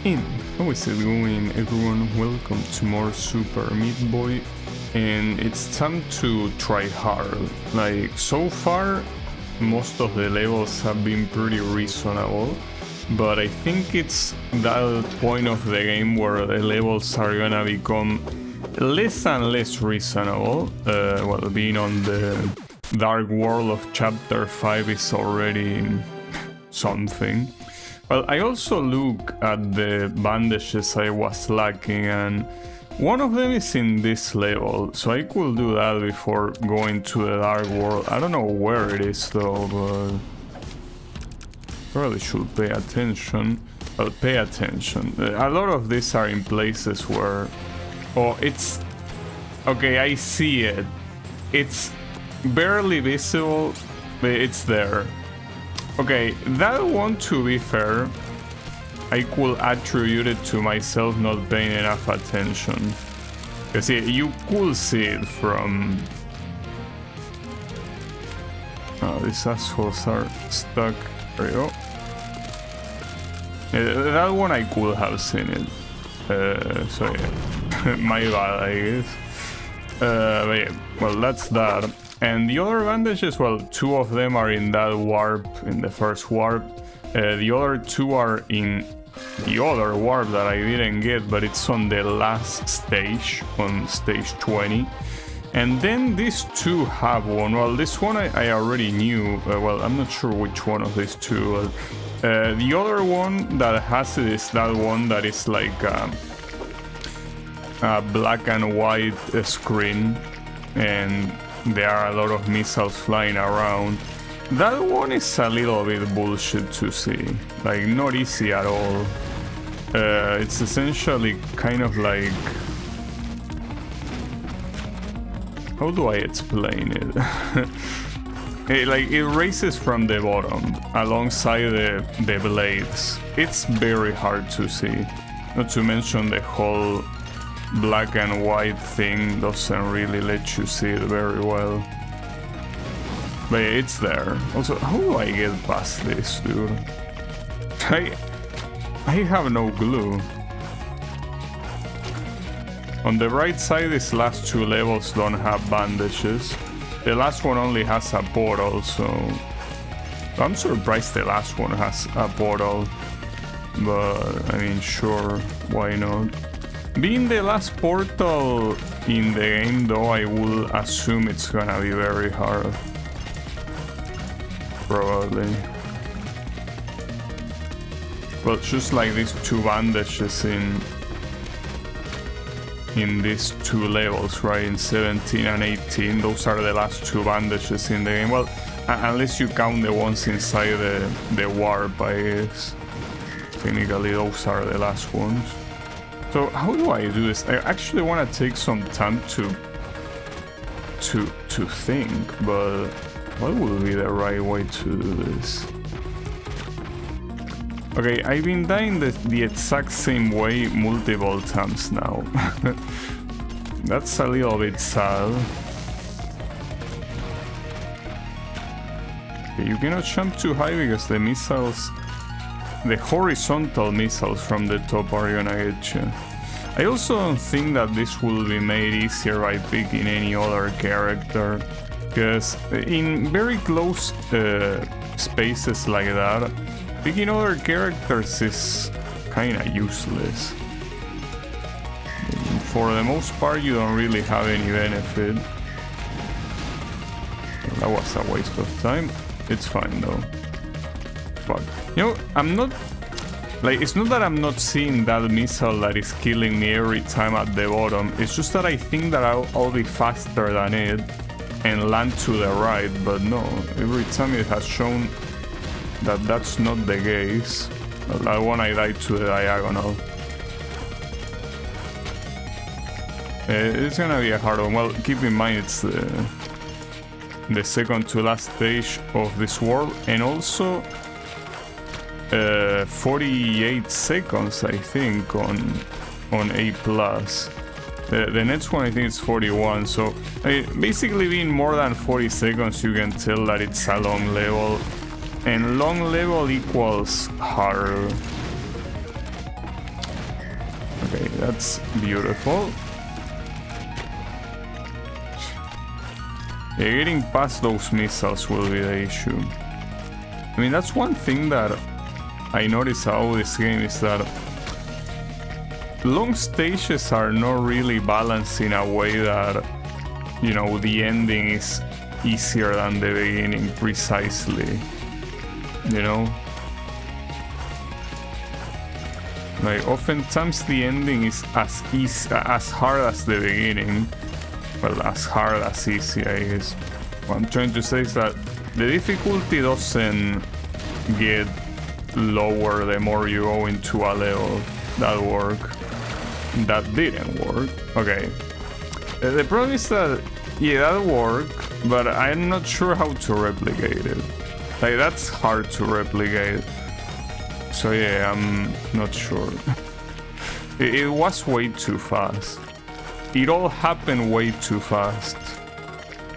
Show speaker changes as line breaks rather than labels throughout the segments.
in. How is it going, everyone? Welcome to more Super Meat Boy, and it's time to try hard. Like, so far, most of the levels have been pretty reasonable, but I think it's that point of the game where the levels are gonna become less and less reasonable. Well, being on the Dark World of Chapter 5 is already something. Well, I also look at the bandages I was lacking, and one of them is in this level, so I could do that before going to the Dark World. I don't know where it is though, but probably should pay attention. Well, pay attention. A lot of these are in places where... Oh, it's... Okay, I see it. It's barely visible, but it's there. Okay, that one, to be fair, I could attribute it to myself not paying enough attention. Because you could see it from... Oh, these assholes are stuck. There you go. That one I could have seen it. So yeah, my bad, I guess. But yeah, well, that's that. And the other bandages, well, two of them are in that warp, in the first warp. The other two are in the other warp that I didn't get, but it's on the last stage, on stage 20. And then these two have one. Well, this one I already knew. Well, I'm not sure which one of these two. The other one that has it is that one that is like a black and white screen, and there are a lot of missiles flying around. That one is a little bit bullshit to see, like not easy at all. It's essentially kind of like... How do I explain it? It races from the bottom alongside the blades. It's very hard to see, not to mention the whole black and white thing doesn't really let you see it very well. But yeah, it's there. Also, how do I get past this, dude? I have no clue. On the right side, these last two levels don't have bandages. The last one only has a portal, so... I'm surprised the last one has a portal. But, I mean, sure, why not? Being the last portal in the game, though, I will assume it's gonna be very hard. Probably. Well, just like these two bandages in these two levels, right? In 17 and 18, those are the last two bandages in the game. Well, unless you count the ones inside the warp, I guess. Technically, those are the last ones. So how do I do this? I actually want to take some time to think, but what would be the right way to do this? Okay, I've been dying the exact same way multiple times now. That's a little bit sad. Okay, you cannot jump too high because the missiles... The horizontal missiles from the top are gonna get you. I also don't think that this will be made easier by picking any other character, because in very close spaces like that, picking other characters is kinda useless. For the most part, you don't really have any benefit. That was a waste of time. It's fine though. Fuck. You know, I'm not... Like, it's not that I'm not seeing that missile that is killing me every time at the bottom. It's just that I think that I'll be faster than it and land to the right, but no. Every time it has shown that that's not the case. That one I died to the diagonal. It's gonna be a hard one. Well, keep in mind it's the second to last stage of this world, and also 48 seconds, I think, on A+. The next one I think it's 41, so basically being more than 40 seconds you can tell that it's a long level, and long level equals hard. that's beautiful. Yeah, getting past those missiles will be the issue. I mean, that's one thing that I notice about this game is that long stages are not really balanced in a way that, you know, the ending is easier than the beginning precisely, you know? Like, oftentimes the ending is as hard as the beginning. Well, as hard as easy, I guess. What I'm trying to say is that the difficulty doesn't get lower the more you go into a level. That work. That didn't work. Okay. The problem is that, yeah, that worked, but I'm not sure how to replicate it. Like, that's hard to replicate. So yeah, I'm not sure. It was way too fast. It all happened way too fast.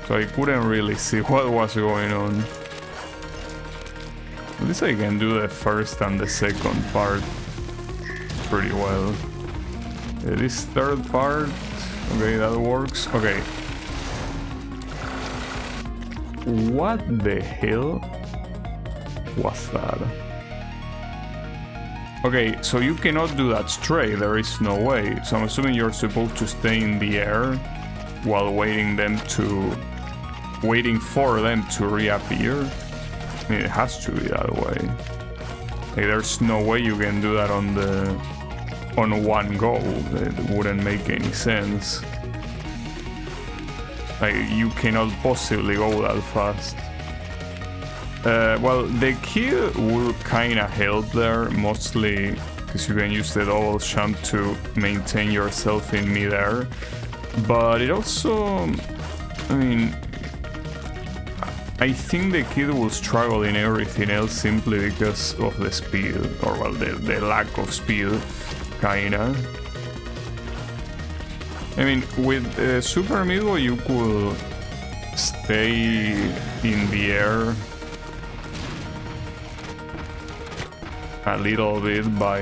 So I couldn't really see what was going on. At least I can do the first and the second part pretty well. This third part, okay, that works. Okay. What the hell was that? Okay, so you cannot do that straight, there is no way. So I'm assuming you're supposed to stay in the air while waiting for them to reappear. I mean, it has to be that way. Like, there's no way you can do that on one go. It wouldn't make any sense. Like, you cannot possibly go that fast. Well, the key will kind of help there, mostly because you can use the double jump to maintain yourself in midair. But it also, I mean, I think the kid will struggle in everything else simply because of the speed, or well, the lack of speed, kinda. I mean, with Super Meat Boy you could stay in the air a little bit by,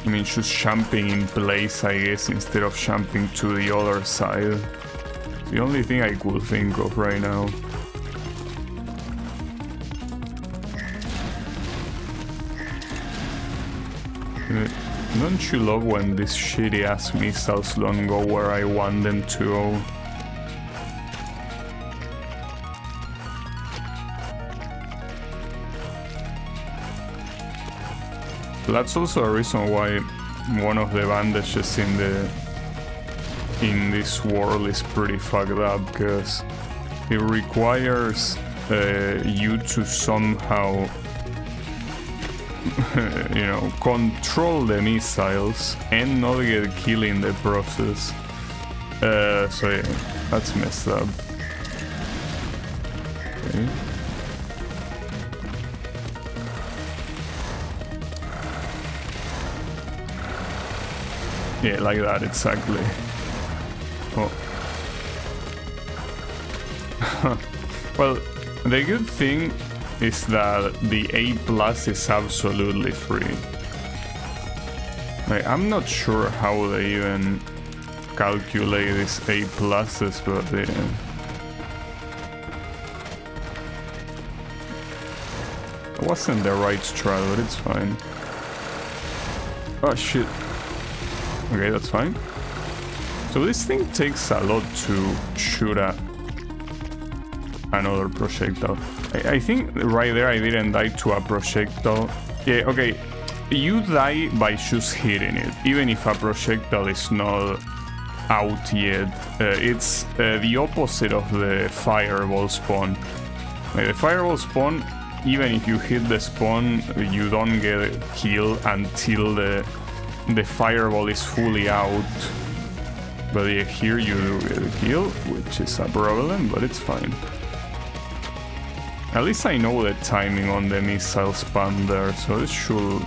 I mean, just jumping in place, I guess, instead of jumping to the other side. The only thing I could think of right now. Don't you love when these shitty ass missiles don't go where I want them to go? That's also a reason why one of the bandages in this world is pretty fucked up, because it requires you to somehow you know, control the missiles and not get killed in the process. So yeah, that's messed up. Okay. Yeah, like that, exactly. Oh. Well, the good thing is that the A+ is absolutely free. Like, I'm not sure how they even calculate these A+, but yeah. It wasn't the right strat, but it's fine. Oh shit. Okay, that's fine. So this thing takes a lot to shoot at another projectile. I think right there I didn't die to a projectile. Yeah, okay. You die by just hitting it, even if a projectile is not out yet. It's the opposite of the fireball spawn. Like, the fireball spawn, even if you hit the spawn, you don't get killed until the fireball is fully out. But yeah, here you do get a kill, which is a problem, but it's fine. At least I know the timing on the missile spam there, so this should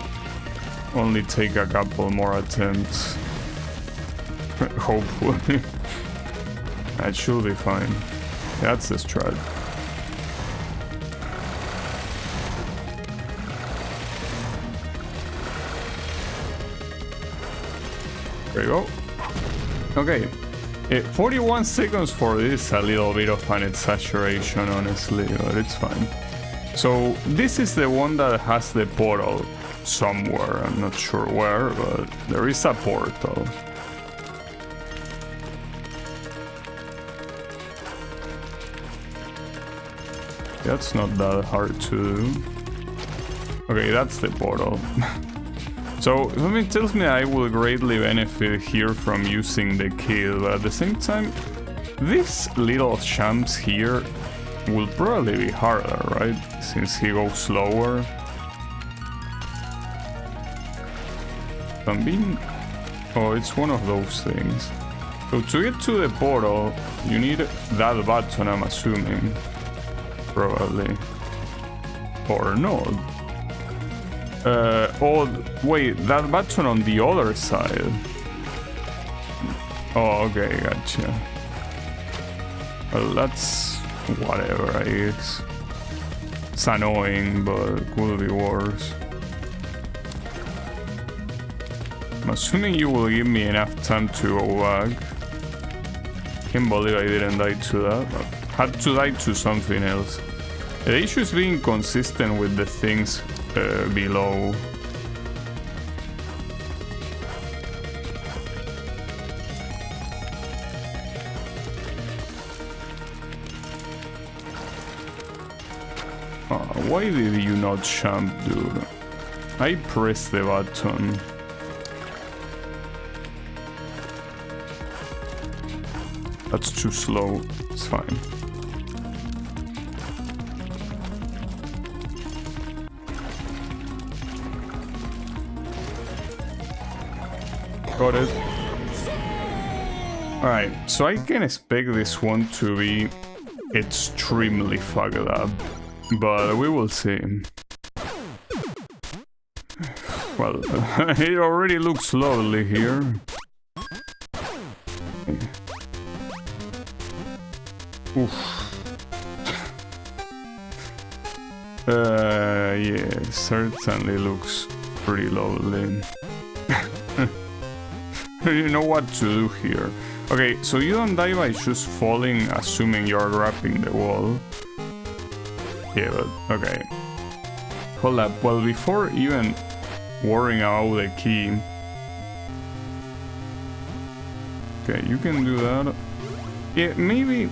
only take a couple more attempts. Hopefully. That should be fine. That's the strat. There you go. Okay. 41 seconds for this, a little bit of an exaggeration, honestly, but it's fine. So this is the one that has the portal somewhere. I'm not sure where, but there is a portal. That's not that hard to do. Okay, that's the portal. So something tells me I will greatly benefit here from using the key, but at the same time, these little champs here will probably be harder, right? Since he goes slower. Oh, it's one of those things. So to get to the portal, you need that button, I'm assuming. Probably. Or not. Oh, wait, that button on the other side. Oh, okay, gotcha. Well, that's whatever, I guess. It's annoying, but it could be worse. I'm assuming you will give me enough time to go back. Can't believe I didn't die to that. I had to die to something else. The issue is being consistent with the things below. Why did you not jump, dude? I pressed the button. That's too slow. It's fine. Got it. Alright, so I can expect this one to be extremely fucked up, but we will see. Well, it already looks lovely here. Oof. Yeah, certainly looks pretty lovely. You know what to do here. Okay, so you don't die by just falling, assuming you're grabbing the wall. Yeah, but okay. Hold up. Well, before even worrying about the key. Okay, you can do that. Yeah, maybe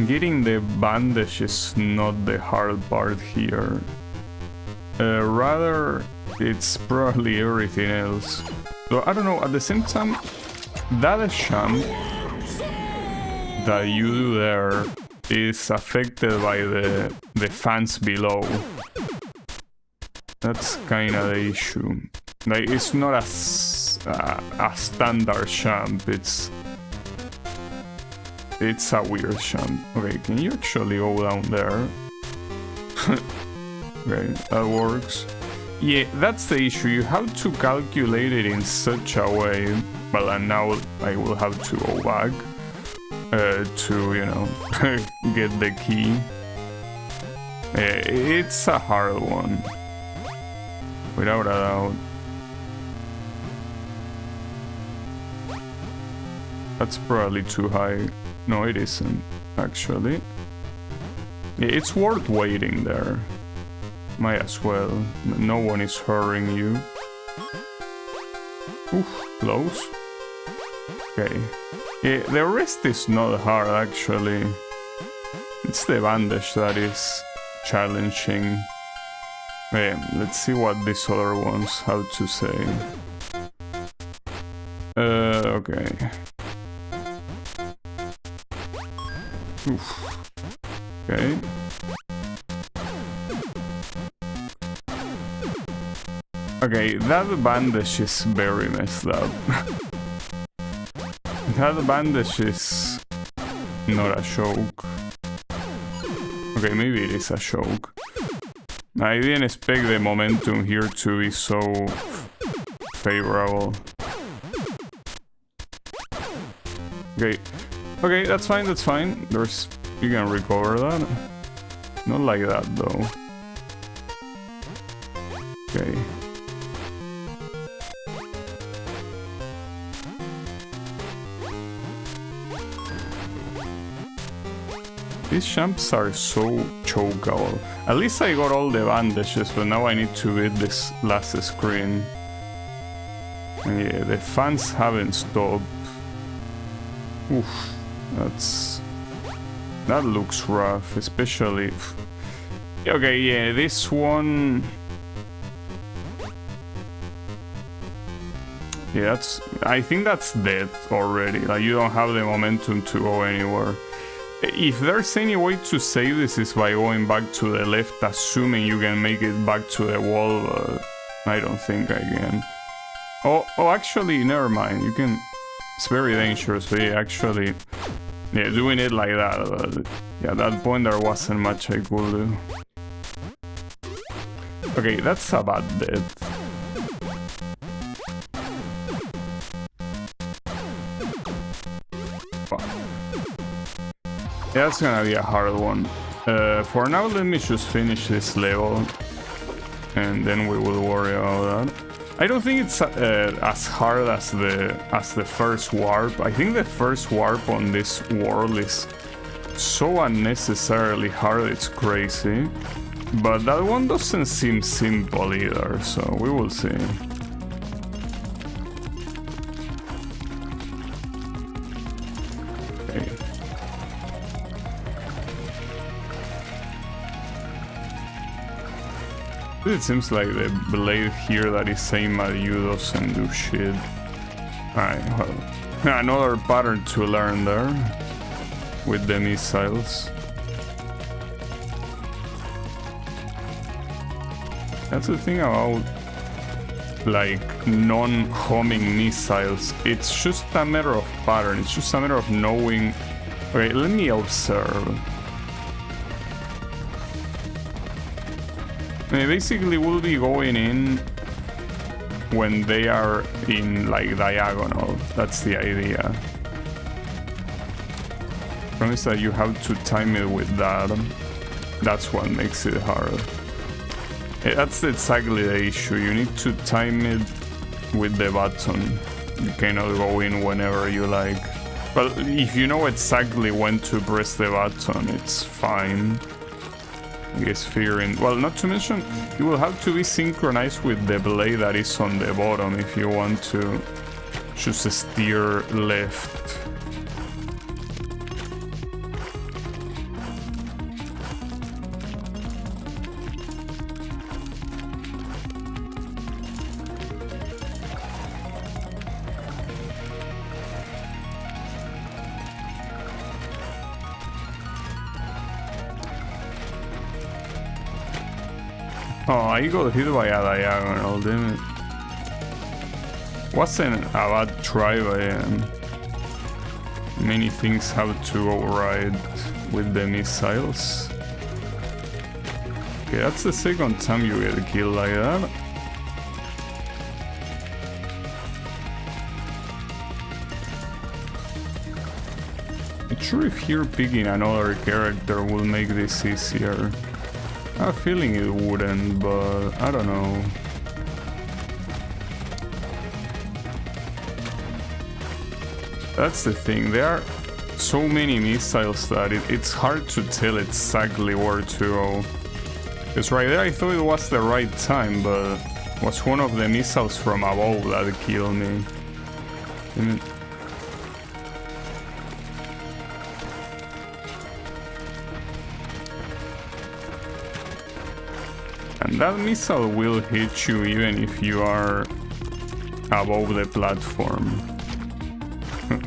getting the bandage is not the hard part here. Rather, it's probably everything else. So I don't know, at the same time, that jump that you do there is affected by the fans below. That's kind of the issue. Like, it's not a standard jump, it's a weird jump. Okay, can you actually go down there? Okay, that works. Yeah, that's the issue. You have to calculate it in such a way. Well, and now I will have to go back to, you know, get the key. It's a hard one. Without a doubt. That's probably too high. No, it isn't, actually. Yeah, it's worth waiting there. Might as well. No one is hurrying you. Oof, close. Okay. Yeah, the rest is not hard, actually. It's the bandage that is challenging. Let's see what these other ones have to say. Okay. Oof. Okay. Okay, that bandage is very messed up. That bandage is not a joke. Okay, maybe it is a joke. I didn't expect the momentum here to be so favorable. Okay, okay, that's fine, that's fine. You can recover that. Not like that though. Okay. These champs are so chokeable. At least I got all the bandages, but now I need to beat this last screen. And yeah, the fans haven't stopped. Oof, that looks rough, especially... Okay, yeah, this one... Yeah, I think that's dead already. Like, you don't have the momentum to go anywhere. If there's any way to save this is by going back to the left, assuming you can make it back to the wall. I don't think I can. Oh, actually, never mind. You can... It's very dangerous, but yeah, actually... Yeah, doing it like that. Yeah, at that point there wasn't much I could do. Okay, that's a bad death. Yeah, that's gonna be a hard one. For now, let me just finish this level, and then we will worry about that. I don't think it's as hard as the first warp. I think the first warp on this world is so unnecessarily hard, it's crazy. But that one doesn't seem simple either, so we will see. Okay. It seems like the blade here that is aimed at you doesn't do shit. Alright, well, another pattern to learn there with the missiles. That's the thing about like non-homing missiles. It's just a matter of pattern. It's just a matter of knowing. Okay, let me observe. Basically, we'll be going in when they are in like diagonal. That's the idea. Promise that you have to time it with that. That's what makes it hard. That's exactly the issue. You need to time it with the button. You cannot go in whenever you like. But if you know exactly when to press the button, it's fine. I guess fearing... Well, not to mention, you will have to be synchronized with the blade that is on the bottom if you want to just steer left. Oh, I got hit by a diagonal, damn it. Wasn't a bad try, but many things have to go right with the missiles. Okay, that's the second time you get killed like that. Not sure if here picking another character will make this easier. I have a feeling it wouldn't, but I don't know. That's the thing, there are so many missiles that it's hard to tell exactly where to go. Because right there I thought it was the right time, but it was one of the missiles from above that killed me. And that missile will hit you even if you are above the platform.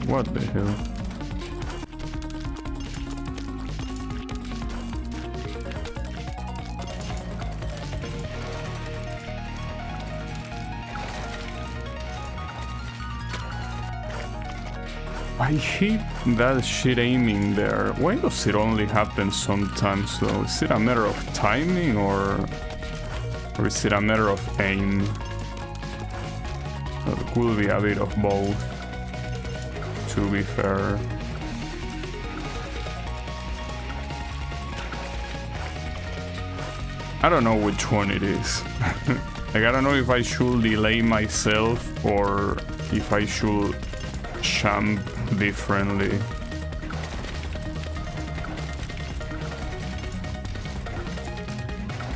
What the hell? I hate that shit aiming there. Why does it only happen sometimes though? Is it a matter of timing or is it a matter of aim? It could be a bit of both, to be fair. I don't know which one it is. Like, I don't know if I should delay myself or if I should jump differently.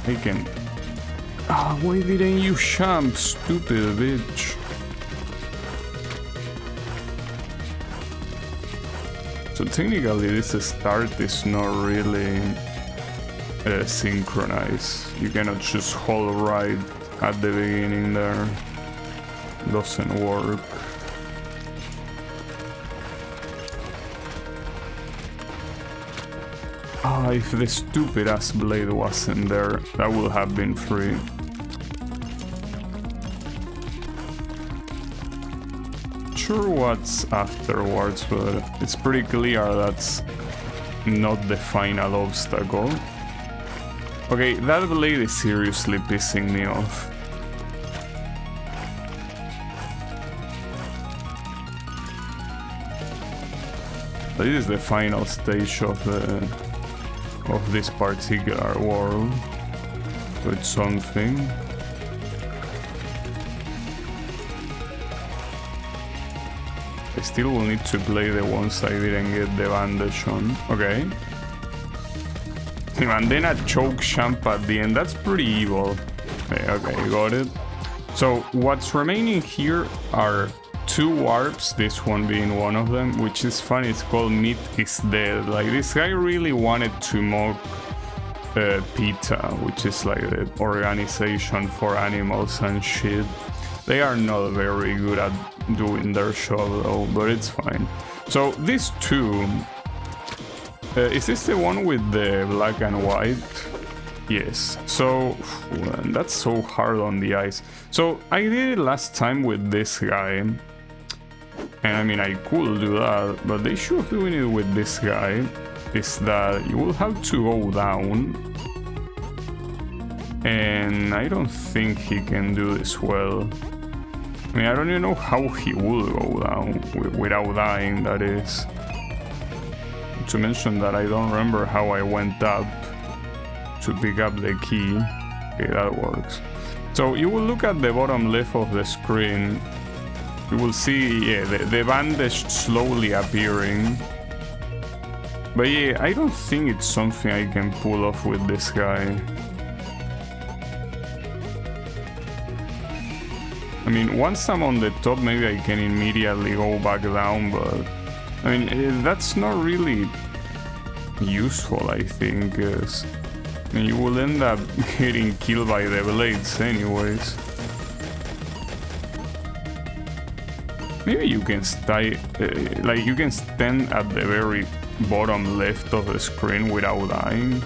I can... Ah, why didn't you jump, stupid bitch? So technically this start is not really synchronized. You cannot just hold right at the beginning there. Doesn't work. Ah, if the stupid ass blade wasn't there, that would have been free. Sure what's afterwards, but it's pretty clear that's not the final obstacle. Okay, that blade is seriously pissing me off. This is the final stage of this particular world. So it's something. I still will need to play the ones I didn't get the bandage on. Okay. And then a choke jump at the end. That's pretty evil. Okay, got it. So what's remaining here are 2 warps, this one being one of them, which is funny. It's called Meat is Dead. Like, this guy really wanted to mock PETA, which is like the organization for animals and shit. They are not very good at doing their job though, but it's fine. So these 2, is this the one with the black and white? Yes. So that's so hard on the eyes. So I did it last time with this guy, and I mean I could do that, but the issue of doing it with this guy is that you will have to go down, and I don't think he can do this well. I mean, I don't even know how he will go down without dying, that is. To mention that I don't remember how I went up to pick up the key. Okay, that works. So you will look at the bottom left of the screen. You will see, yeah, the bandage slowly appearing. But yeah, I don't think it's something I can pull off with this guy. I mean, once I'm on the top, maybe I can immediately go back down, but I mean, that's not really useful, I think, because I mean, you will end up getting killed by the blades anyways. Maybe you can stay, like you can stand at the very bottom left of the screen without dying.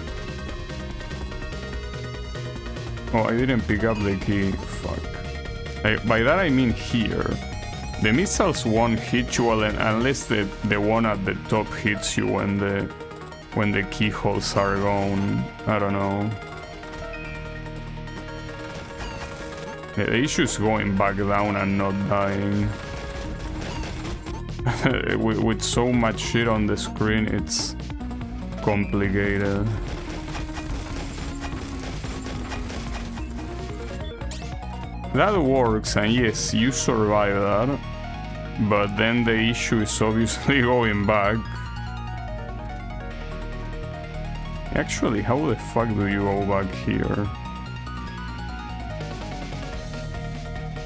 Oh, I didn't pick up the key, fuck. By that I mean here. The missiles won't hit you unless the one at the top hits you when the keyholes are gone. I don't know. Yeah, the issue is going back down and not dying. with so much shit on the screen, it's complicated. That works, and yes, you survive that, but then the issue is obviously going back. Actually, how the fuck do you go back here?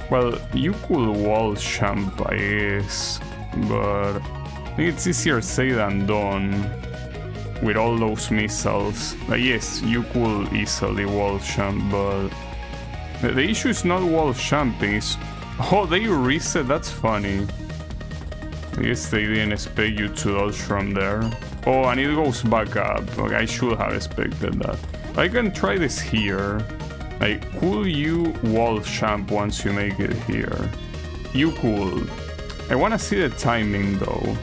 Well, you could wall jump, I guess, but I think it's easier said than done with all those missiles. Like, yes, you could easily wall jump, but the issue is not wall jumping, it's... Oh, they reset, that's funny. I guess they didn't expect you to dodge from there. Oh, and it goes back up. Okay, I should have expected that. I can try this here. Like, could you wall jump once you make it here? You could. I wanna see the timing though.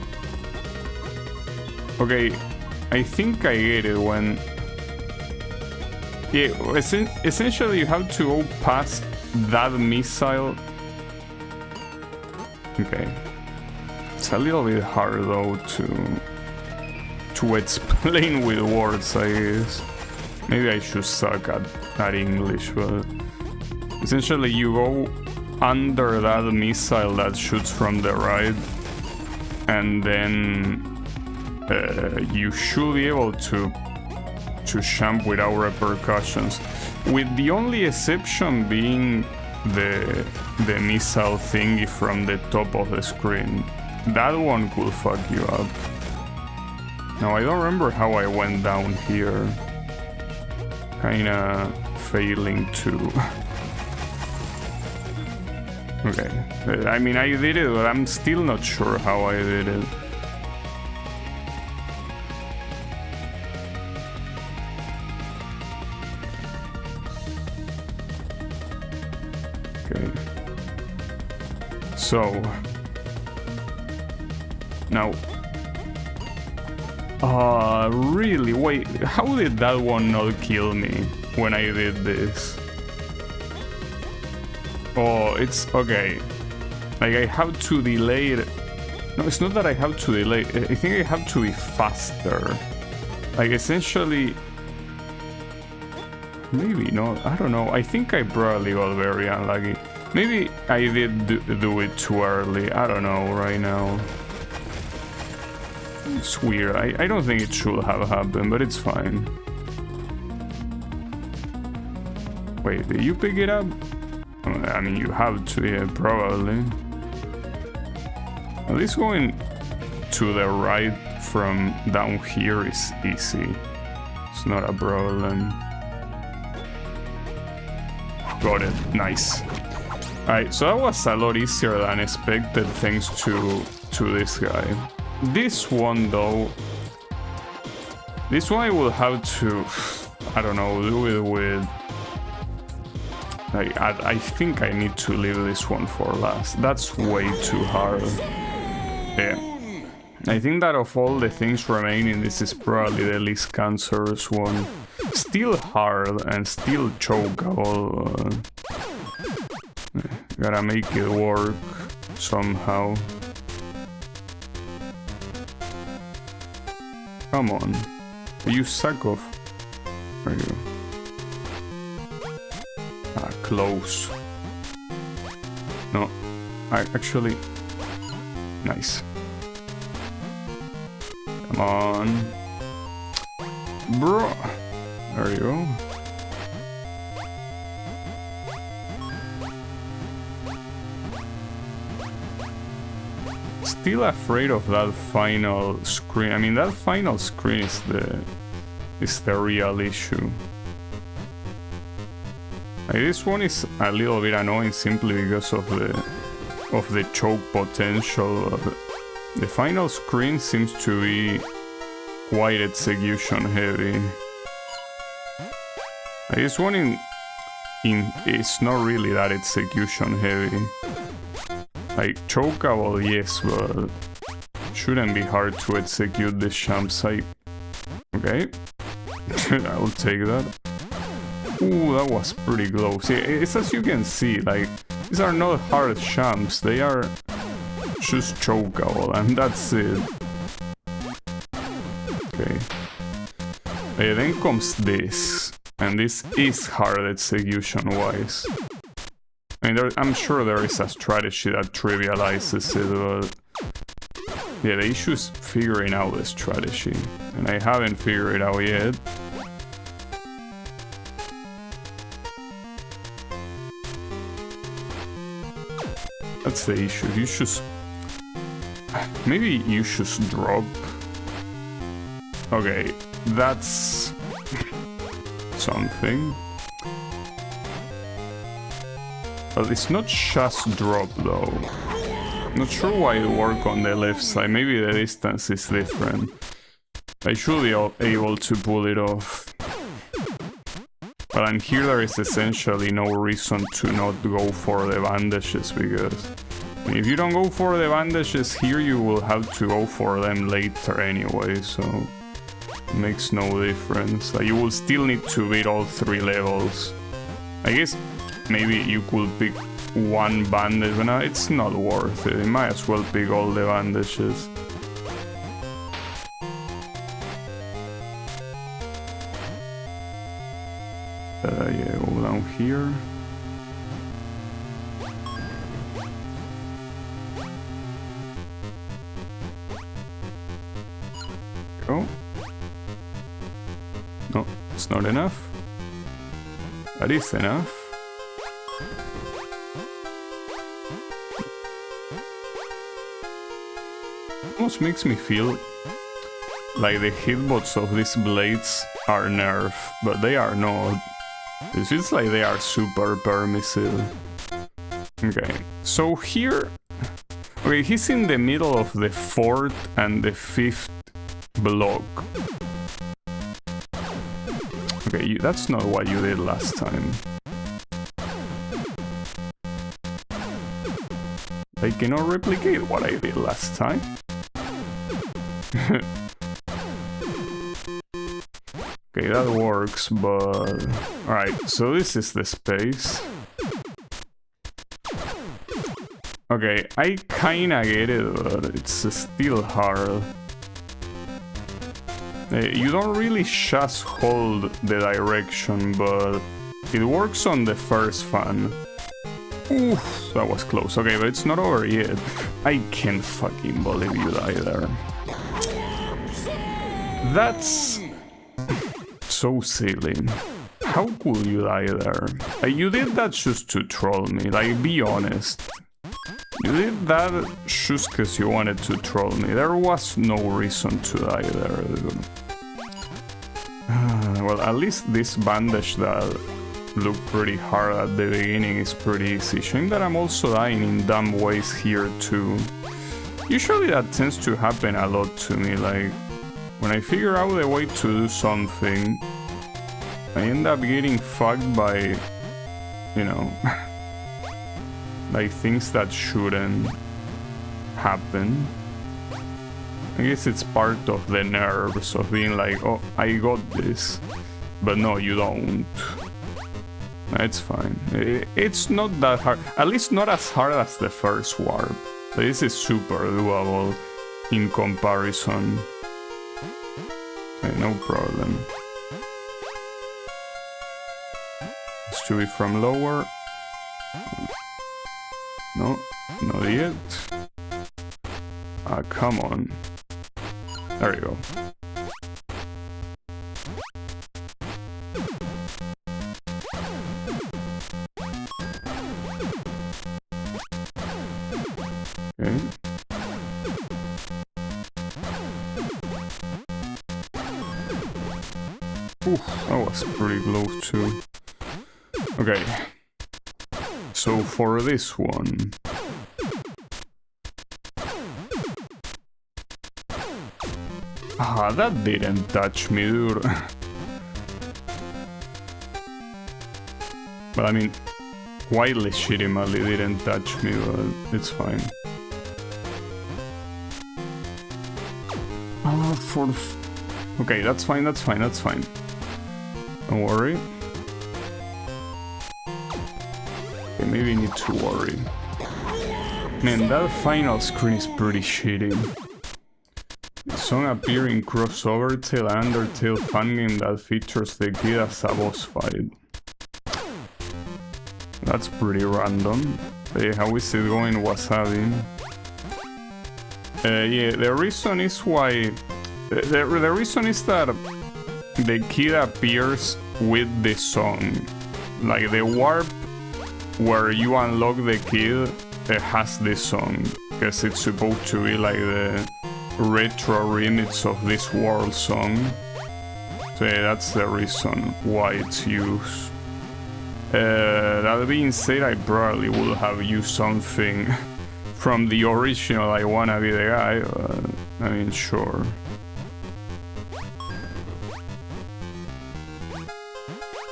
Okay, I think I get it when... Yeah, essentially you have to go past that missile. Okay. It's a little bit hard though to explain with words, I guess. Maybe I should suck at English, but essentially you go under that missile that shoots from the right, and then you should be able to jump without repercussions. with the only exception being the missile thingy from the top of the screen. That one could fuck you up. Now, I don't remember how I went down here. Kinda failing to... Okay. I mean, I did it, but I'm still not sure how I did it. Okay. So... Now... really? Wait, how did that one not kill me when I did this? Oh, it's okay. Like, I have to delay it. No, it's not that I have to delay. I think I have to be faster. Like, essentially... Maybe not. I don't know. I think I probably got very unlucky. Maybe I did do it too early. I don't know right now. It's weird. I don't think it should have happened, but it's fine. Wait, did you pick it up? I mean, you have to, yeah, probably. At least going to the right from down here is easy. It's not a problem. Got it. Nice. Alright, so that was a lot easier than expected thanks to this guy. This one, though... This one I will have to... I don't know, do it with... I think I need to leave this one for last. That's way too hard. Yeah. I think that of all the things remaining, this is probably the least cancerous one. Still hard and still chokeable. Gotta make it work somehow. Come on. You suck off. There you go. Ah, close. No. Actually... Nice. Come on. Bro. There you go. Still afraid of that final screen. I mean, that final screen is the real issue. Like, this one is a little bit annoying simply because of the choke potential. The final screen seems to be quite execution heavy. Like, this one it's not really that execution heavy. Like, chokeable, yes, but shouldn't be hard to execute this jump site. Okay. I'll take that. Ooh, that was pretty close. See, it's as you can see, like, these are not hard jumps, they are just chokeable, and that's it. Okay. Okay, then comes this, and this is hard execution-wise. I mean, I'm sure there is a strategy that trivializes it, but... Yeah, the issue is figuring out the strategy, and I haven't figured it out yet. That's the issue. You should... Maybe you should drop. Okay, that's... something. But it's not just drop, though. Not sure why it works on the left side. Maybe the distance is different. I should be able to pull it off. But on here there is essentially no reason to not go for the bandages, because if you don't go for the bandages here, you will have to go for them later anyway, so it makes no difference. You will still need to beat all 3 levels. I guess maybe you could pick one bandage, but no, it's not worth it. You might as well pick all the bandages. Yeah, go down here. Go. No, it's not enough. That is enough. Almost makes me feel like the hitbox of these blades are nerfed, but they are not. It feels like they are super permissive. Okay, so here... Okay, he's in the middle of the 4th and the 5th block. Okay, that's not what you did last time. I cannot replicate what I did last time. Okay, that works, but... Alright, so this is the space. Okay, I kinda get it, but it's still hard. You don't really just hold the direction, but it works on the first fan. Oof, that was close. Okay, but it's not over yet. I can't fucking believe you died there. That's so silly. How could you die there? You did that just to troll me, like, be honest. You did that just because you wanted to troll me. There was no reason to die there, dude. Well, at least this bandage that looked pretty hard at the beginning is pretty easy. Showing that I'm also dying in dumb ways here too. Usually that tends to happen a lot to me, like when I figure out a way to do something, I end up getting fucked by, you know, like things that shouldn't happen. I guess it's part of the nerves of being like, oh, I got this, but no, you don't. It's fine. It's not that hard, at least not as hard as the first warp. This is super doable in comparison. Okay, no problem. This should be from lower. No, not yet. Ah, come on. There you go. Okay. Oof, that was pretty close too. Okay. So for this one... Ah, that didn't touch me, dude. But I mean, quite legitimately didn't touch me, but it's fine. Ah, okay, that's fine, that's fine, that's fine. Don't worry. Okay, maybe need to worry. Man, that final screen is pretty shitty. The song appeared in crossover Tale and Undertale fangame that features the kid as a boss fight. That's pretty random. Hey, how is it going, Wasabi? Yeah, the reason is why... The reason is that the kid appears with the song. Like, the warp where you unlock the kid has this song. Because it's supposed to be like the retro remix of this world song. So yeah, that's the reason why it's used. That being said, I probably would have used something from the original I Wanna Be the Guy, but I mean, sure.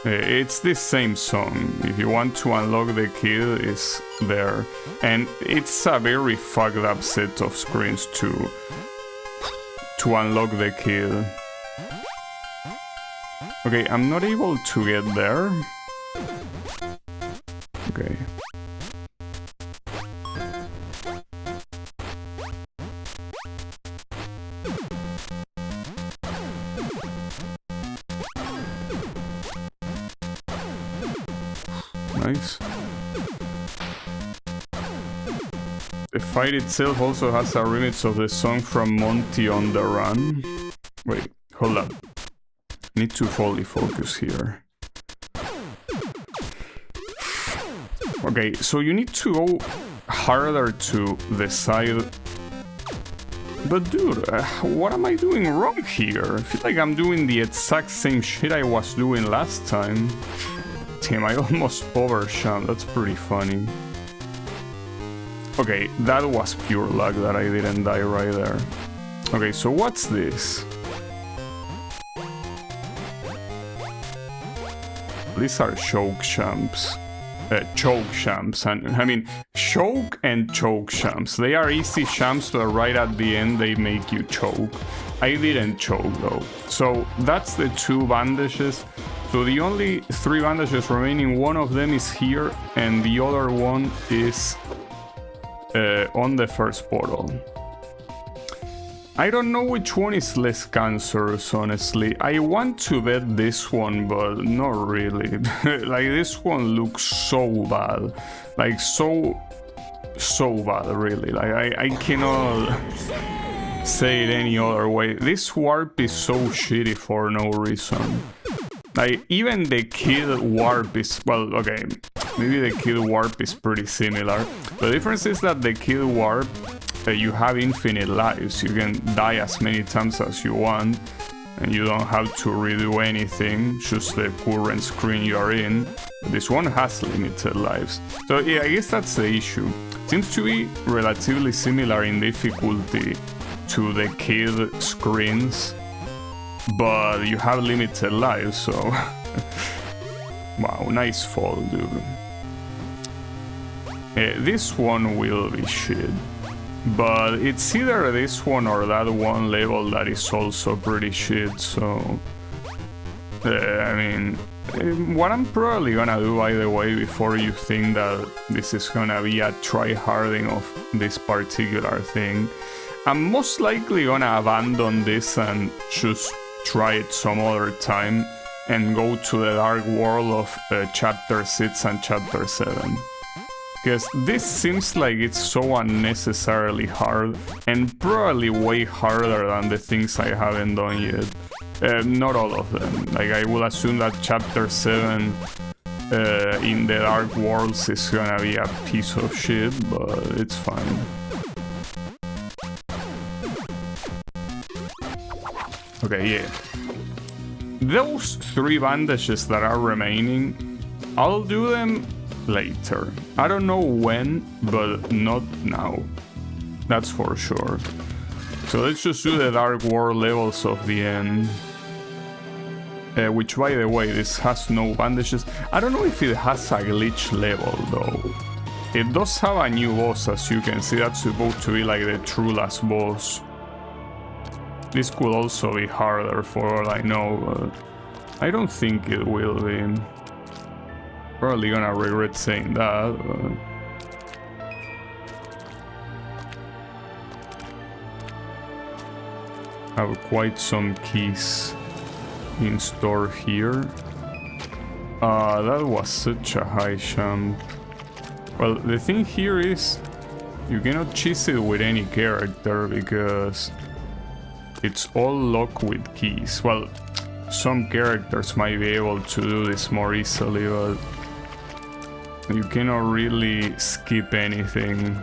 It's the same song. If you want to unlock the kid, it's there. And it's a very fucked up set of screens to unlock the kid. Okay, I'm not able to get there. Okay. Nice. The fight itself also has a remix of the song from Monty on the Run. Wait, hold up. Need to fully focus here. Okay, so you need to go harder to the side. But dude, what am I doing wrong here? I feel like I'm doing the exact same shit I was doing last time. Damn, I almost overshot. That's pretty funny. Okay, that was pure luck that I didn't die right there. Okay, so what's this? These are choke champs. Choke champs, and I mean choke and choke champs. They are easy champs, but right at the end they make you choke. I didn't choke though. So that's the 2 bandages. So the only 3 bandages remaining, one of them is here and the other one is on the first portal. I don't know which one is less cancerous, honestly. I want to bet this one, but not really. Like, this one looks so bad. Like, so bad, really. Like, I cannot say it any other way. This warp is so shitty for no reason. Like, even the kid warp is... Well, okay, maybe the kid warp is pretty similar. The difference is that the kid warp... you have infinite lives. You can die as many times as you want and you don't have to redo anything, just the current screen you are in. This one has limited lives. So yeah, I guess that's the issue. Seems to be relatively similar in difficulty to the kid screens, but you have limited lives, so... Wow, nice fall, dude. This one will be shit. But it's either this one or that one level that is also pretty shit, so... I mean... what I'm probably gonna do, by the way, before you think that this is gonna be a try-harding of this particular thing, I'm most likely gonna abandon this and just try it some other time and go to the dark world of Chapter 6 and Chapter 7. Because this seems like it's so unnecessarily hard, and probably way harder than the things I haven't done yet. Not all of them. Like, I will assume that Chapter 7 in the Dark Worlds is gonna be a piece of shit, but it's fine. Okay, yeah. Those 3 bandages that are remaining, I'll do them later. I don't know when, but not now. That's for sure. So let's just do the Dark World levels of the end. Which, by the way, this has no bandages. I don't know if it has a glitch level, though. It does have a new boss, as you can see. That's supposed to be like the true last boss. This could also be harder for all I know, but I don't think it will be. Probably gonna regret saying that, but... have quite some keys in store here. That was such a high jump. Well, the thing here is you cannot cheese it with any character because it's all locked with keys. Well, some characters might be able to do this more easily, but you cannot really skip anything.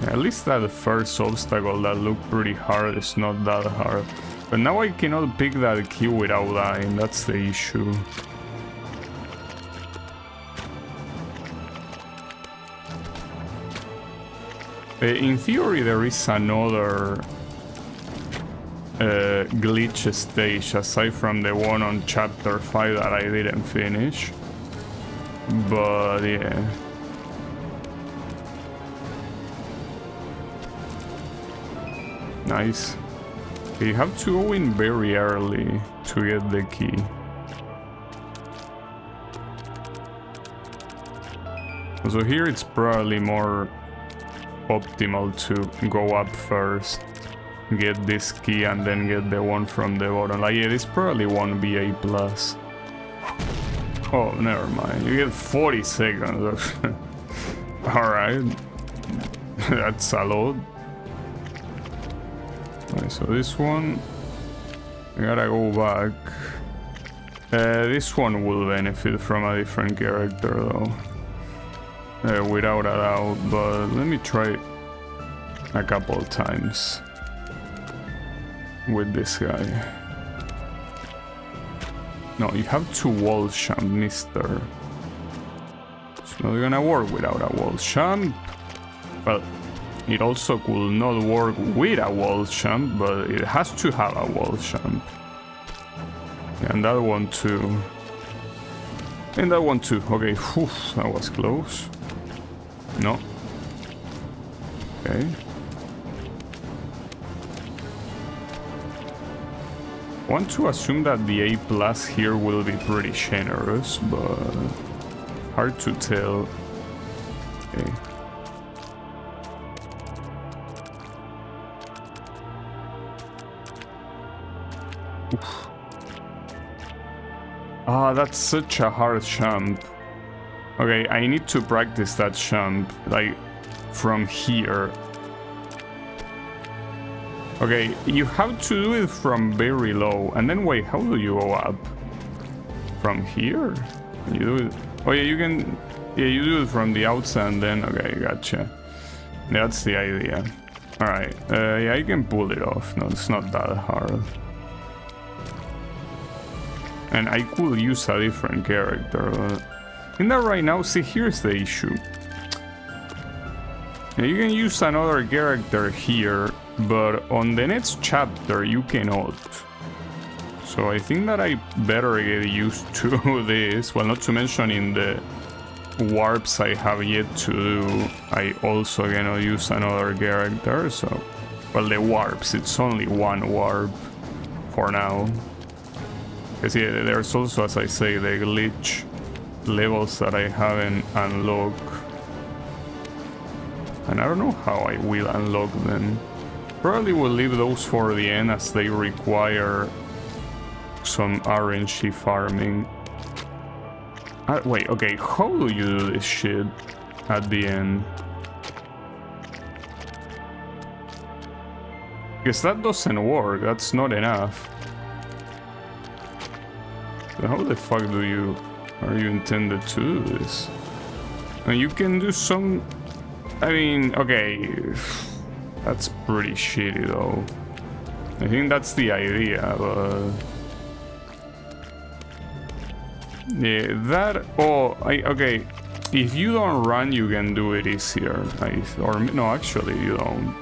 At least that first obstacle that looked pretty hard is not that hard. But now I cannot pick that key without dying, that's the issue. In theory there is another glitch stage aside from the one on Chapter 5 that I didn't finish. But yeah. Nice. You have to go in very early to get the key. So here it's probably more optimal to go up first, get this key, and then get the one from the bottom. Like, yeah, this probably won't be A+. Oh, never mind. You get 40 seconds. Alright. That's a lot. Alright, so this one, I gotta go back. This one will benefit from a different character though. Without a doubt, but let me try a couple of times with this guy. No, you have to wall jump, mister. It's not gonna work without a wall jump. Well, it also could not work with a wall jump, but it has to have a wall jump. And that one too. And that one too. Okay, whew, that was close. No. Okay. Want to assume that the A plus here will be pretty generous, but hard to tell. Okay. Oof. Ah, that's such a hard jump. Okay, I need to practice that jump, like, from here. Okay, you have to do it from very low, and then wait, how do you go up? From here? You do it... Oh yeah, you can... Yeah, you do it from the outside and then... Okay, gotcha. That's the idea. Alright, yeah, I can pull it off. No, it's not that hard. And I could use a different character. In that right now, see, here's the issue. Now, you can use another character here, but on the next chapter you cannot. So I think that I better get used to this. Well, not to mention in the warps I have yet to do, I also cannot use another character. So, well, the warps, it's only one warp for now. Because yeah, there's also, as I say, the glitch levels that I haven't unlocked. And I don't know how I will unlock them. Probably will leave those for the end as they require some RNG farming. Wait, okay, how do you do this shit at the end? Because that doesn't work, that's not enough. So how the fuck are you intended to do this? And you can do some... I mean, okay, that's pretty shitty though. I think that's the idea, but... Yeah, that... Oh, okay, if you don't run, you can do it easier. Or no, actually, you don't.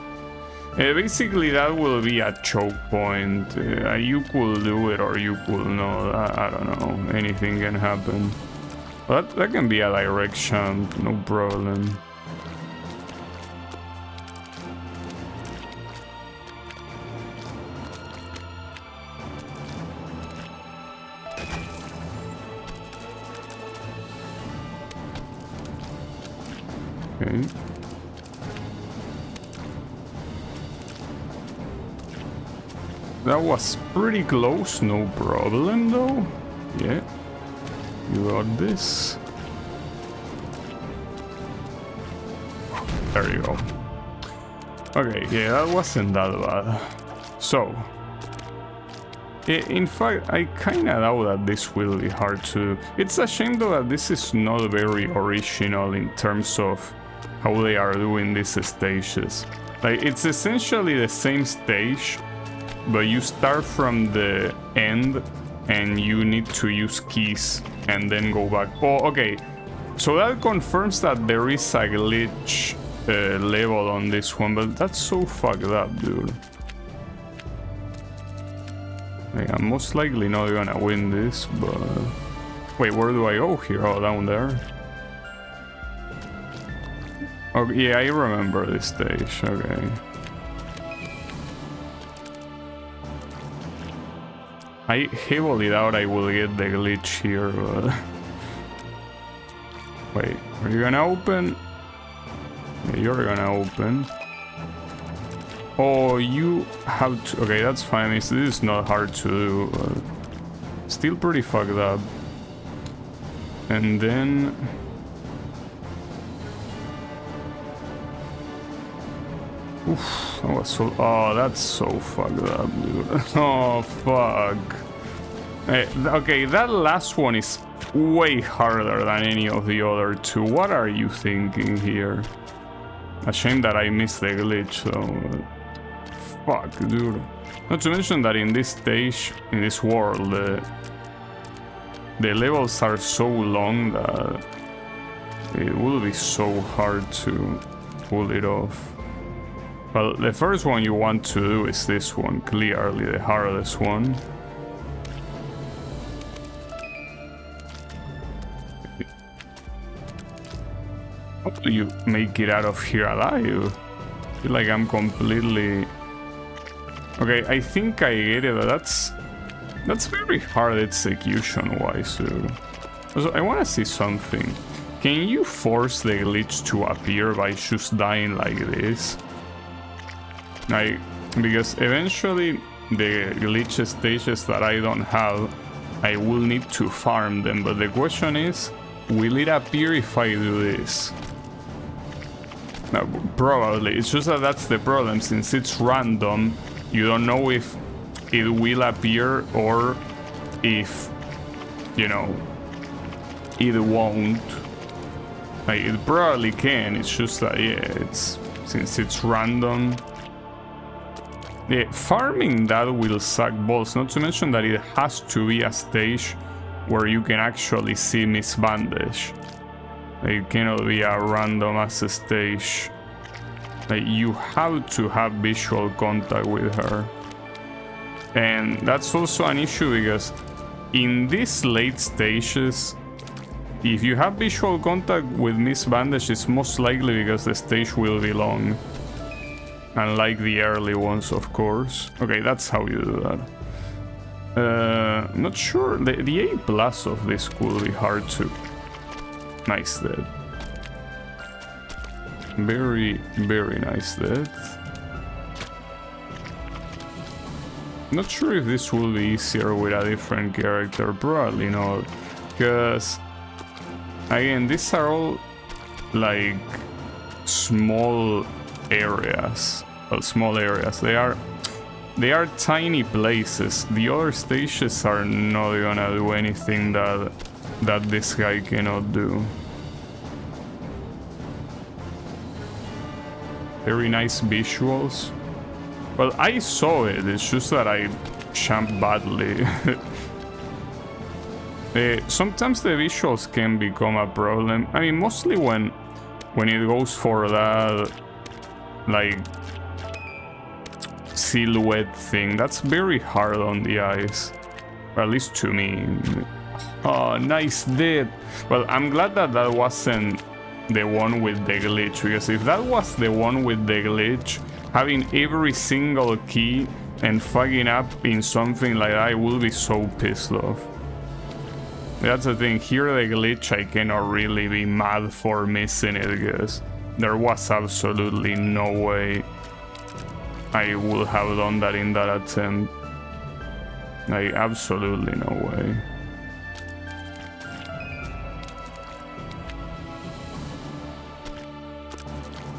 Basically, that will be a choke point. You could do it or you could not. I don't know. Anything can happen. But that can be a direct jump, no problem. Okay. That was pretty close, no problem though. Yeah, you got this. There you go. Okay, yeah, that wasn't that bad. So, in fact, I kinda know that this will be hard to... It's a shame though that this is not very original in terms of how they are doing these stages. Like, it's essentially the same stage, but you start from the end and you need to use keys and then go back. Oh, okay. So that confirms that there is a glitch level on this one, but that's so fucked up, dude. Like, I'm most likely not gonna win this, but... Wait, where do I go here? Oh, down there. Oh, yeah, I remember this stage, okay. I heavily doubt I will get the glitch here, but... Wait, are you gonna open? Yeah, you're gonna open. Oh, you have to... Okay, that's fine. This is not hard to do, but... Still pretty fucked up. And then... Oof, that was so... Oh, that's so fucked up, dude. Oh, fuck. Okay, that last one is way harder than any of the other two. What are you thinking here? A shame that I missed the glitch, so... Fuck, dude. Not to mention that in this stage, in this world, the levels are so long that it will be so hard to pull it off. Well, the first one you want to do is this one, clearly the hardest one. How do you make it out of here alive? I feel like I'm completely... Okay, I think I get it, but that's very hard execution-wise, dude. Also, I want to see something. Can you force the glitch to appear by just dying like this? Because eventually the glitch stages that I don't have, I will need to farm them, but the question is, will it appear if I do this? No, probably. It's just that that's the problem. Since it's random, you don't know if it will appear or if, you know, it won't. Like, it probably can. It's just that, yeah, since it's random. Yeah, farming that will suck balls. Not to mention that it has to be a stage where you can actually see Miss Bandage. It cannot be a random ass stage. Like, you have to have visual contact with her. And that's also an issue because in these late stages, if you have visual contact with Miss Bandage, it's most likely because the stage will be long. Unlike the early ones, of course. Okay, that's how you do that. Not sure. The A plus of this could be hard to... Nice death. Very, very nice death. Not sure if this will be easier with a different character. Probably not. Because, again, these are all like small areas. Well, small areas. They are tiny places. The other stages are not gonna do anything that this guy cannot do. Very nice visuals. Well, I saw it, it's just that I jumped badly. Sometimes the visuals can become a problem. I mean, mostly when it goes for that, like, silhouette thing. That's very hard on the eyes. Or at least to me. Oh, nice dead. Well, I'm glad that that wasn't the one with the glitch, because if that was the one with the glitch, having every single key and fucking up in something like that, I will be so pissed off. That's the thing, here the glitch I cannot really be mad for missing it, because there was absolutely no way I would have done that in that attempt. Like, absolutely no way.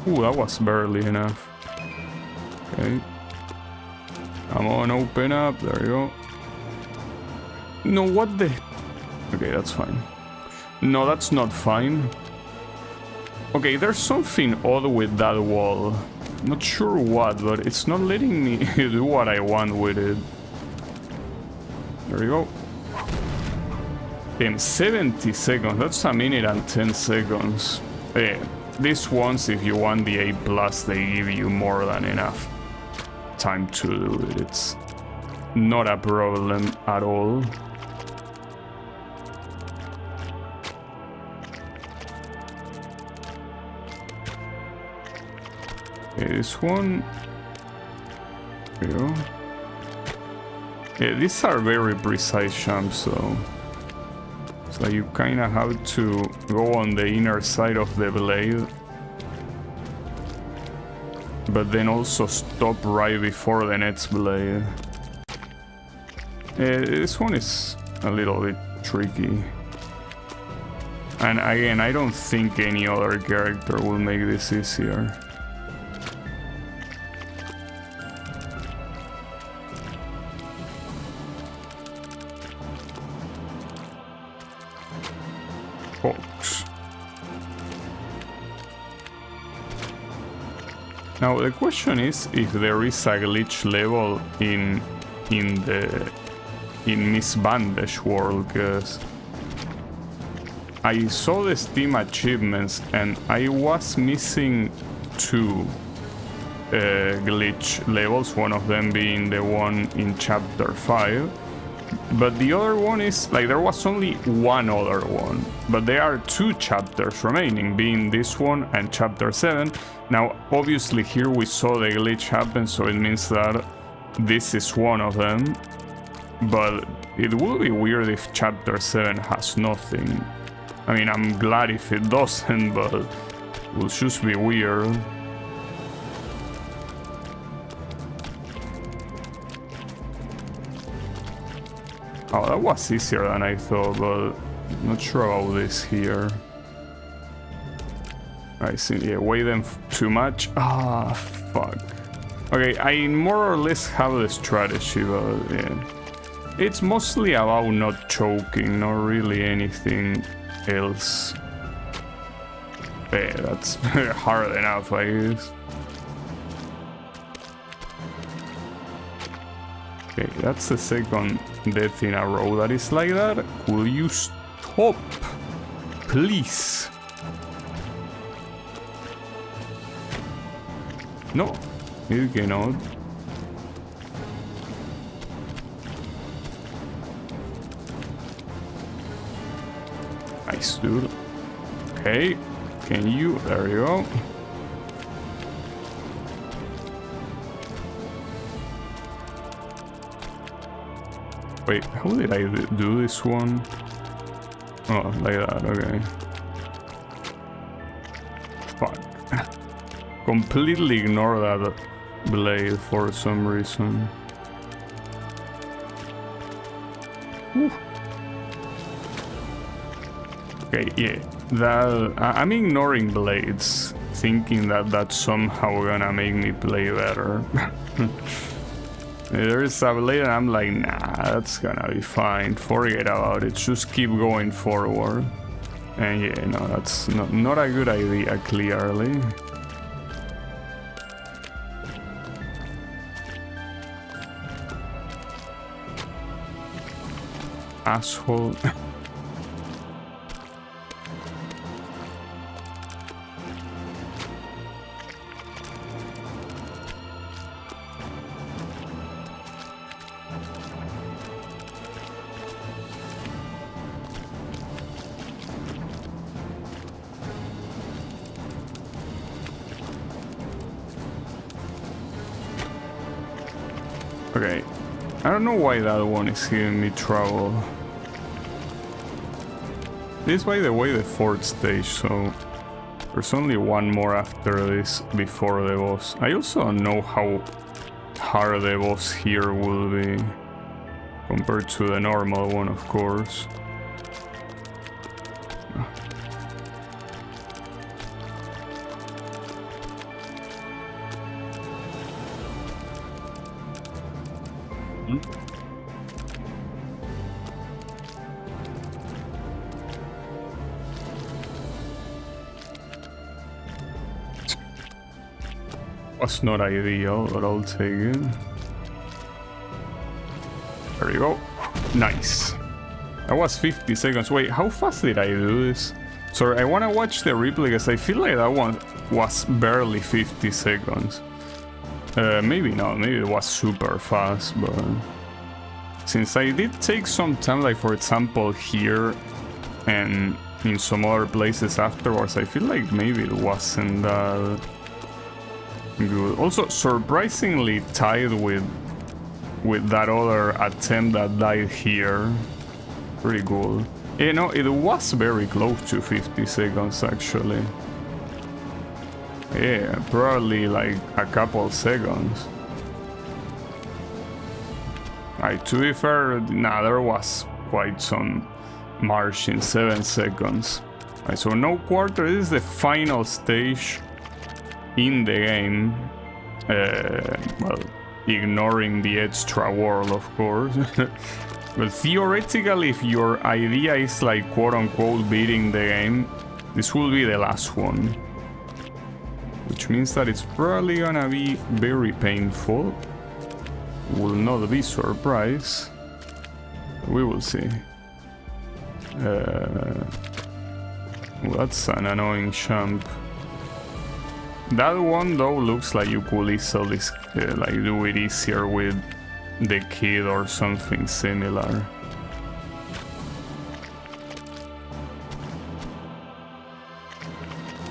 Ooh, that was barely enough. Okay. Come on, open up. There you go. No, what the... Okay, that's fine. No, that's not fine. Okay, there's something odd with that wall. Not sure what, but it's not letting me do what I want with it. There you go. Damn, 70 seconds. That's a minute and 10 seconds. Yeah. These ones, if you want the A+, they give you more than enough time to do it. It's not a problem at all. Okay, this one... There you go. Yeah, these are very precise jumps, so... So you kind of have to go on the inner side of the blade, but then also stop right before the next blade. This one is a little bit tricky. And again, I don't think any other character will make this easier. box. Now the question is if there is a glitch level in Miss Bandage world, because I saw the Steam achievements and I was missing 2 glitch levels, one of them being the one in chapter 5, but the other one is like there was only one other one, but there are 2 chapters remaining, being this one and chapter 7. Now obviously here we saw the glitch happen, so it means that this is one of them, but it will be weird if chapter 7 has nothing. I mean, I'm glad if it doesn't, but it will just be weird. Oh, that was easier than I thought, but not sure about this here. I see, yeah, weigh them too much. Ah, fuck. Okay, I more or less have the strategy, but yeah. It's mostly about not choking, not really anything else. Yeah, that's hard enough, I guess. Okay, that's the second death in a row that is like that. Will you stop? Please. No, you cannot. Nice, dude. Okay, can you? There you go. Wait, how did I do this one? Oh, like that, okay. Fuck. Completely ignore that blade for some reason. Whew. Okay, yeah, that I'm ignoring blades, thinking that that's somehow gonna make me play better. There's a blade and I'm like, nah, that's gonna be fine, forget about it, just keep going forward. And yeah, no, that's not a good idea, clearly. Asshole. Okay, I don't know why that one is giving me trouble. This, by the way, the 4th stage, so there's only one more after this before the boss. I also don't know how hard the boss here will be compared to the normal one, of course. Was not ideal, but I'll take it. There you go. Nice. That was 50 seconds. Wait, how fast did I do this? Sorry, I want to watch the replay because I feel like that one was barely 50 seconds. Maybe not, maybe it was super fast, but since I did take some time, like for example here and in some other places afterwards, I feel like maybe it wasn't that good. Also surprisingly tied with that other attempt that died here. Pretty cool. You know, it was very close to 50 seconds actually. Yeah, probably like a couple seconds. Like, to be fair, nah, there was quite some margin, 7 seconds. Right, so no quarter, this is the final stage in the game. Well, ignoring the extra world, of course. Well, theoretically, if your idea is like quote-unquote beating the game, this will be the last one. Which means that it's probably gonna be very painful. Will not be surprised. We will see. Well, that's an annoying champ. That one though looks like you could easily like do it easier with the kid or something similar.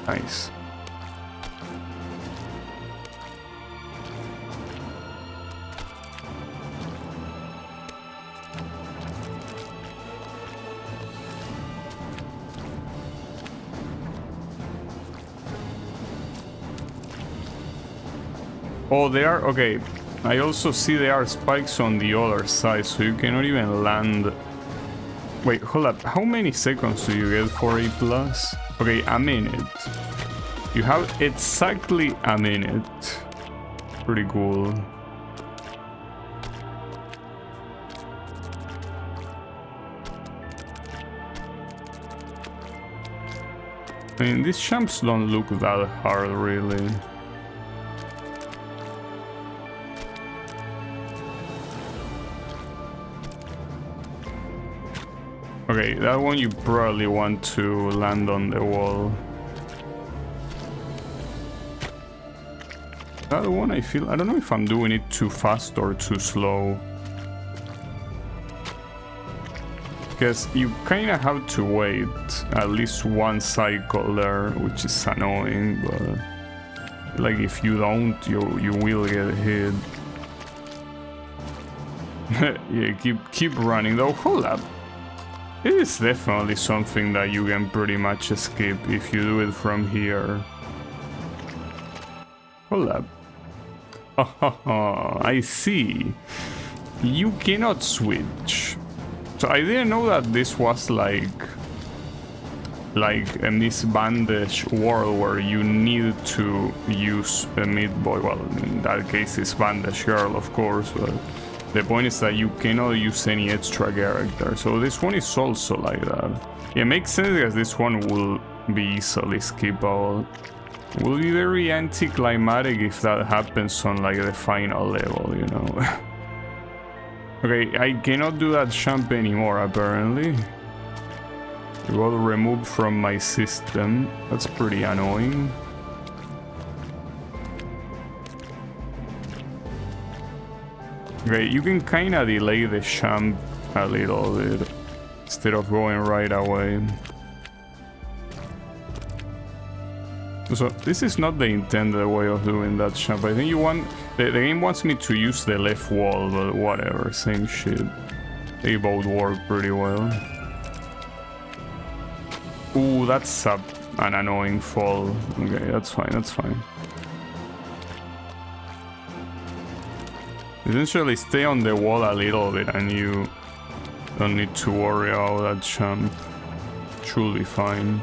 Nice. Oh, they are... okay. I also see there are spikes on the other side, so you cannot even land... Wait, hold up. How many seconds do you get for A+? Okay, a minute. You have exactly a minute. Pretty cool. I mean, these champs don't look that hard, really. Okay, that one you probably want to land on the wall. That one I feel... I don't know if I'm doing it too fast or too slow. Because you kind of have to wait at least one cycle there, which is annoying, but... like, if you don't, you will get hit. Yeah, keep running though. Hold up. It is definitely something that you can pretty much skip if you do it from here. Hold up. Oh, I see. You cannot switch. So I didn't know that this was like in this bandage world where you need to use a mid-boy. Well, in that case it's bandage girl, of course, but the point is that you cannot use any extra character, so this one is also like that. It makes sense because this one will be easily skippable. Will be very anticlimactic if that happens on like the final level, you know. Okay, I cannot do that champ anymore apparently. It got removed from my system. That's pretty annoying. Okay, you can kinda delay the champ a little bit instead of going right away. So this is not the intended way of doing that champ. I think you want... the game wants me to use the left wall, but whatever, same shit. They both work pretty well. Ooh, that's an annoying fall. Okay, that's fine, that's fine. Essentially stay on the wall a little bit and you don't need to worry about that champ. Should be fine.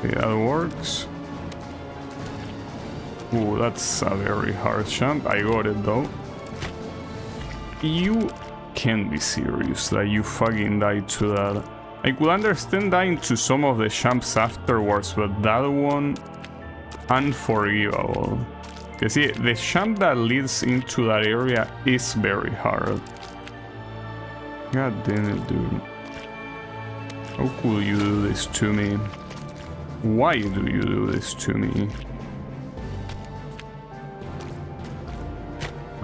Okay, that works. Ooh, that's a very hard champ. I got it though. You can't be serious that you fucking died to that. I could understand dying to some of the champs afterwards, but that one, unforgivable. Because yeah, the champ that leads into that area is very hard. God damn it, dude. How could you do this to me? Why do you do this to me?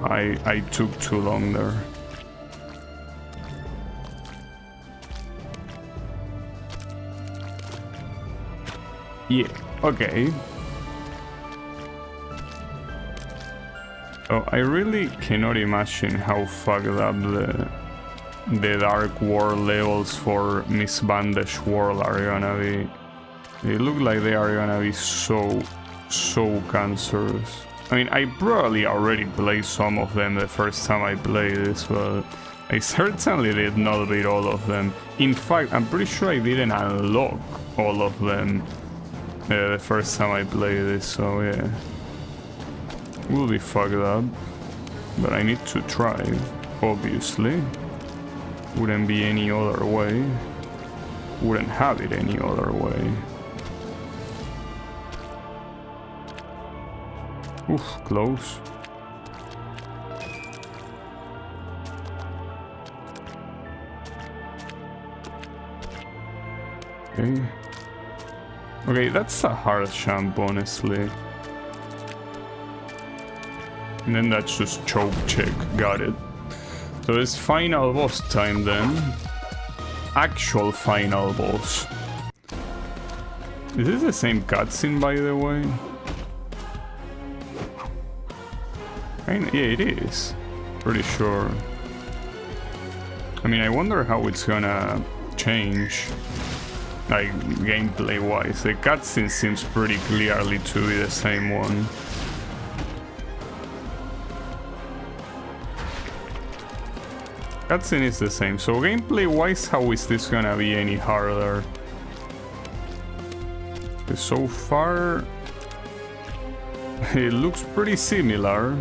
I took too long there. Yeah, okay. Oh, I really cannot imagine how fucked up the Dark World levels for Miss Bandage World are gonna be. They look like they are gonna be so cancerous. I mean, I probably already played some of them the first time I played this, but I certainly did not beat all of them. In fact, I'm pretty sure I didn't unlock all of them the first time I played this, so yeah. Will be fucked up, but I need to try, obviously. Wouldn't be any other way. Wouldn't have it any other way. Oof, close. Okay. Okay, that's a hard jump, honestly. And then that's just choke check. Got it. So it's final boss time then. Actual final boss. Is this the same cutscene, by the way? Yeah, it is. Pretty sure. I mean, I wonder how it's gonna change, like, gameplay-wise. The cutscene seems pretty clearly to be the same one. Cutscene is the same, so gameplay-wise, how is this gonna be any harder? So far, it looks pretty similar.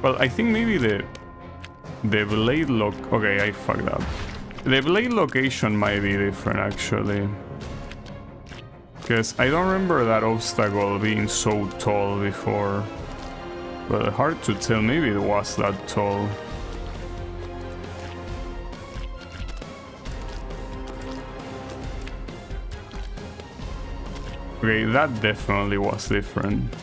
Well, I think maybe the blade okay, I fucked up. The blade location might be different, actually. Because I don't remember that obstacle being so tall before. But hard to tell, maybe it was that tall. Okay, that definitely was different.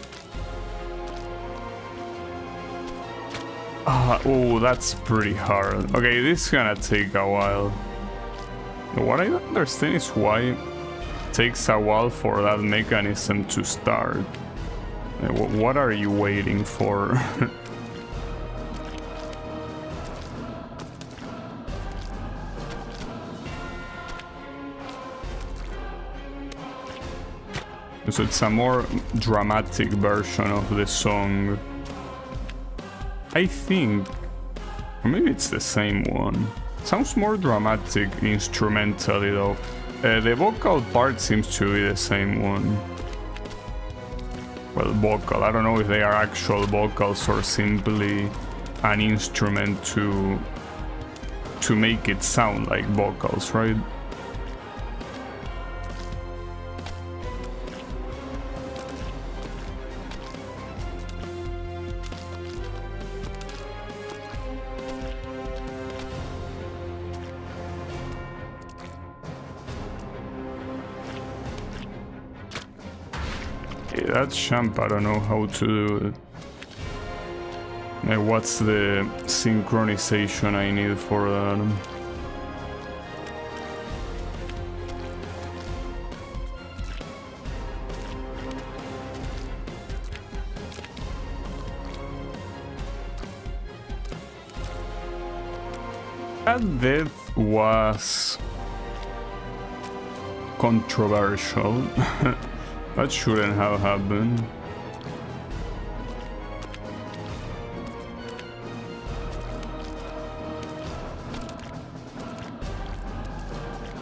Oh, that's pretty hard. Okay, this is gonna take a while. What I don't understand is why it takes a while for that mechanism to start. What are you waiting for? So it's a more dramatic version of the song. I think, or maybe it's the same one. Sounds more dramatic instrumentally though. The vocal part seems to be the same one. Well, vocal, I don't know if they are actual vocals or simply an instrument to make it sound like vocals, right? That jump, I don't know how to do it. What's the synchronization I need for that? That death was controversial. That shouldn't have happened.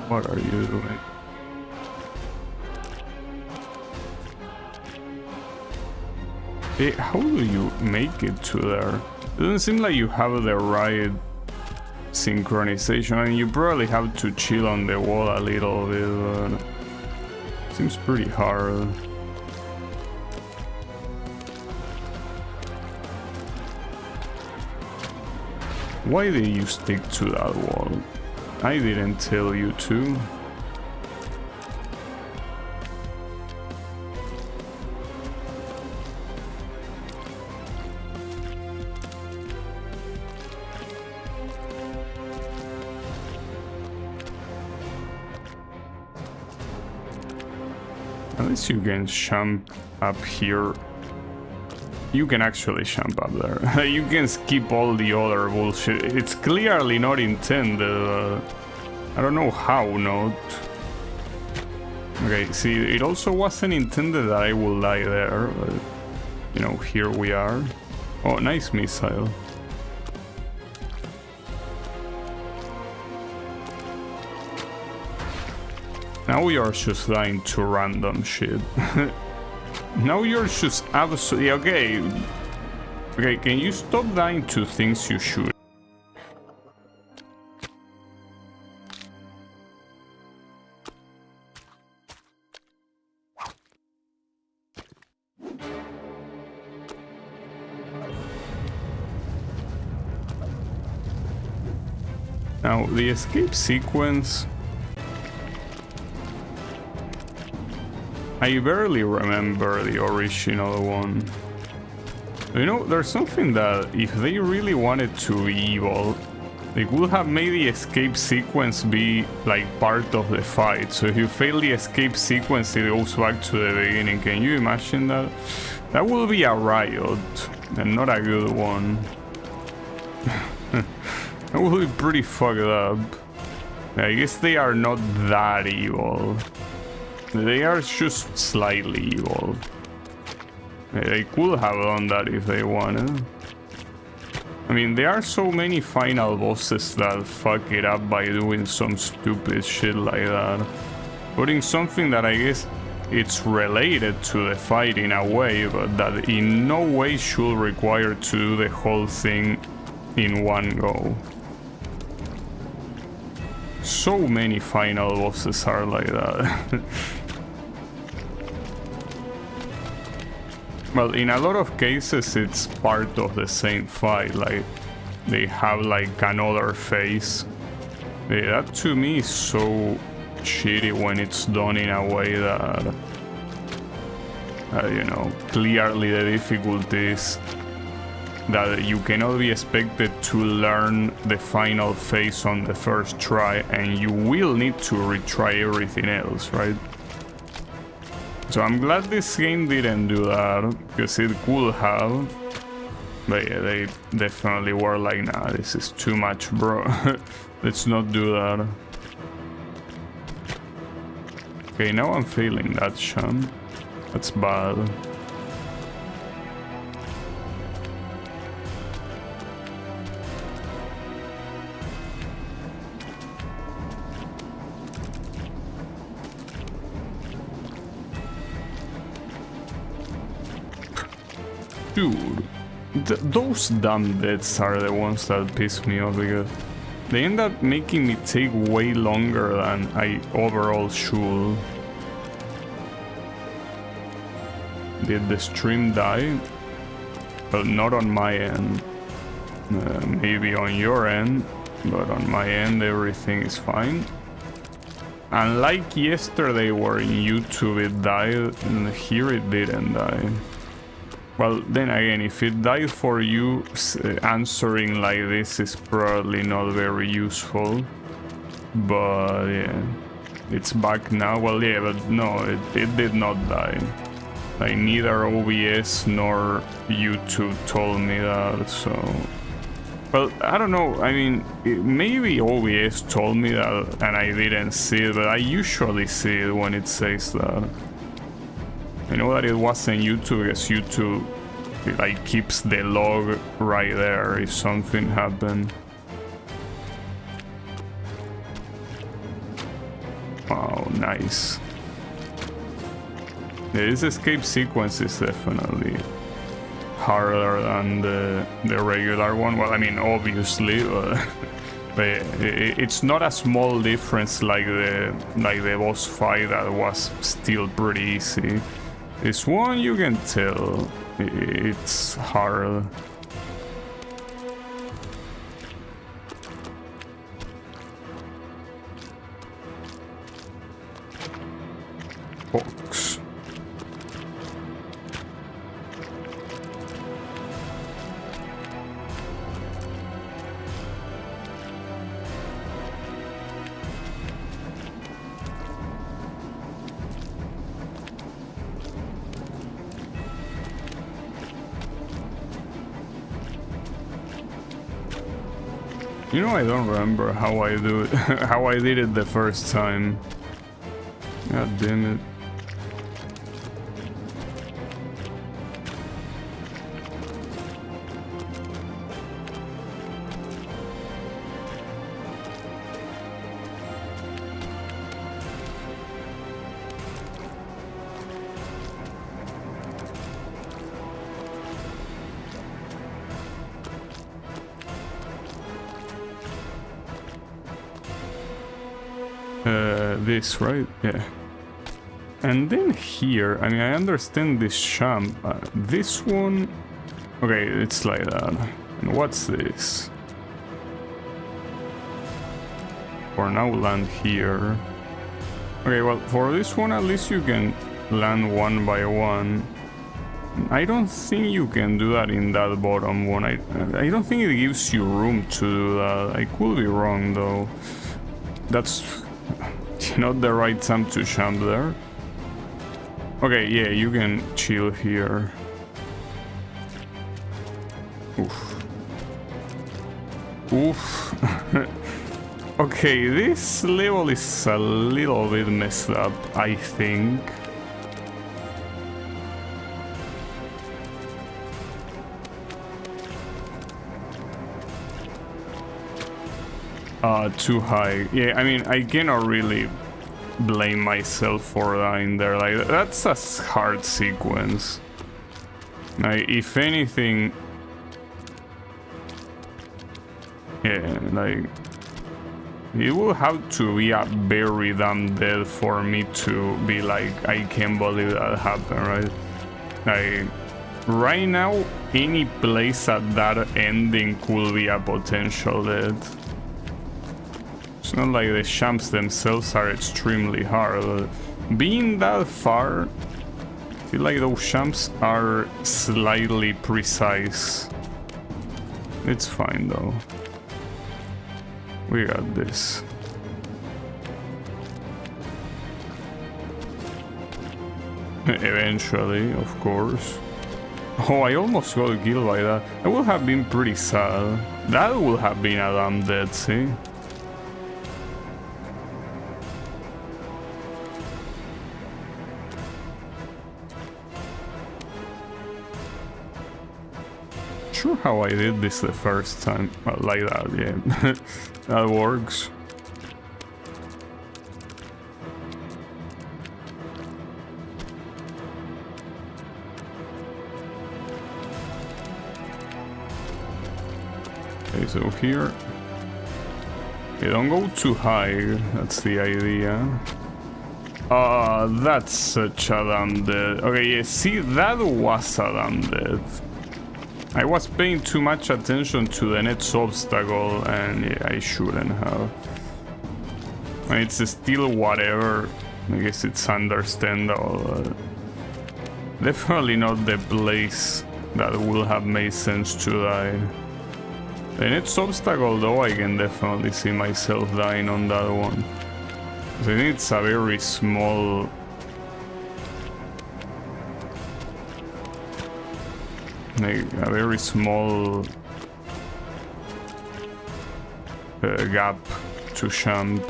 What are you doing? Hey, how do you make it to there? It doesn't seem like you have the right synchronization. I mean, you probably have to chill on the wall a little bit, but seems pretty hard. Why did you stick to that wall? I didn't tell you to. Unless you can jump up here. You can actually jump up there. You can skip all the other bullshit. It's clearly not intended. I don't know how not. Okay, see, it also wasn't intended that I will die there. But, you know, here we are. Oh, nice missile. Now you're just dying to random shit. Now you're just absolutely... Okay. Okay, can you stop dying to things you should? Now, the escape sequence... I barely remember the original one. You know, there's something that if they really wanted to be evil, they would have made the escape sequence be like part of the fight. So if you fail the escape sequence, it goes back to the beginning. Can you imagine that? That will be a riot, and not a good one. That will be pretty fucked up. I guess they are not that evil. They are just slightly evil. They could have done that if they wanted. I mean, there are so many final bosses that fuck it up by doing some stupid shit like that. Putting something that I guess it's related to the fight in a way, but that in no way should require to do the whole thing in one go. So many final bosses are like that. Well, in a lot of cases it's part of the same fight, like they have like another phase. Yeah, that to me is so shitty when it's done in a way that, you know, clearly the difficulty is that you cannot be expected to learn the final phase on the first try, and you will need to retry everything else, right? So I'm glad this game didn't do that, because it could have. But yeah, they definitely were like, nah, this is too much, bro. Let's not do that. Okay, now I'm failing that, Sean. That's bad. Dude, those dumb deaths are the ones that piss me off, because they end up making me take way longer than I overall should. Did the stream die? Well, not on my end. Maybe on your end, but on my end everything is fine. Unlike yesterday where in YouTube it died, and here it didn't die. Well, then again, if it died for you, answering like this is probably not very useful. But yeah, it's back now. Well, yeah, but no, it did not die. Like, neither OBS nor YouTube told me that, so... Well, I don't know, I mean, maybe OBS told me that and I didn't see it, but I usually see it when it says that. I know that it wasn't YouTube, because YouTube like keeps the log right there if something happened. Wow, nice. Yeah, this escape sequence is definitely harder than the regular one. Well, I mean, obviously, but it's not a small difference like the boss fight that was still pretty easy. This one you can tell it's hard. Box. You know, I don't remember how I do it, how I did it the first time. God damn it. this, right? Yeah. And then here, I mean, I understand this champ. This one... Okay, it's like that. And what's this? For now, land here. Okay, well, for this one, at least you can land one by one. I don't think you can do that in that bottom one. I don't think it gives you room to do that. I could be wrong, though. That's not the right time to champ there. Okay, yeah, you can chill here. Oof. Oof. Okay, this level is a little bit messed up, I think. Too high. Yeah, I mean, I cannot really blame myself for dying there. Like, that's a hard sequence. Like, if anything... Yeah, like... It will have to be a very damn dead for me to be like, I can't believe that happened, right? Like, right now, any place at that ending could be a potential death. It's not like the champs themselves are extremely hard. Being that far, I feel like those champs are slightly precise. It's fine though. We got this. Eventually, of course. Oh, I almost got killed by that. I would have been pretty sad. That would have been a damn dead, see? Sure how I did this the first time. Well, like that, yeah. That works. Okay, so here... Okay, don't go too high, that's the idea. That's such a damn dead. Okay, yeah, see, that was a damn dead. I was paying too much attention to the next obstacle, and yeah, I shouldn't have. And it's still whatever. I guess it's understandable. Definitely not the place that will have made sense to die. The next obstacle, though, I can definitely see myself dying on that one. I think it's a very small... Like a very small gap to jump.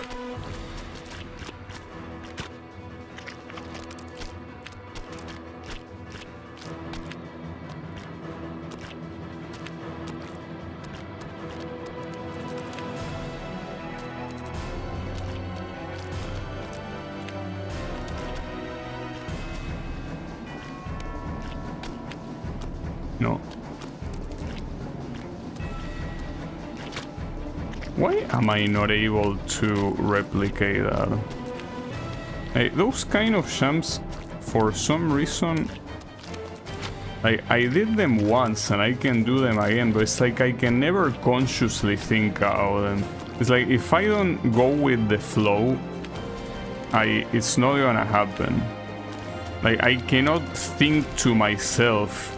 No. Why am I not able to replicate that? Hey, those kind of jumps, for some reason, I did them once and I can do them again, but it's like I can never consciously think about them. It's like if I don't go with the flow, it's not gonna happen. Like I cannot think to myself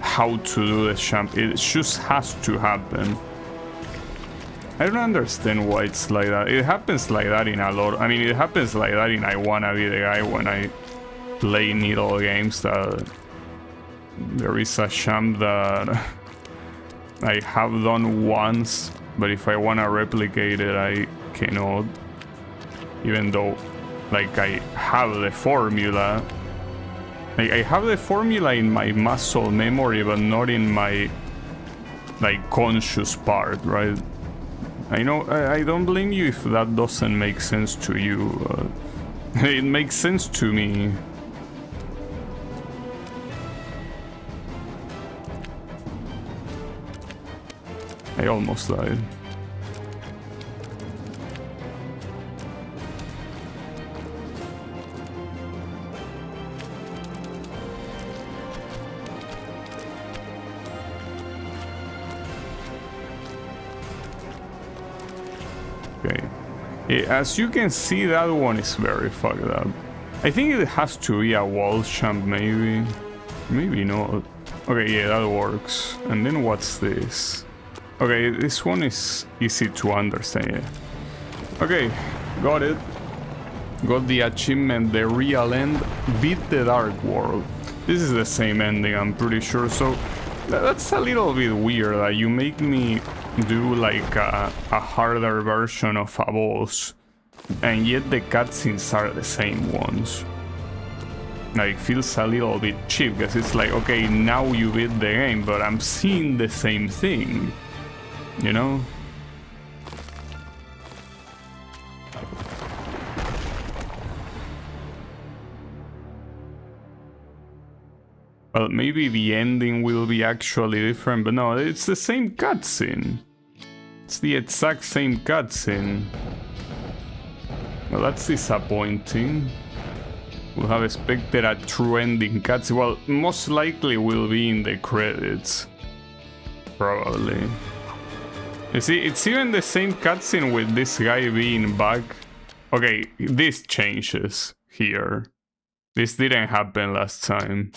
how to do the jump. It just has to happen. I don't understand why it's like that. It happens like that in a lot. I mean, it happens like that in I Wanna Be the Guy when I play needle games, that there is a jump that I have done once, but if I wanna replicate it, I cannot. Even though, like, I have the formula. Like, I have the formula in my muscle memory, but not in my, like, conscious part, right? I know, I don't blame you if that doesn't make sense to you. It makes sense to me. I almost died. Okay. As you can see, that one is very fucked up. I think it has to be a wall jump, maybe. Maybe not. Okay, yeah, that works. And then what's this? Okay, this one is easy to understand, yeah. Okay, got it. Got the achievement, the real end, beat the dark world. This is the same ending, I'm pretty sure, so that's a little bit weird that you make me do like a harder version of a boss, and yet the cutscenes are the same ones. Like, feels a little bit cheap, because it's like, okay, now you beat the game, but I'm seeing the same thing, you know? Well, maybe the ending will be actually different, but no, it's the same cutscene. It's the exact same cutscene. Well, that's disappointing. We'll have expected a true ending cutscene. Well, most likely will be in the credits. Probably. You see, it's even the same cutscene with this guy being back. Okay, this changes here. This didn't happen last time.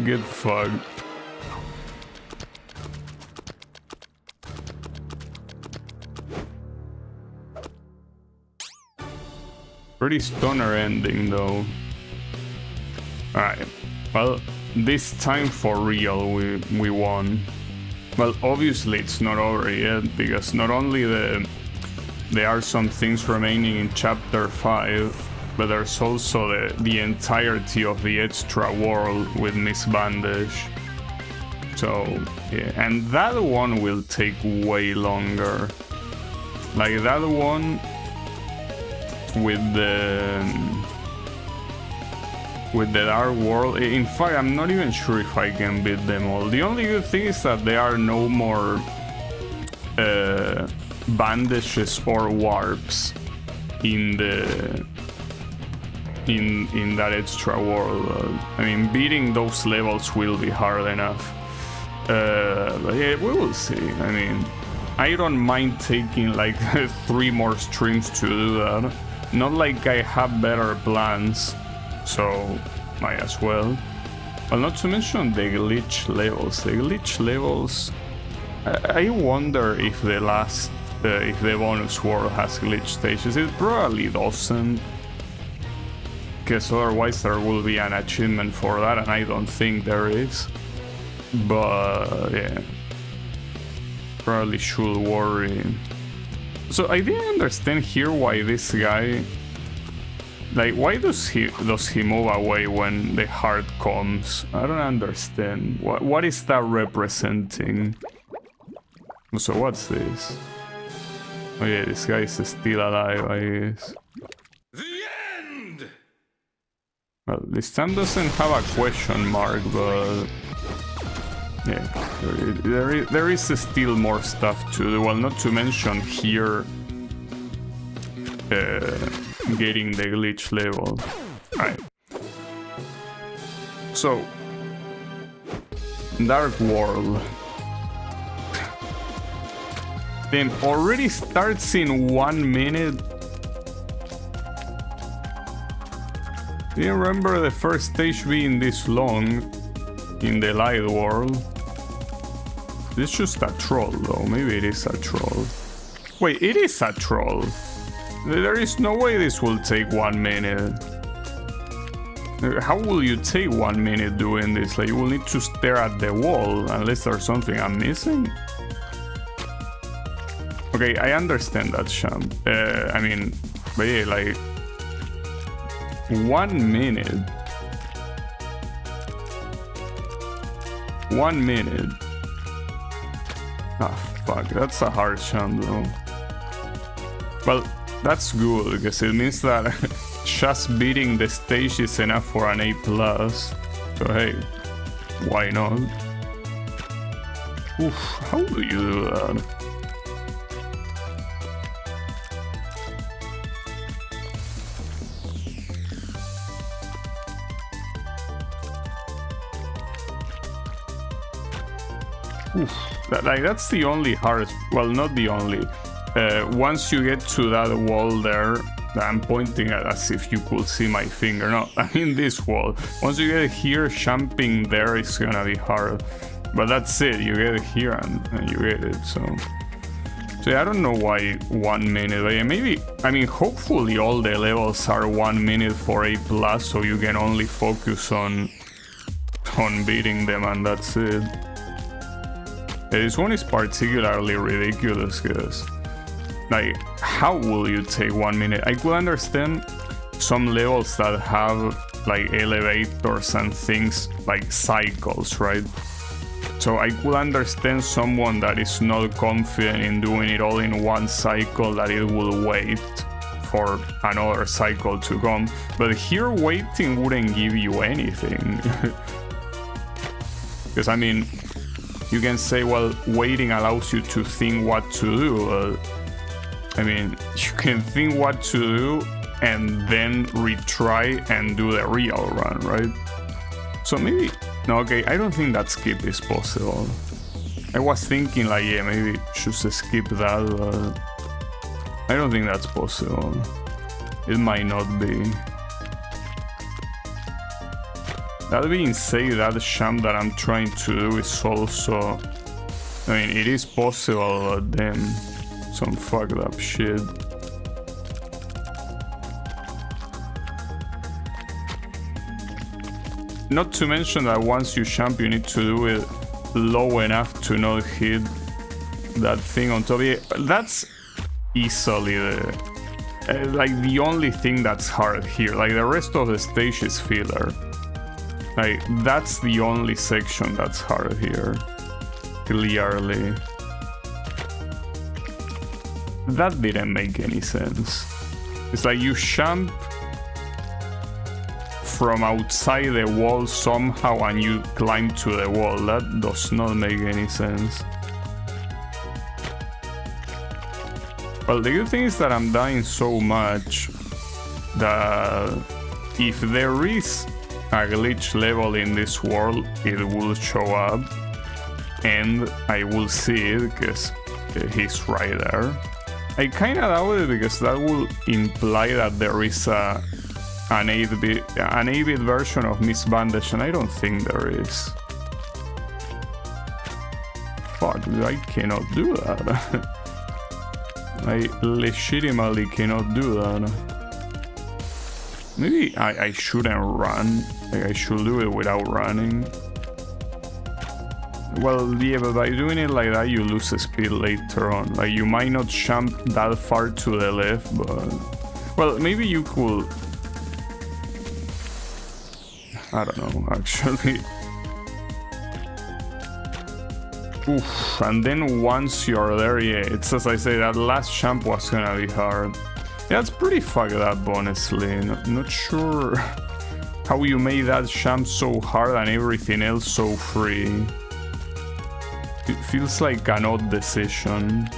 Get fucked. Pretty stoner ending though. Alright, well, this time for real we won. Well, obviously it's not over yet, because not only there are some things remaining in chapter 5, but there's also the entirety of the extra world with Miss Bandage. So, yeah, and that one will take way longer. Like, that one with the Dark World. In fact, I'm not even sure if I can beat them all. The only good thing is that there are no more bandages or warps in that extra world. I mean, beating those levels will be hard enough. But yeah, we will see. I mean, I don't mind taking like 3 more streams to do that. Not like I have better plans, so might as well. Well, not to mention the glitch levels. The glitch levels, I wonder if the last, if the bonus world has glitch stages. It probably doesn't, because otherwise there will be an achievement for that, and I don't think there is. But yeah, probably should worry. So I didn't understand here why this guy, like, why does he move away when the heart comes? I don't understand. What is that representing? So what's this? Oh yeah, this guy is still alive, I guess.
The end!
Well, this time doesn't have a question mark, but yeah, there is still more stuff to do. Well, not to mention here getting the glitch level. Alright. So, Dark World. Then already starts in 1 minute. Didn't remember the first stage being this long in the light world. It's just a troll though, maybe it is a troll. Wait, it is a troll. There is no way this will take 1 minute. How will you take 1 minute doing this? Like, you will need to stare at the wall, unless there's something I'm missing. Okay, I understand that, Sham. I mean, but yeah, like 1 minute. 1 minute. Ah, fuck, that's a hard Sham though. Well, that's good, because it means that just beating the stage is enough for an A+. So hey, why not? Oof, how do you do that? Oof. That's the only hardest. Well, not the only. Once you get to that wall there, I'm pointing at as if you could see my finger. No, I mean this wall. Once you get here, jumping there is gonna be hard. But that's it. You get it here and you get it. So yeah, I don't know why 1 minute. But yeah, maybe. I mean, hopefully all the levels are 1 minute for A+, so you can only focus on beating them, and that's it. This one is particularly ridiculous because, like, how will you take 1 minute? I could understand some levels that have like elevators and things like cycles, right? So I could understand someone that is not confident in doing it all in one cycle, that it will wait for another cycle to come. But here waiting wouldn't give you anything. Because I mean, you can say, well, waiting allows you to think what to do. I mean, you can think what to do and then retry and do the real run, right? So maybe, no, okay, I don't think that skip is possible. I was thinking like, yeah, maybe just skip that, but I don't think that's possible. It might not be. That being said, that jump that I'm trying to do is also, I mean, it is possible, but damn, some fucked up shit. Not to mention that once you jump, you need to do it low enough to not hit that thing on top of it. That's easily the only thing that's hard here. Like, the rest of the stage is filler. Like, that's the only section that's hard here. Clearly. That didn't make any sense. It's like you jump from outside the wall somehow and you climb to the wall. That does not make any sense. Well, the good thing is that I'm dying so much that if there is a glitch level in this world, it will show up and I will see it because he's right there. I kinda doubt it because that will imply that there is an 8-bit version of Miss Bandage, and I don't think there is. Fuck, I cannot do that. I legitimately cannot do that. Maybe I shouldn't run. Like, I should do it without running. Well, yeah, but by doing it like that, you lose speed later on. Like, you might not jump that far to the left, but... Well, maybe you could... I don't know, actually. Oof, and then once you're there, yeah, it's as I say, that last jump was gonna be hard. Yeah, it's pretty fucked up, honestly. Not sure how you made that jump so hard and everything else so free. It feels like an odd decision.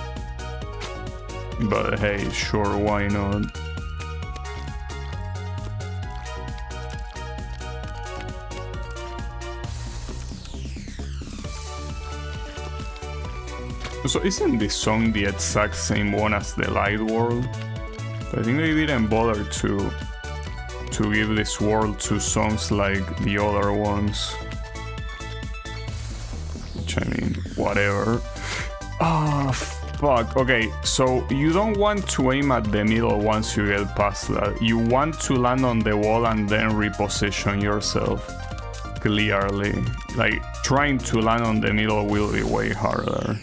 But hey, sure, why not? So isn't this song the exact same one as the Light World? I think they didn't bother to give this world 2 songs like the other ones. Which, I mean, whatever. Ah, fuck. Okay, so you don't want to aim at the middle once you get past that. You want to land on the wall and then reposition yourself. Clearly. Like, trying to land on the middle will be way harder.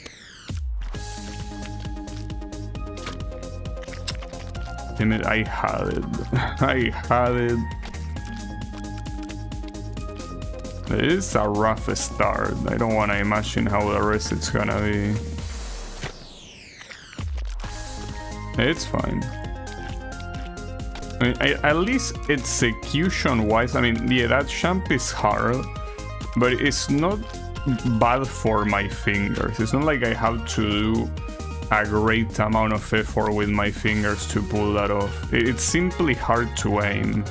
Damn it, I had it. I had it. It is a rough start. I don't want to imagine how the rest it's gonna be. It's fine. I mean, at least execution-wise, I mean, yeah, that jump is hard, but it's not bad for my fingers. It's not like I have to do a great amount of effort with my fingers to pull that off. It's simply hard to aim.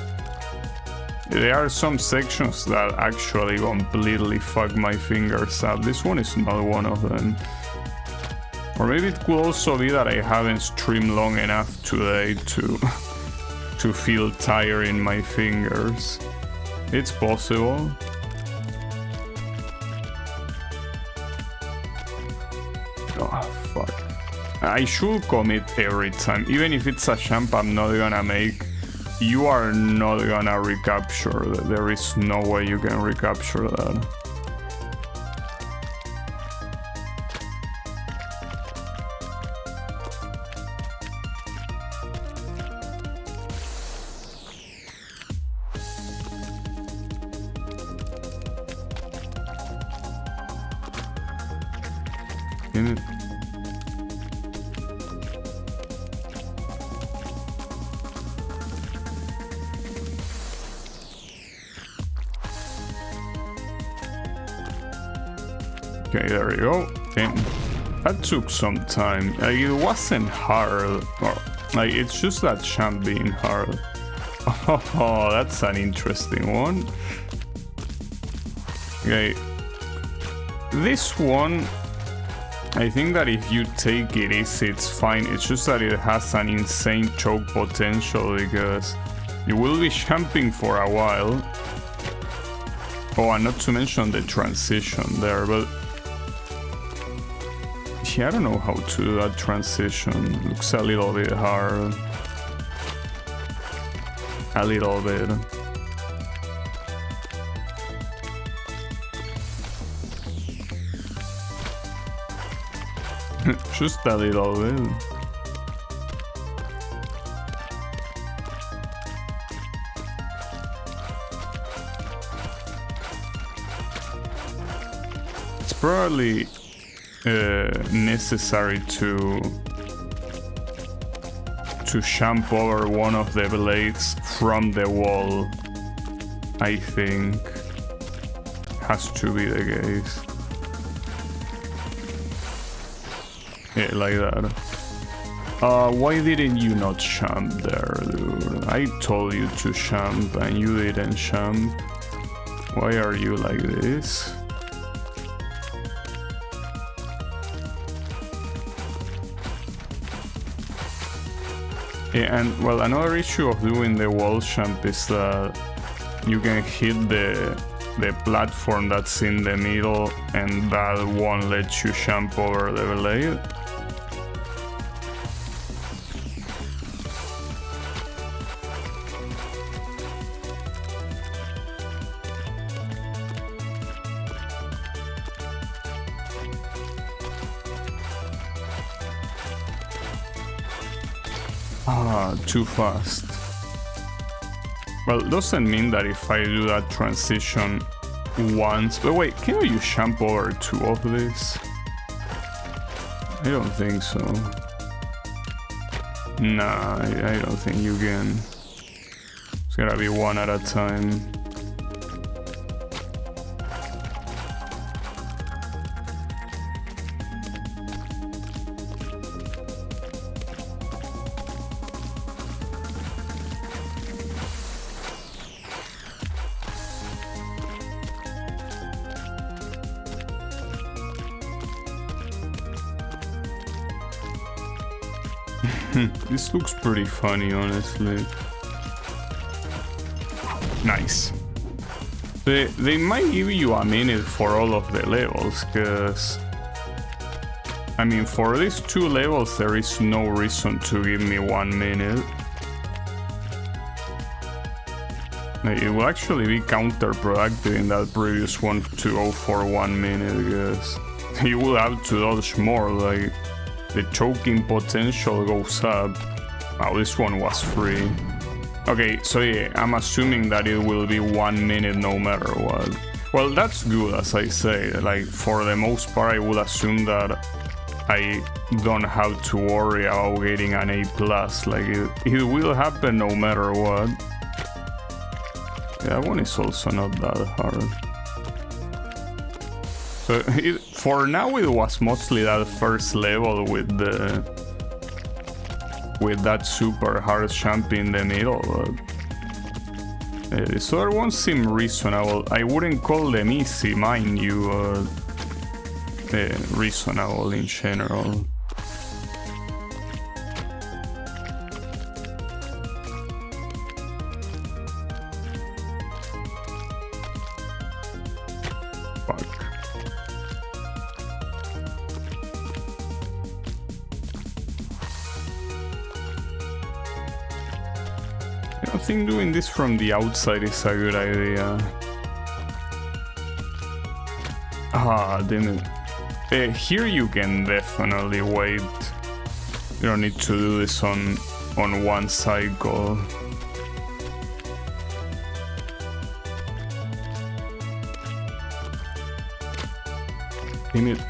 there are some sections that actually completely fuck my fingers up. This one is not one of them. Or maybe it could also be that I haven't streamed long enough today to feel tired in my fingers. It's possible. Oh, fuck. I should commit every time. Even if it's a champ I'm not gonna make, you are not gonna recapture that. There is no way you can recapture that. Damn it. Okay, there we go. Damn. That took some time. Like, it wasn't hard. Or, like, it's just that champ being hard. Oh, that's an interesting one. Okay. This one, I think that if you take it easy, it's fine. It's just that it has an insane choke potential because you will be champing for a while. Oh, and not to mention the transition there, but yeah, I don't know how to do that transition. Looks a little bit hard. A little bit. Just a little bit. It's probably necessary to jump over one of the blades from the wall. I think has to be the case. Yeah, like that. Why didn't you not jump there, dude? I told you to jump and you didn't jump. Why are you like this? Yeah, and well, another issue of doing the wall jump is that you can hit the platform that's in the middle and that won't let you jump over the blade. Too fast. Well, it doesn't mean that if I do that transition once. But wait, can you jump over two of these? I don't think so. Nah, I don't think you can. It's gotta be one at a time. This looks pretty funny, honestly. Nice. They might give you a minute for all of the levels, because I mean, for these two levels there is no reason to give me 1 minute. It will actually be counterproductive in that previous one to go for 1 minute, because you will have to dodge more, like the choking potential goes up. Wow, this one was free. Okay, so yeah, I'm assuming that it will be 1 minute no matter what. Well, that's good, as I say. Like, for the most part, I would assume that I don't have to worry about getting an A+. Like, it will happen no matter what. Yeah, that one is also not that hard. So for now it was mostly that first level with that super hard jump in the middle, but These other ones seem reasonable. I wouldn't call them easy, mind you. Reasonable in general. I think doing this from the outside is a good idea. Damn it. Here you can definitely wait. You don't need to do this on one cycle. Damn it.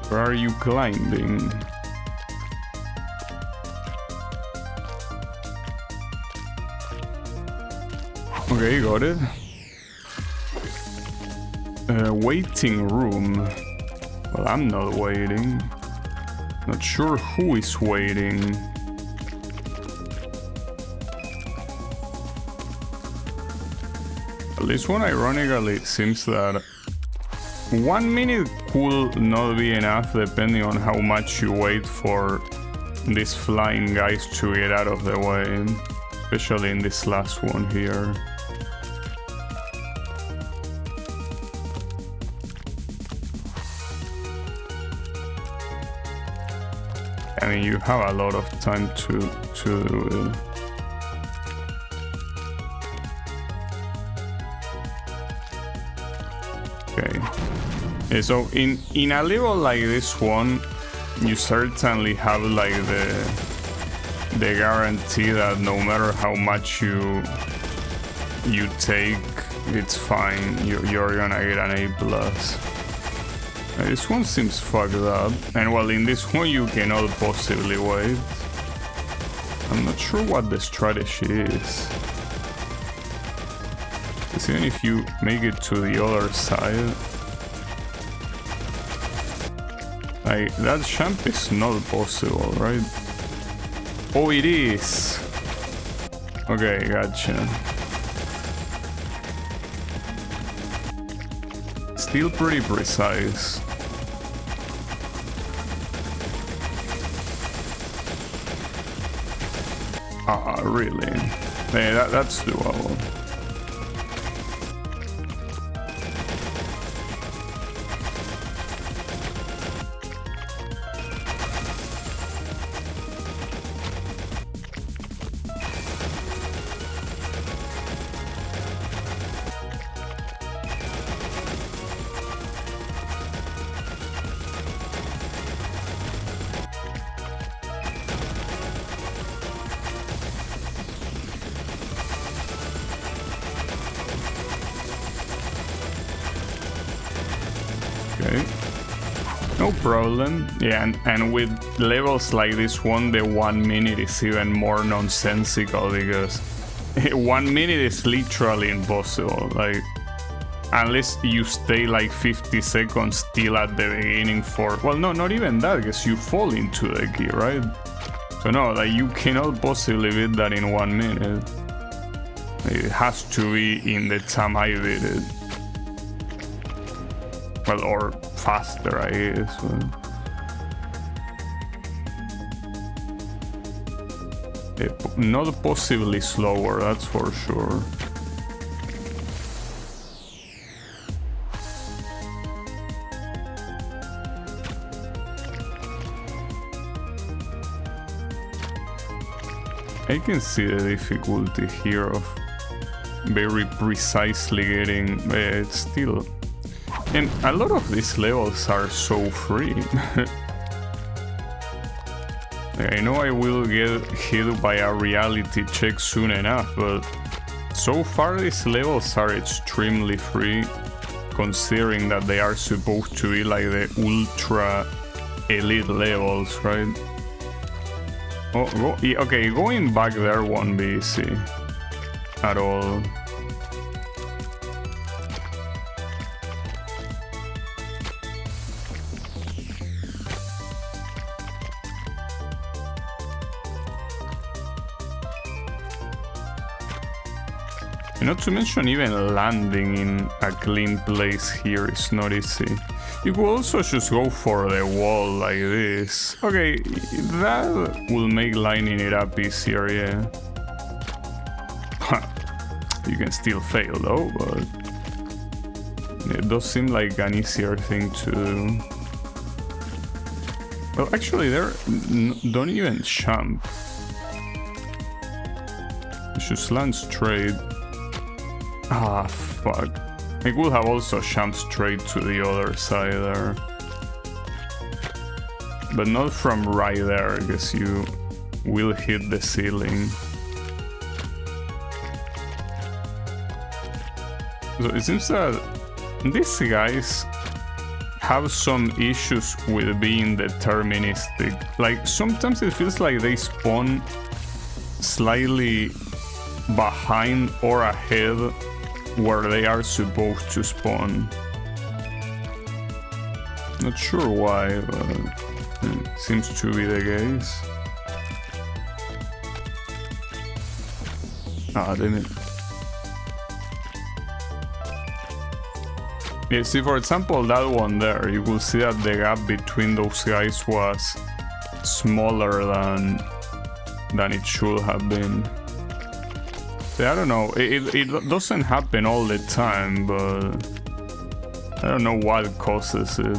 Where are you climbing? Okay, got it. Waiting room. Well, I'm not waiting. Not sure who is waiting. This one, ironically, it seems that 1 minute could not be enough depending on how much you wait for these flying guys to get out of the way, especially in this last one here. I mean, you have a lot of time to do it. Okay. So in a level like this one, you certainly have like the guarantee that no matter how much you take, it's fine. You're gonna get an A+. This one seems fucked up, and well, in this one you cannot possibly wait. I'm not sure what the strategy is. Because even if you make it to the other side, like, that jump is not possible, right? Oh, it is! Okay, gotcha. Still pretty precise. Really? Hey, that's doable. Okay, no problem. Yeah, and with levels like this one, the 1 minute is even more nonsensical because 1 minute is literally impossible. Like, unless you stay like 50 seconds still at the beginning for, well, no, not even that, because you fall into the key, right? So no, like, you cannot possibly beat that in 1 minute. It has to be in the time I beat it. Well, or faster, I guess. Not possibly slower, that's for sure. I can see the difficulty here of very precisely getting it still. And a lot of these levels are so free. I know I will get hit by a reality check soon enough, but so far these levels are extremely free, considering that they are supposed to be like the ultra elite levels, right? Oh, okay, going back there won't be easy at all. And not to mention even landing in a clean place here is not easy. You could also just go for the wall like this. Okay, that will make lining it up easier, yeah. You can still fail though, but it does seem like an easier thing to do. Well, actually, don't even jump. You just land straight. Ah, fuck. I could have also jumped straight to the other side there. But not from right there, because you will hit the ceiling. So it seems that these guys have some issues with being deterministic. Like, sometimes it feels like they spawn slightly behind or ahead where they are supposed to spawn. Not sure why, but it seems to be the case. Ah, damn it. Yeah, see, for example, that one there, you will see that the gap between those guys was smaller than it should have been. I don't know, it doesn't happen all the time, but I don't know what causes it.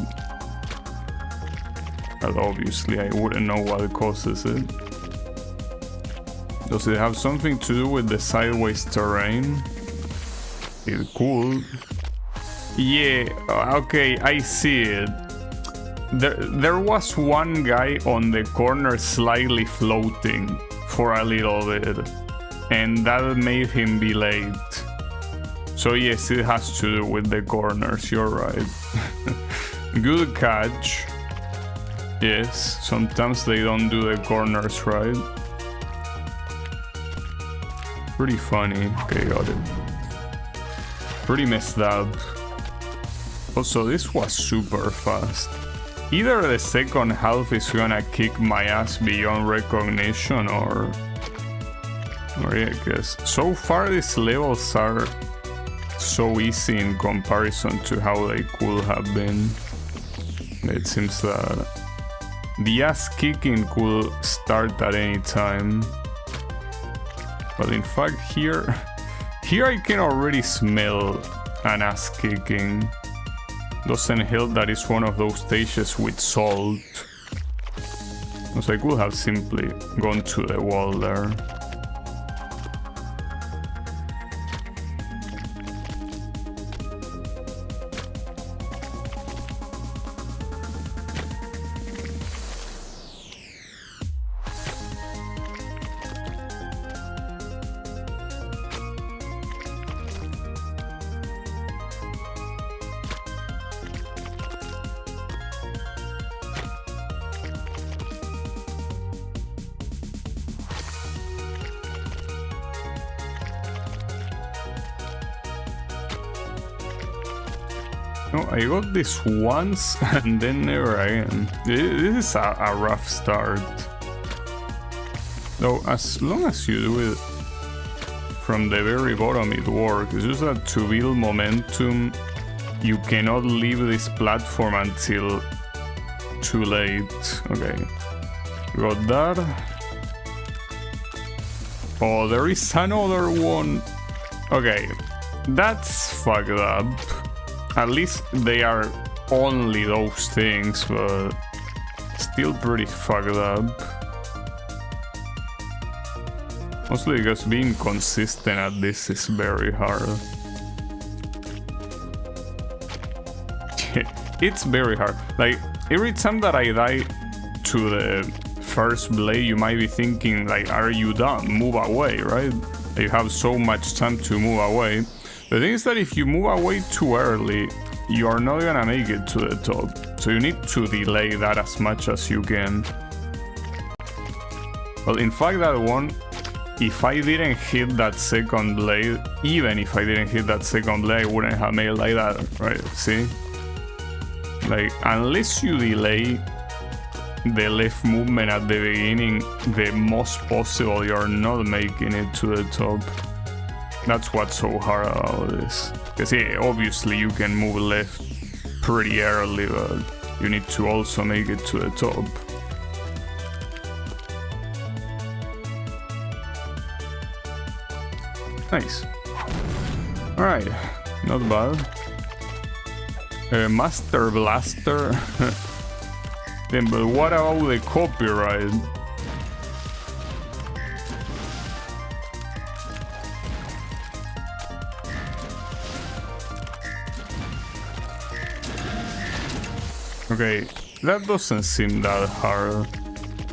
Well, obviously I wouldn't know what causes it. Does it have something to do with the sideways terrain? It could. Yeah, okay, I see it. There was one guy on the corner slightly floating for a little bit, and that made him be late. So yes, it has to do with the corners, you're right. Good catch. Yes, sometimes they don't do the corners right. Pretty funny. Okay, got it. Pretty messed up. Also, this was super fast. Either the second half is gonna kick my ass beyond recognition, or yeah, I guess. So far these levels are so easy in comparison to how they could have been. It seems that the ass kicking could start at any time. But in fact here I can already smell an ass kicking. Doesn't help that it's one of those stages with salt. So I could have simply gone to the wall there. No, I got this once and then never again. This is a rough start. Though, as long as you do it from the very bottom, it works. It's just that to build momentum, you cannot leave this platform until too late. Okay, got that. Oh, there is another one. Okay, that's fucked up. At least they are only those things, but still pretty fucked up. Mostly because being consistent at this is very hard. It's very hard. Like, every time that I die to the first blade, you might be thinking, like, are you done? Move away, right? You have so much time to move away. The thing is that if you move away too early, you are not gonna make it to the top. So you need to delay that as much as you can. Well, in fact, that one, if I didn't hit that second blade, even if I didn't hit that second blade, I wouldn't have made it like that, right? See? Like, unless you delay the left movement at the beginning the most possible, you're not making it to the top. That's what's so hard about this. Because yeah, obviously you can move left pretty early, but you need to also make it to the top. Nice. Alright, not bad. Master Blaster. Then, but what about the copyright? Okay, that doesn't seem that hard.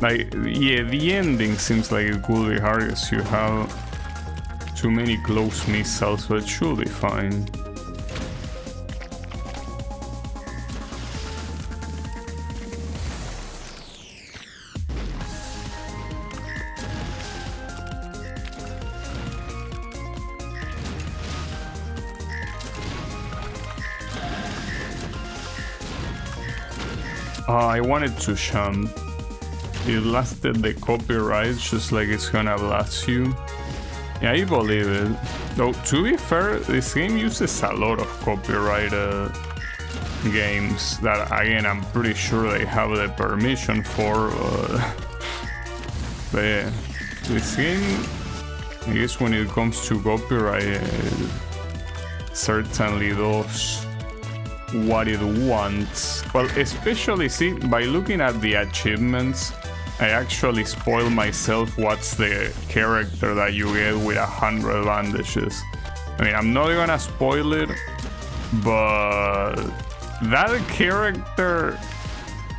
Like, yeah, the ending seems like it could be hard as you have too many close missiles, but it should be fine. I wanted to jump. It lasted the copyright just like it's gonna blast you. Yeah, I believe it. Though, to be fair, this game uses a lot of copyrighted games that, again, I'm pretty sure they have the permission for. But yeah, this game, I guess when it comes to copyright, it certainly does what it wants. Well, especially, see, by looking at the achievements, I actually spoil myself what's the character that you get with 100 bandages. I mean, I'm not gonna spoil it, but that character,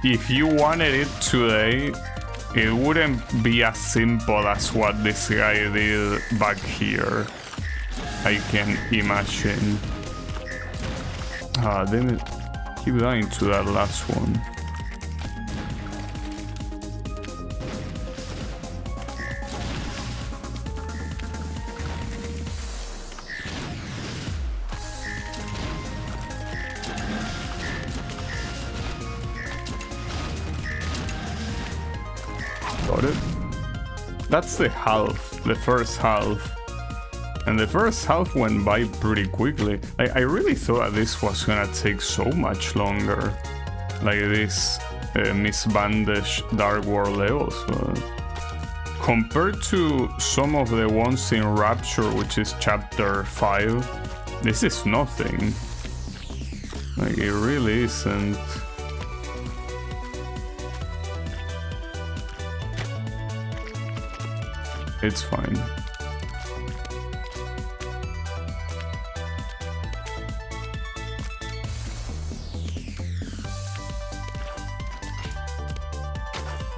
if you wanted it today, it wouldn't be as simple as what this guy did back here, I can imagine. Ah, damn it. Keep dying to that last one. Got it. That's the half, the first half. And the first half went by pretty quickly. I really thought this was gonna take so much longer. Like this Miss Bandage Dark World levels. Compared to some of the ones in Rapture, which is chapter 5, this is nothing. Like, it really isn't. It's fine.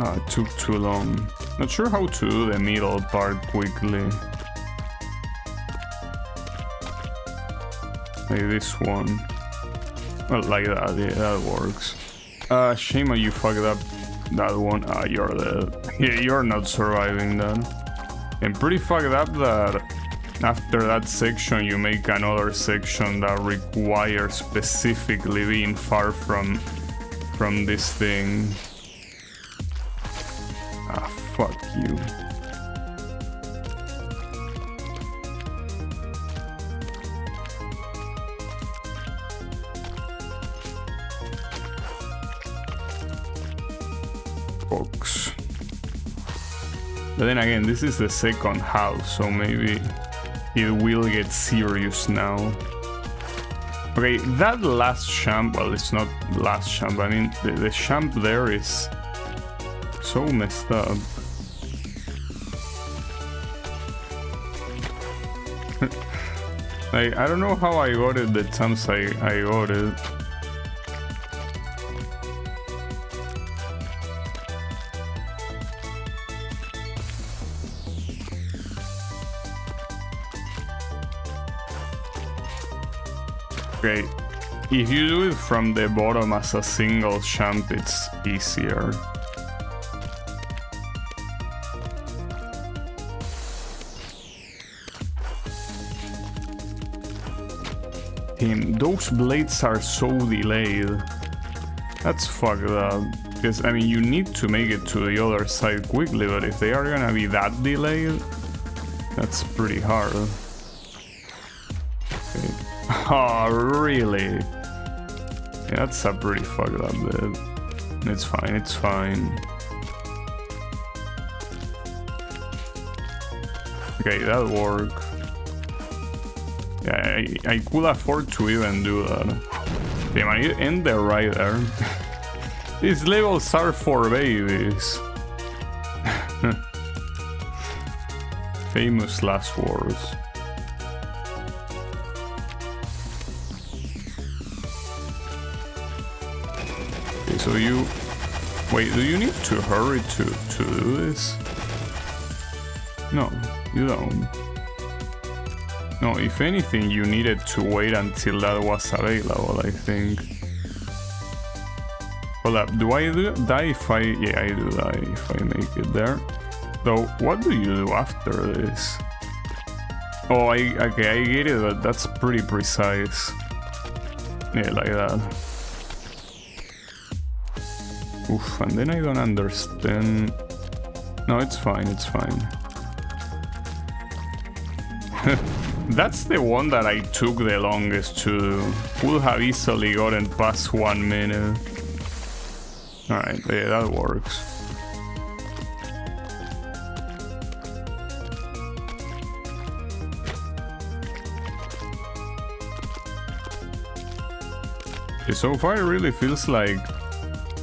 It took too long. Not sure how to do the middle part quickly. Like this one. Well, like that, yeah, that works. Shame you fucked up that one. You're dead. Yeah, you're not surviving that. And pretty fucked up that after that section you make another section that requires specifically being far from this thing. Fuck you. Box. But then again, this is the second half, so maybe it will get serious now. Okay, that last champ, well, it's not last champ, I mean, the champ there is so messed up. Like, I don't know how I got it the times I got it. Okay, if you do it from the bottom as a single champ, it's easier. Those blades are so delayed. That's fucked up. Because, I mean, you need to make it to the other side quickly, but if they are gonna be that delayed, that's pretty hard. Okay. Oh, really? Yeah, that's a pretty fucked up bit. It's fine, it's fine. Okay, that'll work. Yeah, I could afford to even do that. Damn, I end there right there. These levels are for babies. Famous last words. Okay, so you... Wait, do you need to hurry to do this? No, you don't. No, if anything, you needed to wait until that was available, I think. Hold up, do I die if I... Yeah, I do die if I make it there. Though, what do you do after this? Oh, okay, I get it, but that's pretty precise. Yeah, like that. Oof, and then I don't understand... No, it's fine, it's fine. That's the one that I took the longest to do. Would have easily gotten past 1 minute. Alright, yeah, that works. Okay, so far it really feels like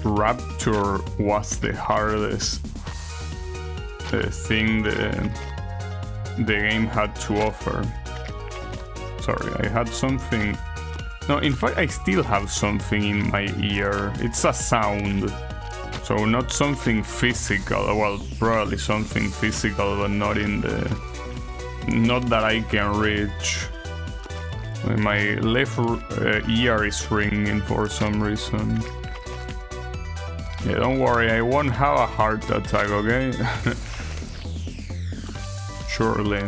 Rapture was the hardest thing the game had to offer. Sorry, I had something... No, in fact, I still have something in my ear. It's a sound. So not something physical. Well, probably something physical, but not in the... Not that I can reach. My left ear is ringing for some reason. Yeah, don't worry, I won't have a heart attack, okay? Surely.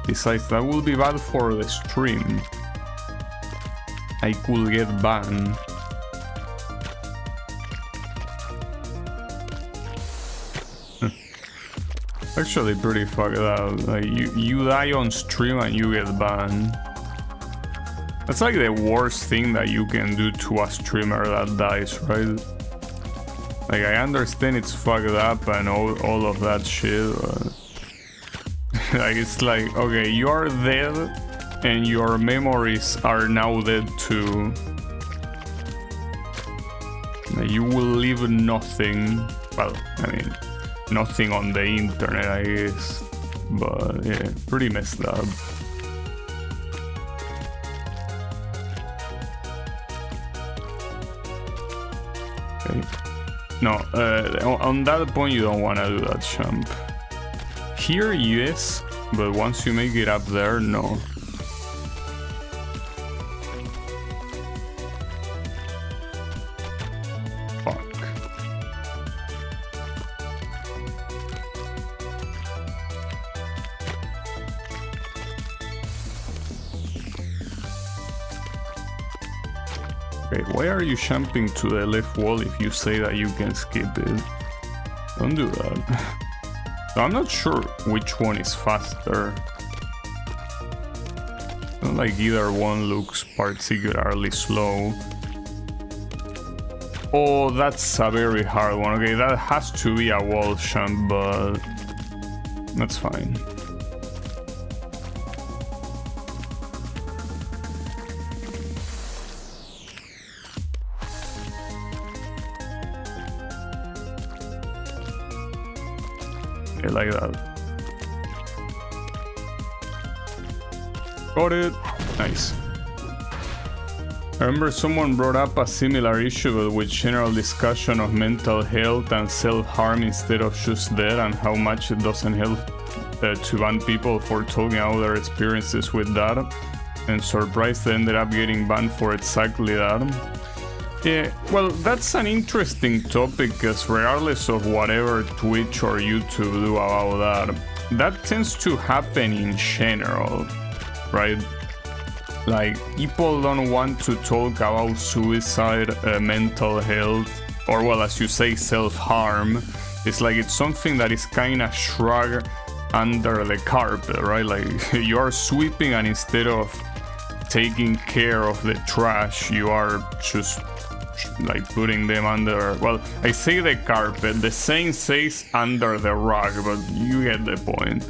Besides, that will be bad for the stream. I could get banned. Actually pretty fucked up. Like, you die on stream and you get banned. That's like the worst thing that you can do to a streamer that dies, right? Like, I understand it's fucked up and all of that shit, but... like, it's like, okay, you are dead and your memories are now dead too. Like, you will leave nothing. Well, I mean, nothing on the internet, I guess. But yeah, pretty messed up. Okay. No, on that point you don't want to do that jump. Here, yes, but once you make it up there, no. Fuck. Okay, why are you jumping to the left wall if you say that you can skip it? Don't do that. So I'm not sure which one is faster. Not like either one looks particularly slow. Oh, that's a very hard one. Okay, that has to be a wall jump, but that's fine. Like that. Got it. Nice. I remember someone brought up a similar issue but with general discussion of mental health and self-harm instead of just that, and how much it doesn't help to ban people for talking about their experiences with that. And surprised they ended up getting banned for exactly that. Yeah, well, that's an interesting topic, because regardless of whatever Twitch or YouTube do about that, that tends to happen in general, right? Like, people don't want to talk about suicide, mental health, or, well, as you say, self-harm. It's like it's something that is kind of shrugged under the carpet, right? Like you are sweeping, and instead of taking care of the trash, you are just like putting them under, well, I say the carpet, the saying says under the rug, but you get the point.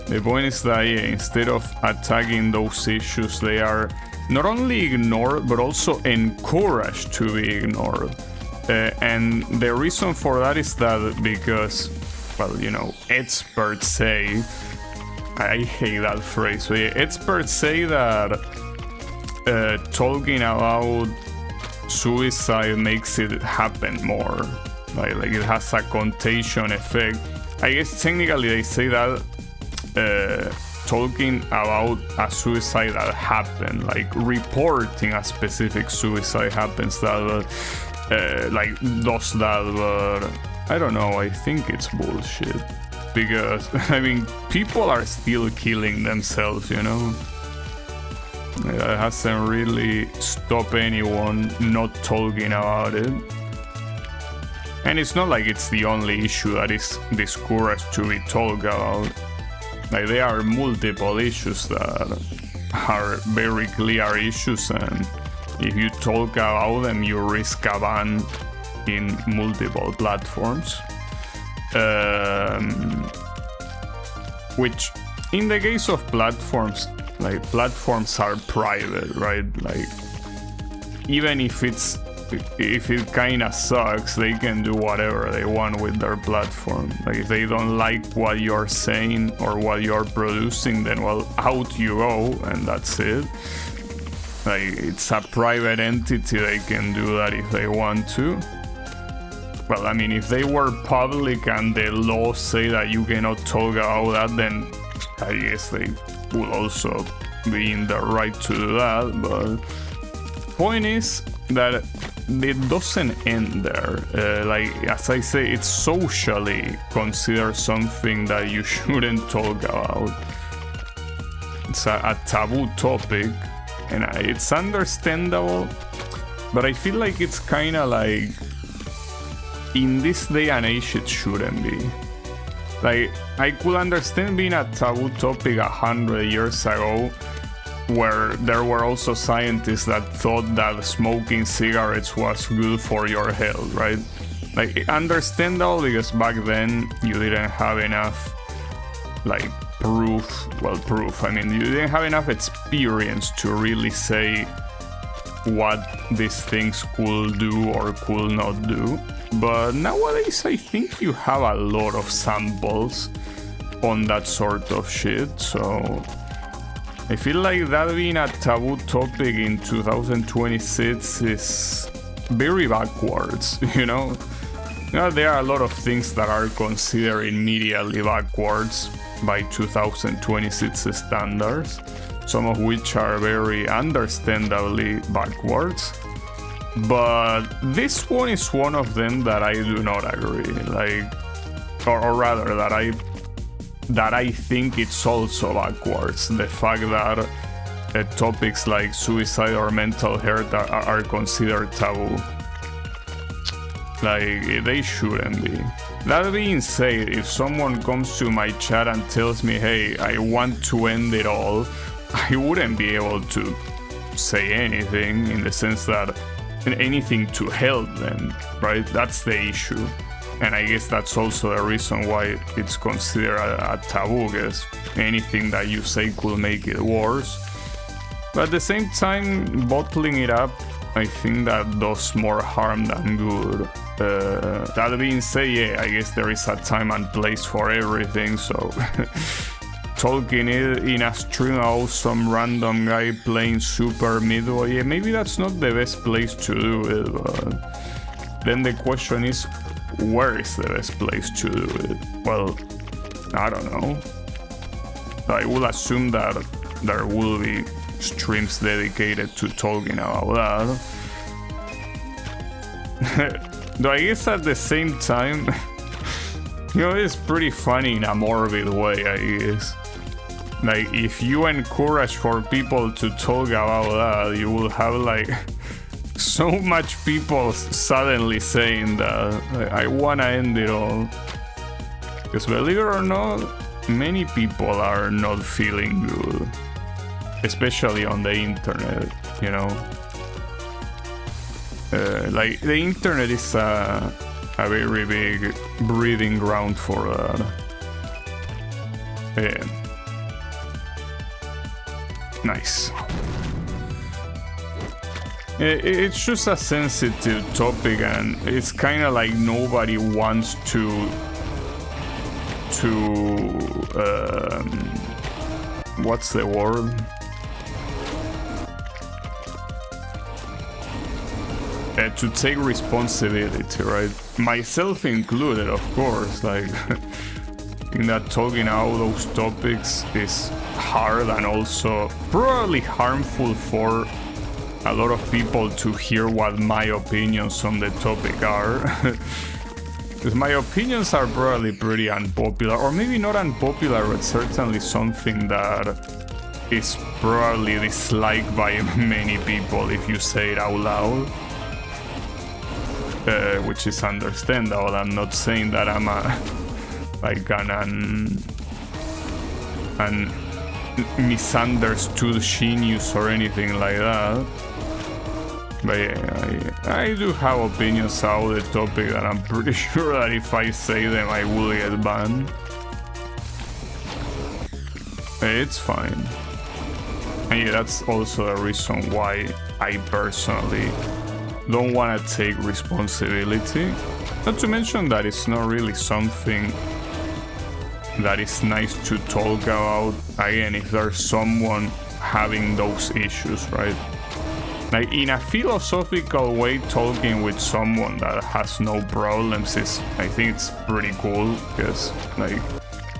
The point is that instead of attacking those issues, they are not only ignored but also encouraged to be ignored. And the reason for that is that because, well, you know, experts say, I hate that phrase, but experts say that talking about suicide makes it happen more. Like it has a contagion effect. I guess technically they say that talking about a suicide that happened, like reporting a specific suicide happens, that like does that, but I don't know, I think it's bullshit. Because, I mean, people are still killing themselves, you know? It hasn't really stopped anyone not talking about it. And it's not like it's the only issue that is discouraged to be talked about. Like, there are multiple issues that are very clear issues, and if you talk about them, you risk a ban in multiple platforms. Which, in the case of platforms, like platforms are private, right? Like, even if it kinda sucks, they can do whatever they want with their platform. Like, if they don't like what you're saying or what you're producing, then well, out you go, and that's it. Like, it's a private entity, they can do that if they want to. Well, I mean, if they were public and the laws say that you cannot talk about that, then I guess they would also be in the right to do that. But point is that it doesn't end there. Like, as I say, it's socially considered something that you shouldn't talk about. It's a taboo topic, and it's understandable, but I feel like it's kind of like, in this day and age, it shouldn't be. Like, I could understand being a taboo topic 100 years ago, where there were also scientists that thought that smoking cigarettes was good for your health, right? Like, understandable, because back then you didn't have enough, like, proof, I mean, you didn't have enough experience to really say what these things could do or could not do. But nowadays I think you have a lot of samples on that sort of shit, so I feel like that being a taboo topic in 2026 is very backwards, you know? Now, there are a lot of things that are considered immediately backwards by 2026 standards, some of which are very understandably backwards. But this one is one of them that I do not agree. Like, or rather, that I think it's also backwards. The fact that topics like suicide or mental health are considered taboo. Like, they shouldn't be. That being said, if someone comes to my chat and tells me, hey, I want to end it all, I wouldn't be able to say anything, in the sense that anything to help them, right? That's the issue. And I guess that's also the reason why it's considered a taboo, because anything that you say could make it worse. But at the same time, bottling it up, I think that does more harm than good. That being said, yeah, I guess there is a time and place for everything, so talking it in a stream about some random guy playing Super Midway, yeah, maybe that's not the best place to do it, but then the question is, where is the best place to do it? Well, I don't know. I will assume that there will be streams dedicated to talking about that. Though I guess at the same time, you know, it's pretty funny in a morbid way, I guess. Like, if you encourage for people to talk about that, you will have, like, so much people suddenly saying that, like, I wanna end it all. Because believe it or not, many people are not feeling good, especially on the internet, you know. Like the internet is a very big breeding ground for that. Yeah. Nice. It's just a sensitive topic, and it's kind of like nobody wants to what's the word? To take responsibility, right? Myself included, of course. Like, in that talking out those topics is hard and also probably harmful for a lot of people to hear what my opinions on the topic are. Because my opinions are probably pretty unpopular, or maybe not unpopular, but certainly something that is probably disliked by many people if you say it out loud. Which is understandable. I'm not saying that I'm an misunderstood genius or anything like that. But yeah, I do have opinions about the topic that I'm pretty sure that if I say them I will get banned. It's fine. And yeah, that's also the reason why I personally don't want to take responsibility. Not to mention that it's not really something that is nice to talk about. Again, if there's someone having those issues, right? Like, in a philosophical way, talking with someone that has no problems is, I think it's pretty cool, because like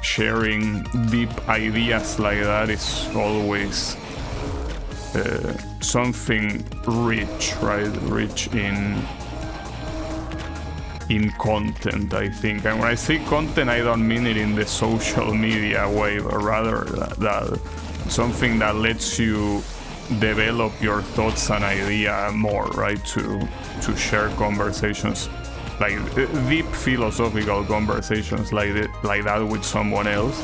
sharing deep ideas like that is always something rich, right? Rich in content, I think. And when I say content, I don't mean it in the social media way, but rather that something that lets you develop your thoughts and idea more, right? To share conversations, like deep philosophical conversations like that with someone else.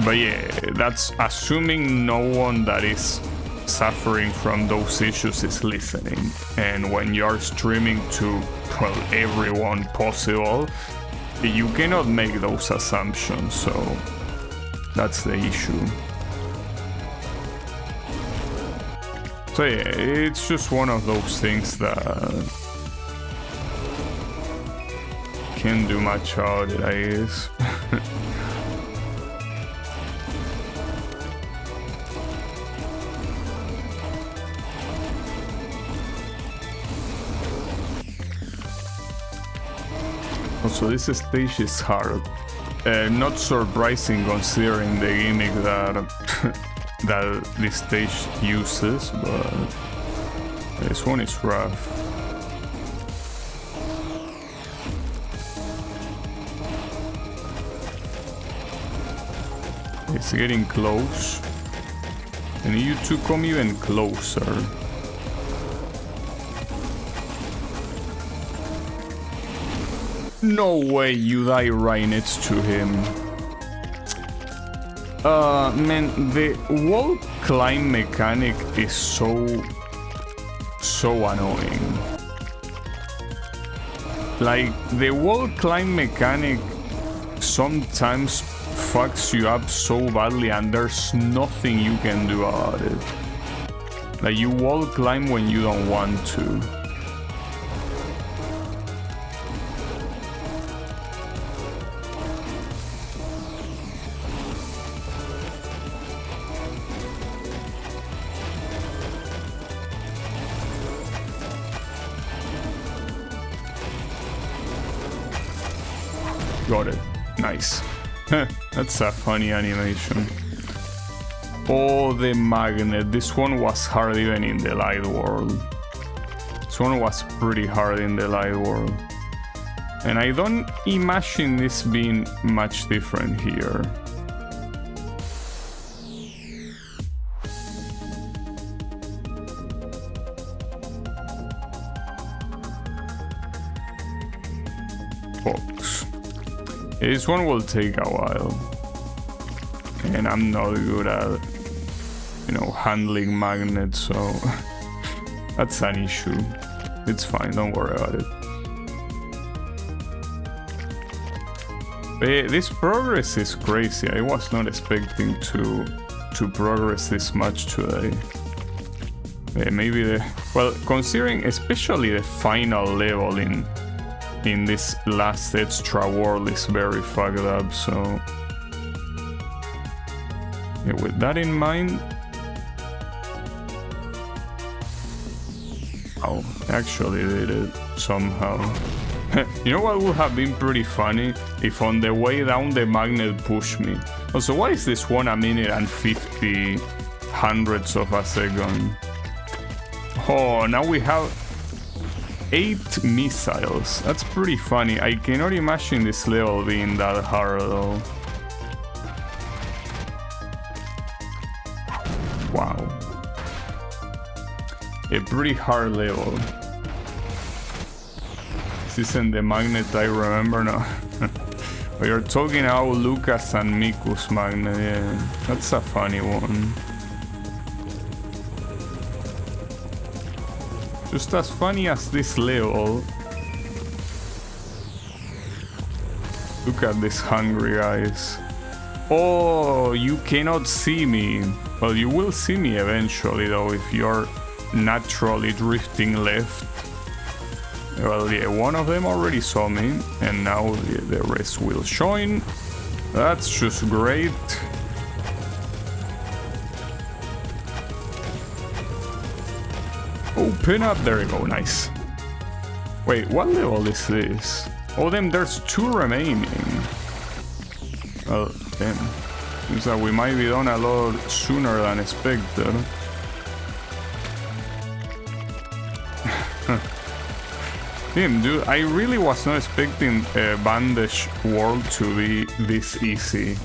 But yeah, that's assuming no one that is suffering from those issues is listening. And when you're streaming to, well, everyone possible, you cannot make those assumptions, so that's the issue. So yeah, it's just one of those things that can't do much about it, I guess. Also, this stage is hard. Not surprising considering the gimmick that that this stage uses, but this one is rough. It's getting close. I need you to come even closer. No way you die right next to him. Man, the wall climb mechanic is so annoying. Like, the wall climb mechanic sometimes fucks you up so badly and there's nothing you can do about it. Like, you wall climb when you don't want to. Got it. Nice. That's a funny animation. Oh, the magnet. This one was hard even in the light world. This one was pretty hard in the light world. And I don't imagine this being much different here. Box. This one will take a while. and I'm not good at, you know, handling magnets, so that's an issue. It's fine, don't worry about it. This progress is crazy. I was not expecting to progress this much today. Maybe well, considering especially the final level in this last extra world is very fucked up, so yeah, with that in mind, oh, actually did it somehow. You know what would have been pretty funny? If on the way down the magnet pushed me. Also, why is this 1 minute and 50 hundredths of a second? Oh, now we have 8 missiles. That's pretty funny. I cannot imagine this level being that hard though. Wow. A pretty hard level. This isn't the magnet I remember now. We are talking about Lucas and Miku's magnet, yeah. That's a funny one. Just as funny as this level. Look at these hungry eyes. Oh, you cannot see me. Well, you will see me eventually though if you're naturally drifting left. Well, yeah, one of them already saw me, and now the rest will join. That's just great. Open up, there you go, nice. Wait, what level is this? Oh, then there's 2 remaining. Well, damn. Seems that we might be done a lot sooner than expected. Damn, dude, I really was not expecting Bandage World to be this easy.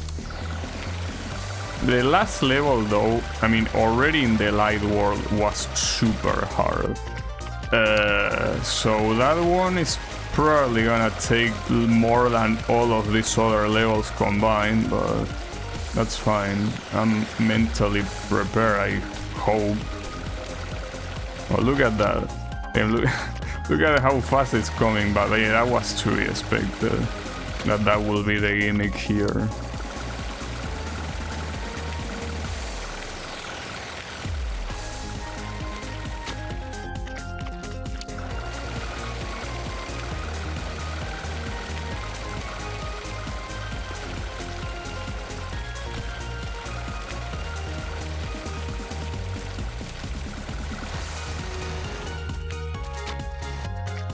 The last level though, I mean already in the Light World was super hard. So that one is probably gonna take more than all of these other levels combined, but that's fine. I'm mentally prepared, I hope. Oh, look at that. Damn, look. Look at how fast it's coming, but yeah, that was to be expected. That will be the gimmick here.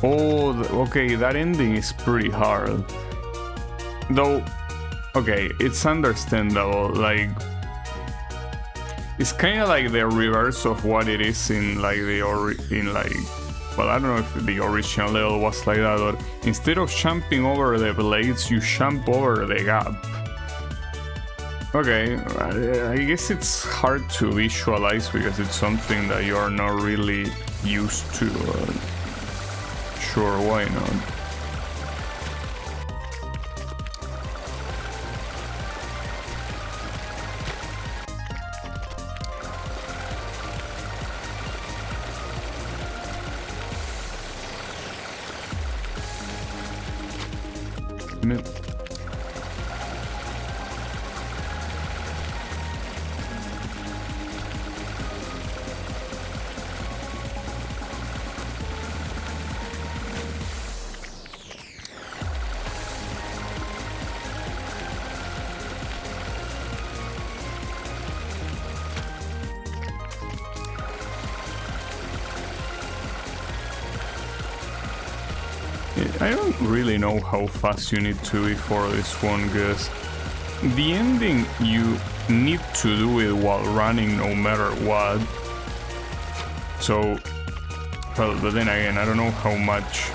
Oh, okay, that ending is pretty hard. Though, okay, it's understandable, like... It's kind of like the reverse of what it is in like well, I don't know if the original level was like that, but instead of jumping over the blades, you jump over the gap. Okay, I guess it's hard to visualize because it's something that you are not really used to. Sure, why not? I don't really know how fast you need to be for this one, because the ending you need to do it while running no matter what. So, well, but then again, I don't know how much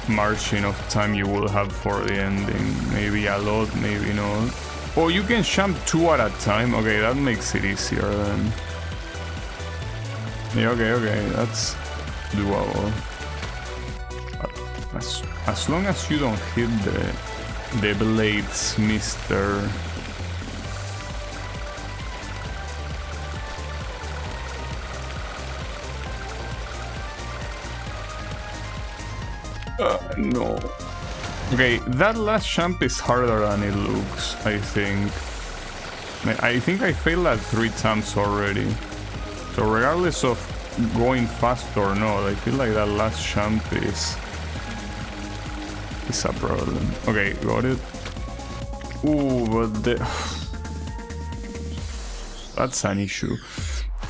margin of time you will have for the ending. Maybe a lot, maybe not. Oh, you can jump 2 at a time. Okay, that makes it easier then. Yeah, okay, that's doable. As long as you don't hit the blades, mister. No. Okay, that last jump is harder than it looks, I think. I think I failed that 3 times already. So regardless of going fast or not, I feel like that last jump is a problem. Okay, got it. Ooh, but that's an issue.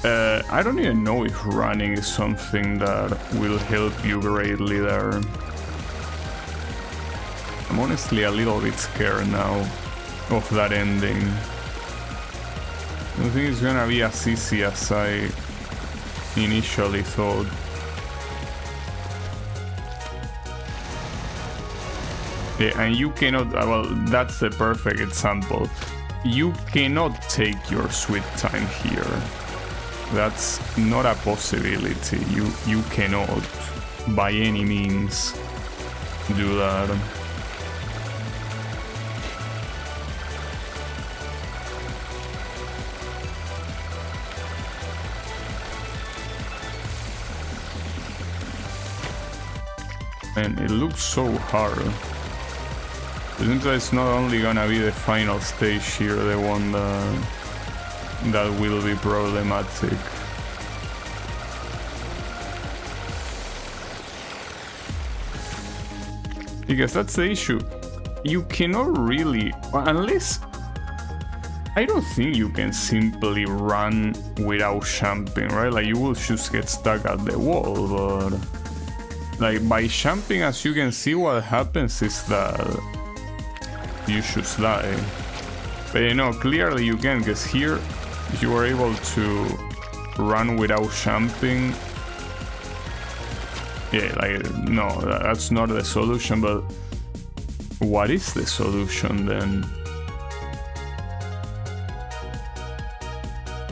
I don't even know if running is something that will help you greatly there. I'm honestly a little bit scared now of that ending. I don't think it's gonna be as easy as I initially thought. Yeah, and you cannot, well, that's the perfect example. You cannot take your sweet time here. That's not a possibility. You cannot, by any means, do that. And it looks so hard. It seems like it's not only gonna be the final stage here, the one that will be problematic. Because that's the issue. You cannot really, unless, I don't think you can simply run without jumping, right? Like you will just get stuck at the wall, but like by jumping, as you can see, what happens is that you should die. But you know, clearly you can, because here you are able to run without jumping. Yeah, like, no, that's not the solution, but what is the solution then?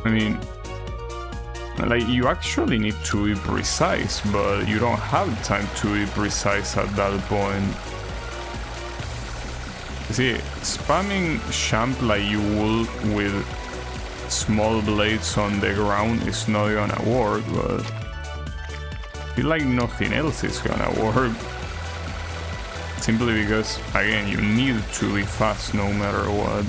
I mean, like, you actually need to be precise, but you don't have time to be precise at that point. See, spamming jump like you would with small blades on the ground is not gonna work, but I feel like nothing else is gonna work. Simply because, again, you need to be fast no matter what.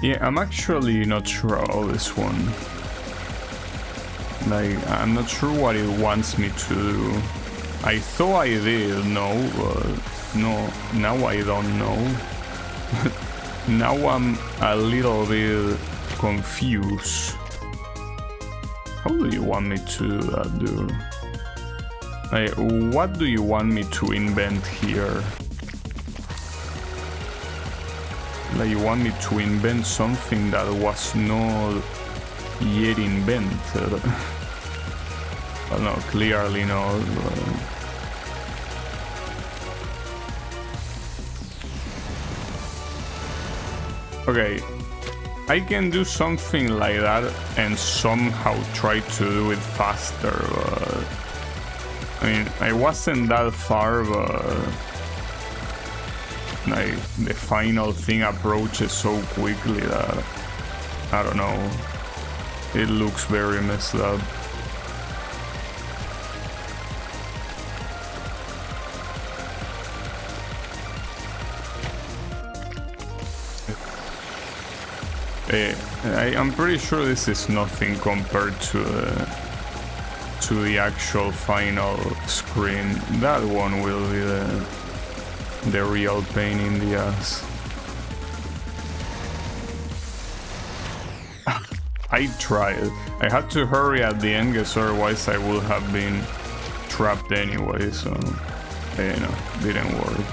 Yeah, I'm actually not sure about this one. Like, I'm not sure what it wants me to do. I thought I did know, but no, now I don't know. Now I'm a little bit confused. How do you want me to do that, dude? Like, what do you want me to invent here? Like, you want me to invent something that was not yet invented? Well, no, clearly not. Okay, I can do something like that and somehow try to do it faster, but I mean, I wasn't that far, but like, the final thing approaches so quickly that, I don't know, it looks very messed up. I'm pretty sure this is nothing compared to the actual final screen. That one will be the real pain in the ass. I tried. I had to hurry at the end, because otherwise I would have been trapped anyway, so, you know, didn't work.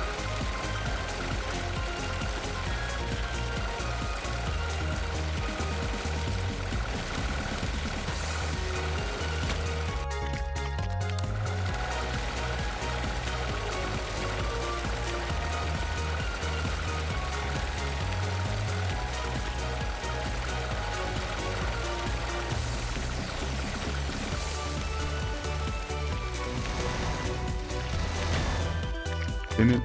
Damn it.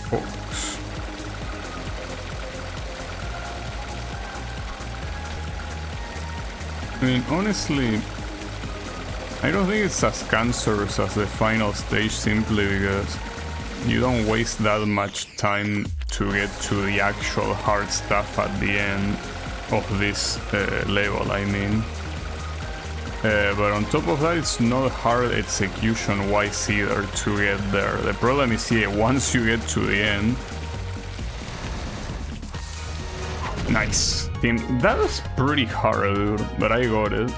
Folks. I mean, honestly, I don't think it's as cancerous as the final stage simply because you don't waste that much time to get to the actual hard stuff at the end of this level, I mean. But on top of that, it's not hard execution-wise either to get there. The problem is, yeah, once you get to the end... Nice. That was pretty hard, dude, but I got it.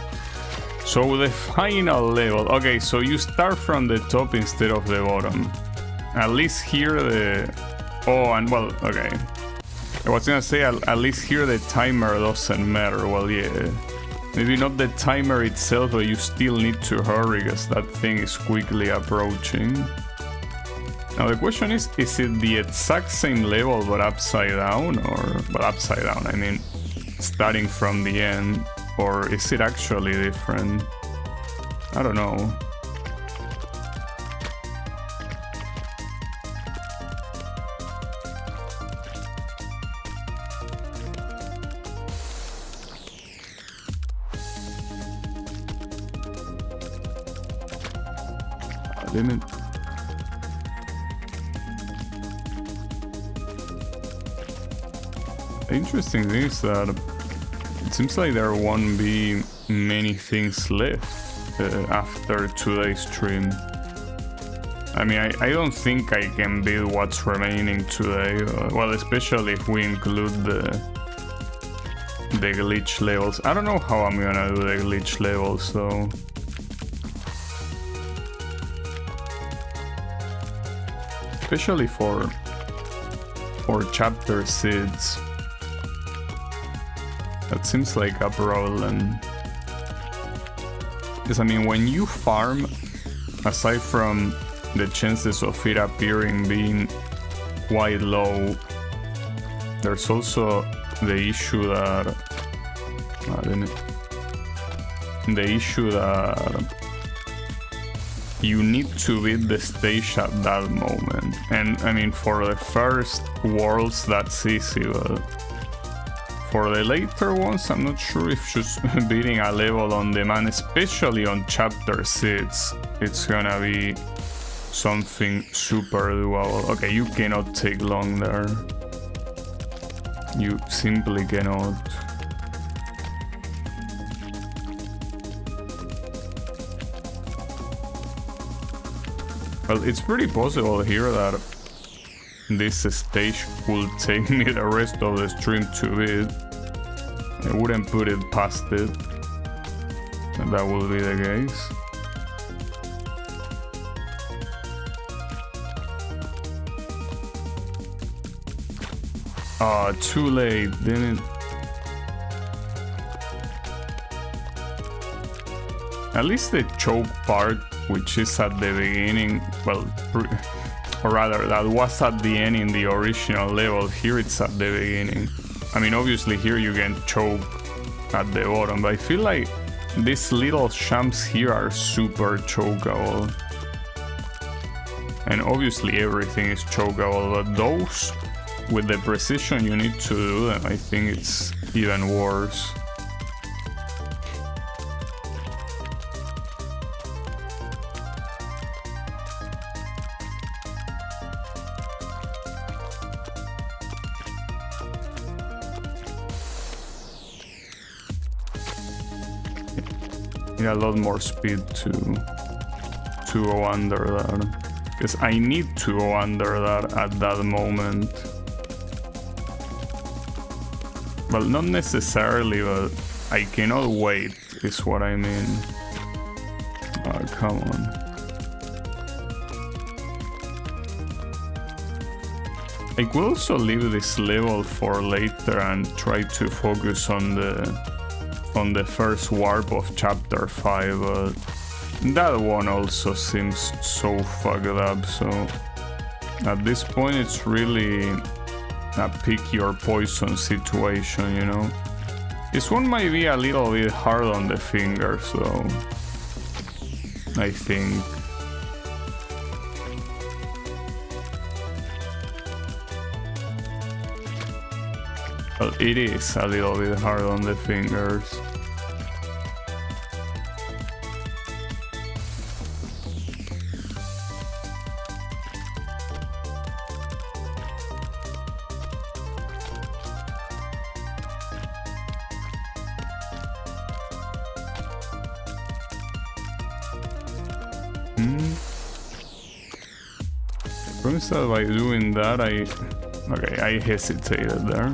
So the final level... Okay, so you start from the top instead of the bottom. At least here the... Oh, and well, okay. I was gonna say, at least here the timer doesn't matter. Well, yeah. Maybe not the timer itself, but you still need to hurry because that thing is quickly approaching. Now the question is it the exact same level but upside down? Or... But upside down, I mean, starting from the end. Or is it actually different? I don't know. Limit. The interesting thing is that it seems like there won't be many things left after today's stream. I mean, I don't think I can beat what's remaining today. Well, especially if we include the glitch levels. I don't know how I'm gonna do the glitch levels though. Especially for chapter 6. That seems like a problem. Because I mean, when you farm, aside from the chances of it appearing being quite low, there's also the issue that... you need to beat the stage at that moment. And I mean, for the first worlds that's easy, but for the later ones I'm not sure if just beating a level on demand, especially on chapter 6, it's gonna be something super doable. Okay, you cannot take long there. You simply cannot. Well, it's pretty possible here that this stage will take me the rest of the stream to beat. I wouldn't put it past it. And that will be the case. Ah, too late, didn't it? At least the choke part, which is at the beginning, well, or rather, that was at the end in the original level, here it's at the beginning. I mean, obviously here you can choke at the bottom, but I feel like these little jumps here are super chokeable. And obviously everything is chokeable, but those, with the precision you need to do them, I think it's even worse. Need a lot more speed to go under that, because I need to go under that at that moment. Well, not necessarily, but I cannot wait, is what I mean. Oh, come on. I could also leave this level for later and try to focus on the first warp of chapter 5, but that one also seems so fucked up, so at this point it's really a pick your poison situation, you know. This one might be a little bit hard on the fingers though, I think. Well, it is a little bit hard on the fingers. Promise that by doing that I hesitated there.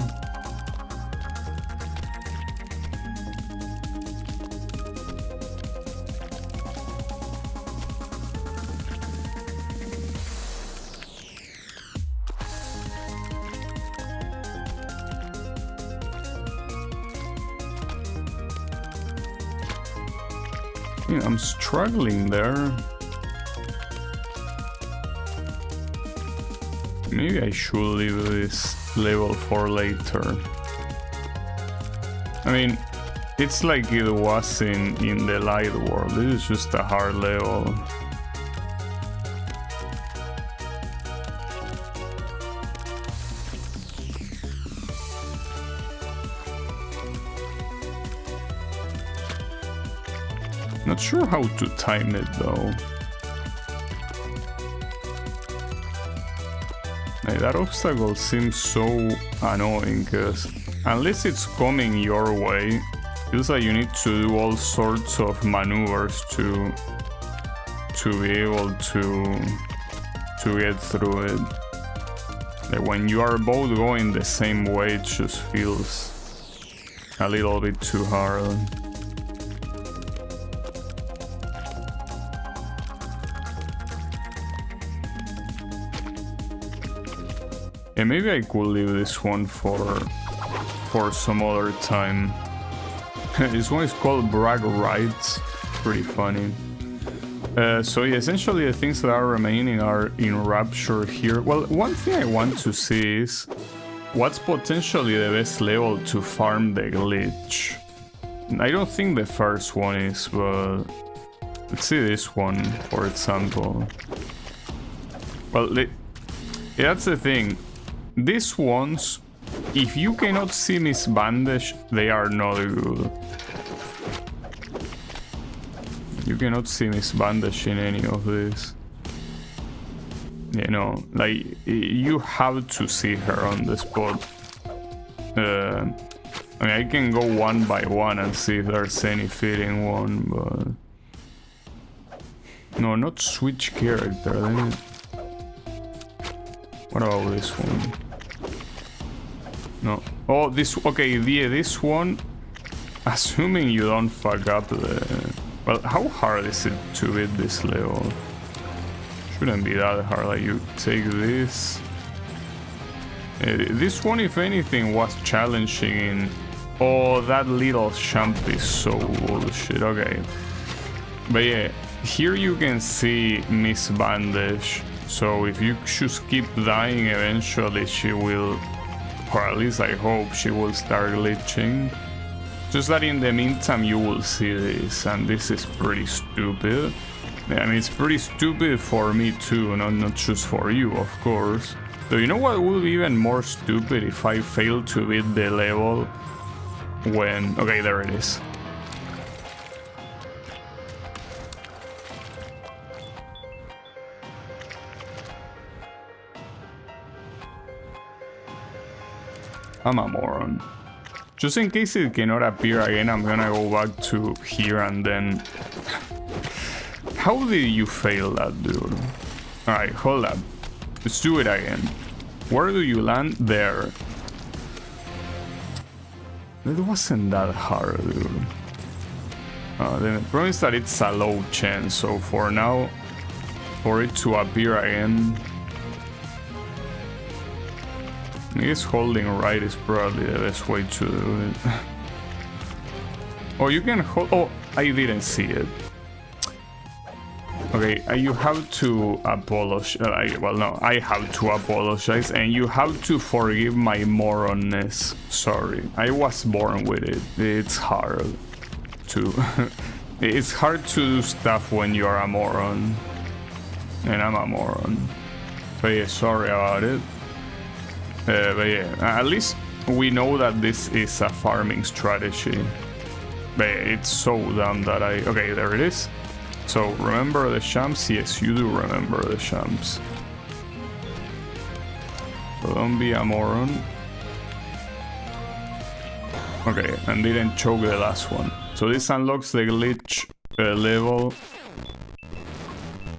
I'm struggling there. Maybe I should leave this level for later. I mean, it's like it was in the light world. This is just a hard level. Not sure how to time it though. Like, that obstacle seems so annoying because unless it's coming your way, it feels like you need to do all sorts of maneuvers to be able to get through it. Like when you are both going the same way, it just feels a little bit too hard. Yeah, maybe I could leave this one for some other time. This one is called Brag Rights. Pretty funny. So yeah, essentially the things that are remaining are in Rapture here. Well, one thing I want to see is what's potentially the best level to farm the glitch. I don't think the first one is, but let's see this one, for example. Well, that's the thing. These ones, if you cannot see Miss Bandage, they are not good. You cannot see Miss Bandage in any of this. You know, like, you have to see her on the spot. I mean, I can go one by one and see if there's any fitting one, but... No, not switch character, then... What about this one? No. Oh, this... Okay, yeah, this one... Assuming you don't fuck up the... Well, how hard is it to beat this level? Shouldn't be that hard. Like, you take this... this one, if anything, was challenging in... Oh, that little jump is so bullshit. Okay. But yeah, here you can see Miss Bandage. So if you just keep dying, eventually she will, or at least I hope she will start glitching. Just that in the meantime you will see this, and this is pretty stupid. I mean, it's pretty stupid for me too, not just for you, of course. So you know what would be even more stupid if I failed to beat the level when... Okay, there it is. I'm a moron. Just in case it cannot appear again, I'm gonna go back to here and then... How did you fail that, dude? Alright, hold up. Let's do it again. Where do you land? There. It wasn't that hard, dude. The problem is that it's a low chance, so for now, for it to appear again... I guess holding right is probably the best way to do it. Oh, you can hold... Oh, I didn't see it. Okay, you have to apologize. Well, no, I have to apologize, and you have to forgive my moronness. Sorry, I was born with it. It's hard to... It's hard to do stuff when you're a moron. And I'm a moron. But yeah, sorry about it. But yeah, at least we know that this is a farming strategy. But it's so dumb that I... Okay, there it is. So, remember the champs? Yes, you do remember the champs. So don't be a moron. Okay, and didn't choke the last one. So this unlocks the glitch level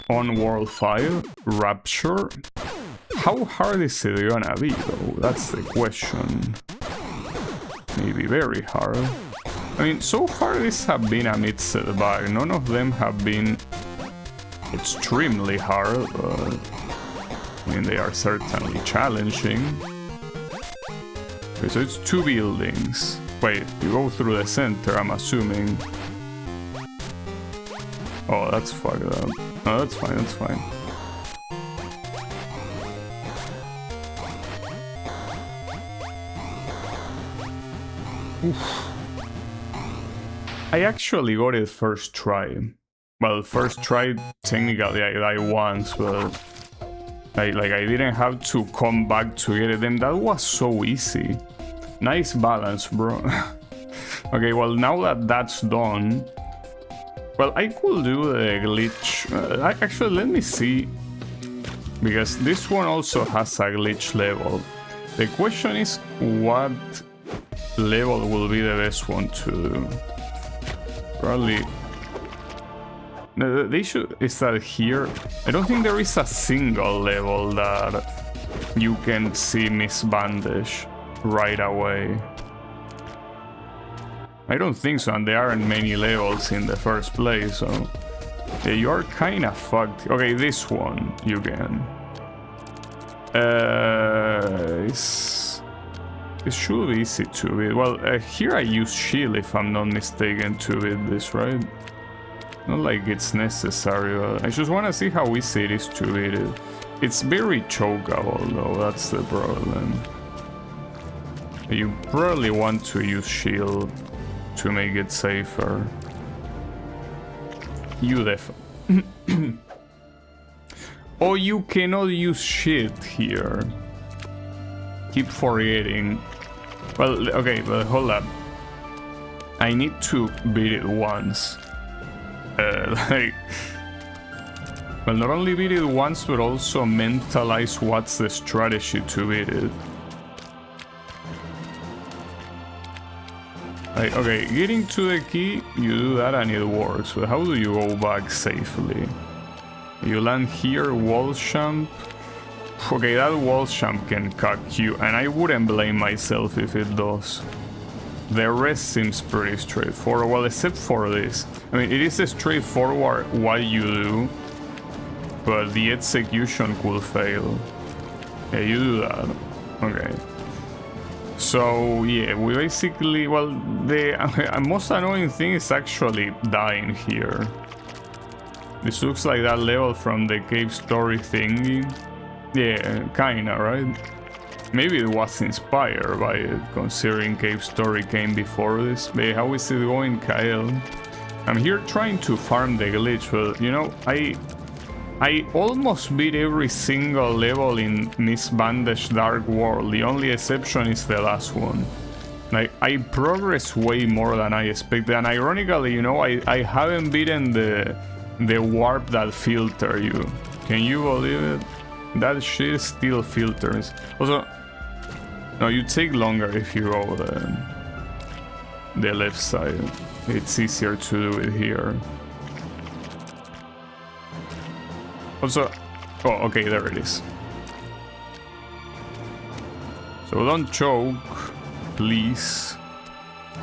on World 5, Rapture. How hard is it gonna be though? That's the question. Maybe very hard. I mean, so far these have been a mixed bag. None of them have been extremely hard, but I mean, they are certainly challenging. Okay, so it's 2 buildings. Wait, you go through the center, I'm assuming. Oh, that's fucked up. No, that's fine, that's fine. Oof. I actually got it first try. Well, first try, technically I died once, but I didn't have to come back to get it, and that was so easy. Nice balance, bro. Okay, well, now that that's done, well, I could do the glitch. Actually, let me see, because this one also has a glitch level. The question is, what level will be the best one to do? Probably... The issue is that here, I don't think there is a single level that you can see Miss Bandage right away. I don't think so, and there aren't many levels in the first place, so... Yeah, you are kinda fucked. Okay, this one, you can. It should be easy to beat. Well, here I use shield if I'm not mistaken to beat this, right? Not like it's necessary, but I just want to see how easy it is to beat it. It's very chokeable though, that's the problem. You probably want to use shield to make it safer. You definitely... Oh, you cannot use shit here. Keep forgetting. Well, okay, but hold up. I need to beat it once. Well, not only beat it once, but also mentalize what's the strategy to beat it. Okay, getting to the key, you do that and it works, but how do you go back safely? You land here, wall jump. Okay, that wall jump can cut you, and I wouldn't blame myself if it does. The rest seems pretty straightforward, well, except for this. I mean, it is straightforward what you do, but the execution could fail. Yeah, you do that. Okay. So, yeah, we basically... Well, the most annoying thing is actually dying here. This looks like that level from the cave story thingy. Yeah, kinda, right? Maybe it was inspired by it, considering Cave Story came before this. But how is it going, Kyle? I'm here trying to farm the glitch, but you know, I almost beat every single level in Miss Bandage Dark World. The only exception is the last one. Like, I progress way more than I expected, and ironically, you know, I haven't beaten the warp that filter you. Can you believe it? That shit still filters. Also, no, you take longer if you go the left side. It's easier to do it here. Also, oh, okay, there it is. So don't choke, please.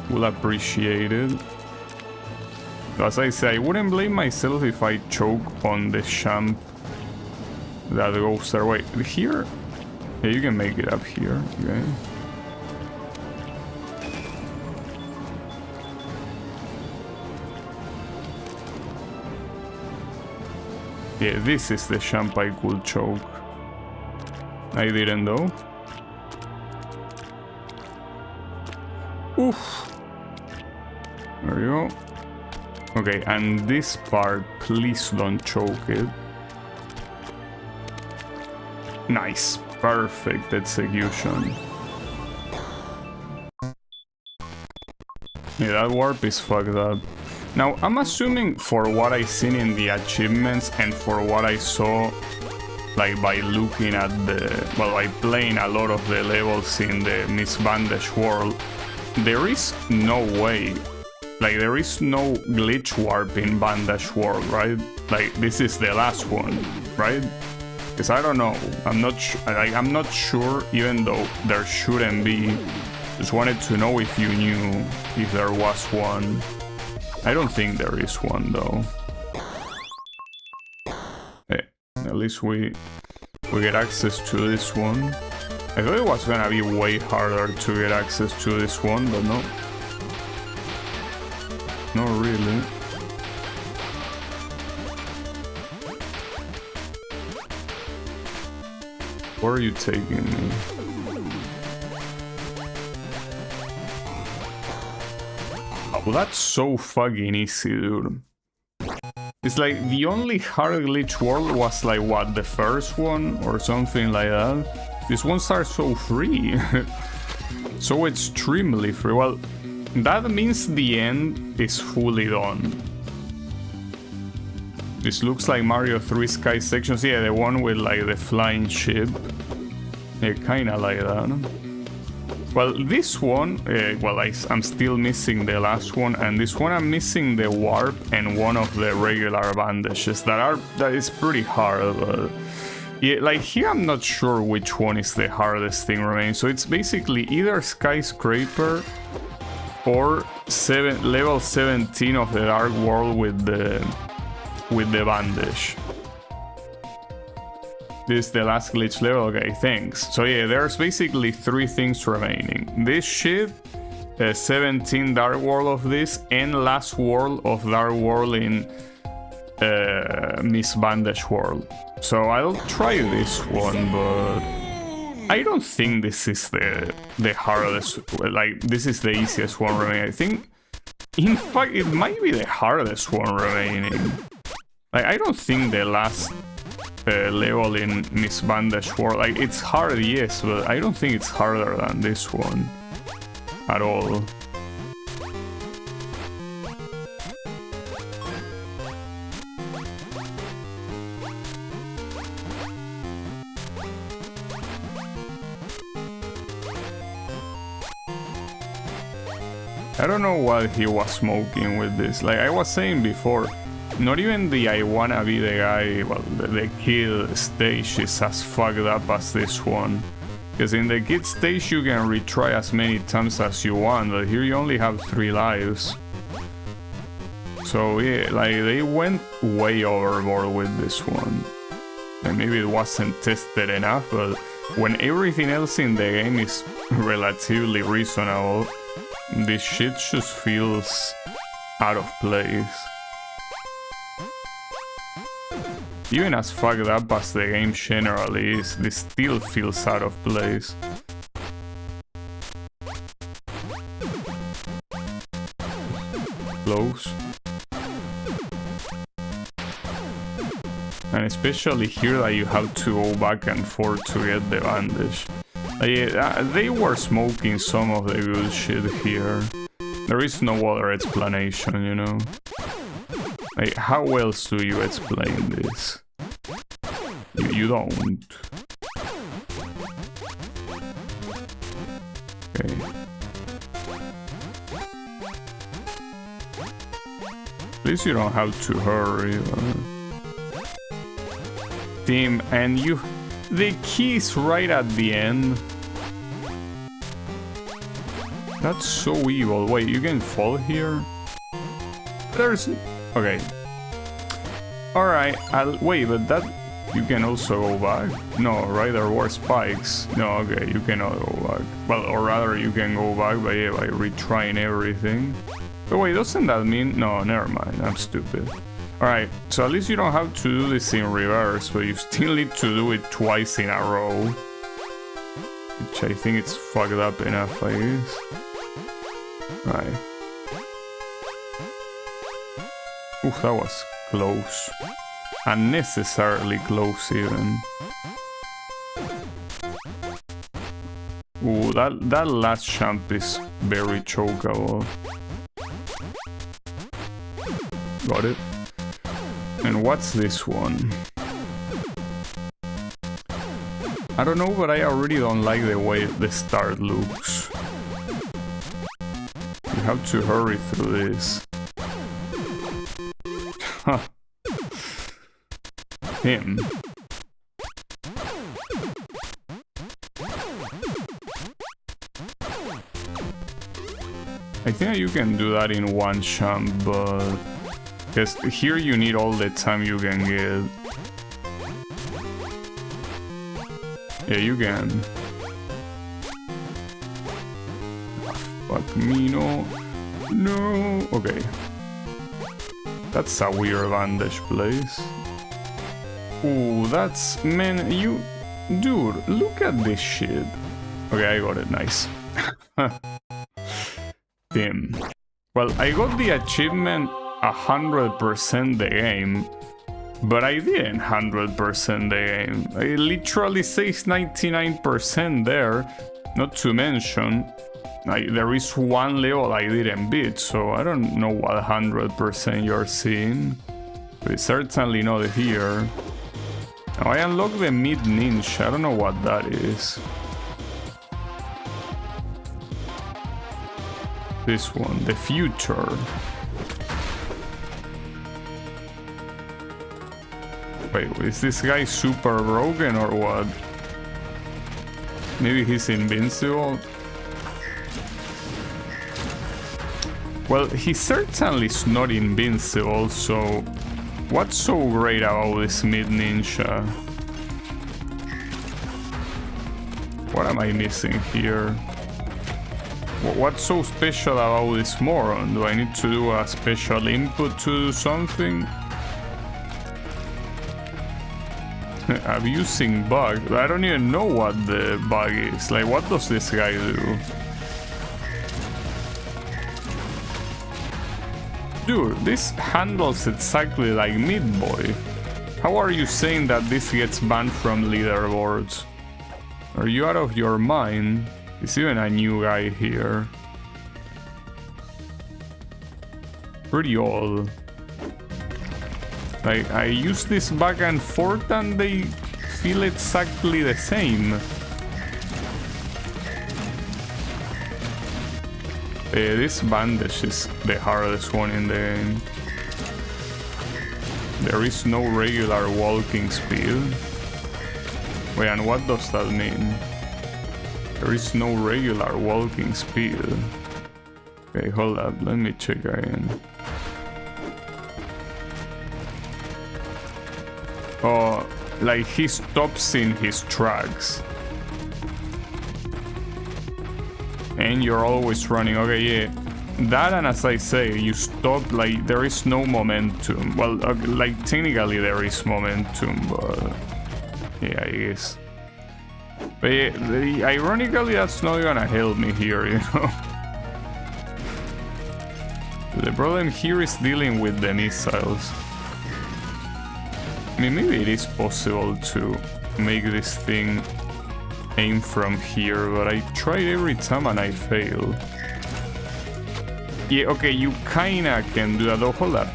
We'll appreciate it. As I say, I wouldn't blame myself if I choke on the champ that goes their way. Here, Yeah, you can make it up here, okay? Yeah, this is the champ I could choke. I didn't though. Oof. There you go. Okay, and this part, please don't choke it. Nice. Perfect execution. Yeah, that warp is fucked up. Now, I'm assuming for what I seen in the achievements and for what I saw, like by looking at the, well, by playing a lot of the levels in the Miss Bandage world, there is no way, like there is no glitch warp in Bandage world, right? Like this is the last one, right? Because I don't know, I'm not sure, even though there shouldn't be. Just wanted to know if you knew if there was one. I don't think there is one though. Hey, at least we get access to this one. I thought it was gonna be way harder to get access to this one, but no. Not really. Where are you taking me? Oh, that's so fucking easy, dude. It's like the only hard glitch world was like, what, the first one or something like that? This one starts so free. So extremely free. Well, that means the end is fully done. This looks like Mario 3 Sky Sections. Yeah, the one with like the flying ship. Yeah, kinda like that. Well, this one, I'm still missing the last one, and this one I'm missing the warp and one of the regular bandages that is pretty hard, but yeah, like here I'm not sure which one is the hardest thing remaining. So it's basically either Skyscraper or level 17 of the Dark World with the bandage. This is the last glitch level, okay, thanks. So yeah, there's basically 3 things remaining. This shit, 17 Dark World of this, and last world of Dark World in Miss Bandage World. So I'll try this one, but I don't think this is the hardest, like this is the easiest one remaining. I think, in fact, it might be the hardest one remaining. Like, I don't think the last level in Miss Bandage World, like it's hard, yes, but I don't think it's harder than this one at all. I don't know what he was smoking with this. Like I was saying before, not even the I wanna be the guy, well, the kid stage is as fucked up as this one. Because in the kid stage you can retry as many times as you want, but here you only have 3 lives. So yeah, like they went way overboard with this one. And maybe it wasn't tested enough, but when everything else in the game is relatively reasonable, this shit just feels out of place. Even as fucked up as the game generally is, this still feels out of place. Close. And especially here that you have to go back and forth to get the bandage. They were smoking some of the good shit here. There is no other explanation, you know? Like, how else do you explain this? You don't. Okay. At least you don't have to hurry. Team, and the key's right at the end. That's so evil. Wait, you can fall here? There's... Okay. Alright, wait, but that... You can also go back? No, right? There were spikes. No, okay, you cannot go back. Well, or rather, you can go back by retrying everything. But wait, doesn't that mean... No, never mind, I'm stupid. Alright, so at least you don't have to do this in reverse, but you still need to do it twice in a row. Which I think it's fucked up enough, I guess. Right. Oof, that was close. Unnecessarily close, even. Ooh, that last jump is very chokeable. Got it. And what's this one? I don't know, but I already don't like the way the start looks. You have to hurry through this. Huh. Him. I think you can do that in one jump, but... Because here you need all the time you can get. Yeah, you can. Fuck me, no. No. Okay. That's a weird bandage place. Ooh, that's... Man, you... Dude, look at this shit. Okay, I got it. Nice. Damn. Well, I got the achievement 100% the game, but I didn't 100% the game. It literally says 99% there, not to mention there is one level I didn't beat, so I don't know what 100% you're seeing, but it's certainly not here. Now I unlocked the mid-ninja, I don't know what that is. This one, the future. Wait, is this guy super broken or what? Maybe he's invincible? Well, he certainly is not invincible, so... What's so great about this mid-ninja? What am I missing here? What's so special about this moron? Do I need to do a special input to do something? Abusing bug. I don't even know what the bug is. Like, what does this guy do? Dude, this handles exactly like Meat Boy. How are you saying that this gets banned from leaderboards? Are you out of your mind? Is even a new guy here. Pretty old. Like, I use this back and forth and they feel exactly the same. This bandage is the hardest one in the game. There is no regular walking speed. Wait, and what does that mean? There is no regular walking speed. Okay, hold up, let me check again. Oh, like he stops in his tracks. And you're always running. Okay, yeah. That, and as I say, you stop, like, there is no momentum. Well, like, technically there is momentum, but... Yeah, I guess. But yeah, ironically, that's not gonna help me here, you know? The problem here is dealing with the missiles. I mean, maybe it is possible to make this thing aim from here, but I tried every time and I fail. Yeah, okay, you kinda can do that. Oh, hold up.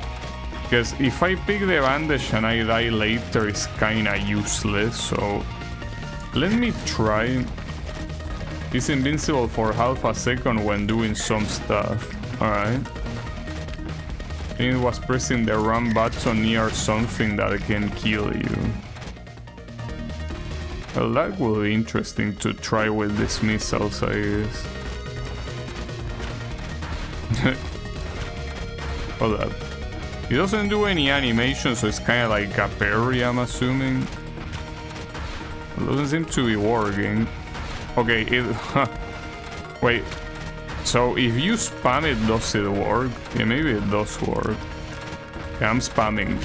Because if I pick the bandage and I die later, it's kinda useless, so... Let me try. He's invincible for half a second when doing some stuff. Alright. I think it was pressing the run button near something that can kill you. Well, that will be interesting to try with these missiles, I guess. Hold up. He doesn't do any animation, so it's kind of like a parry, I'm assuming. It doesn't seem to be working. Okay, it... Wait. So if you spam it, does it work? Yeah, maybe it does work. Okay, I'm spamming.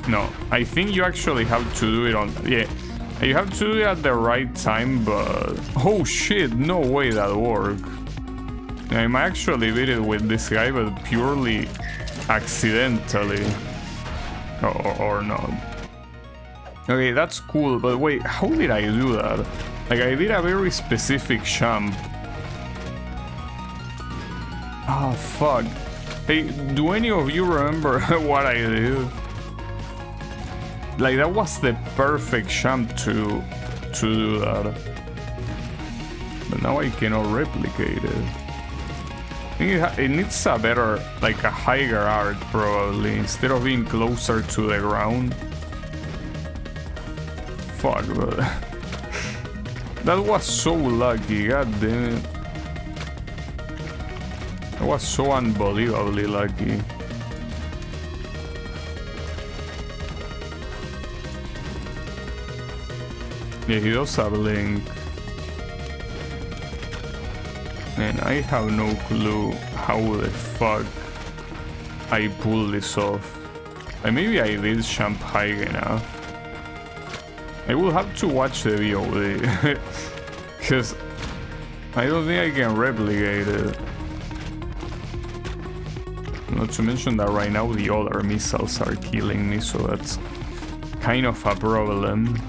No, I think you actually have to do it on... Yeah, you have to do it at the right time, but... Oh shit, no way that worked. I might actually beat it with this guy, but purely accidentally. Or not. Okay, that's cool, but wait, how did I do that? Like, I did a very specific jump. Ah, fuck. Hey, do any of you remember what I did? Like, that was the perfect jump to do that. But now I cannot replicate it. I think it needs a better, like a higher arc probably, instead of being closer to the ground. Fuck, but... that was so lucky, god damn it. That was so unbelievably lucky. Yeah, he does have a link. And I have no clue how the fuck I pull this off. Like, maybe I did jump high enough. I will have to watch the VOD. Because I don't think I can replicate it. Not to mention that right now the other missiles are killing me, so that's kind of a problem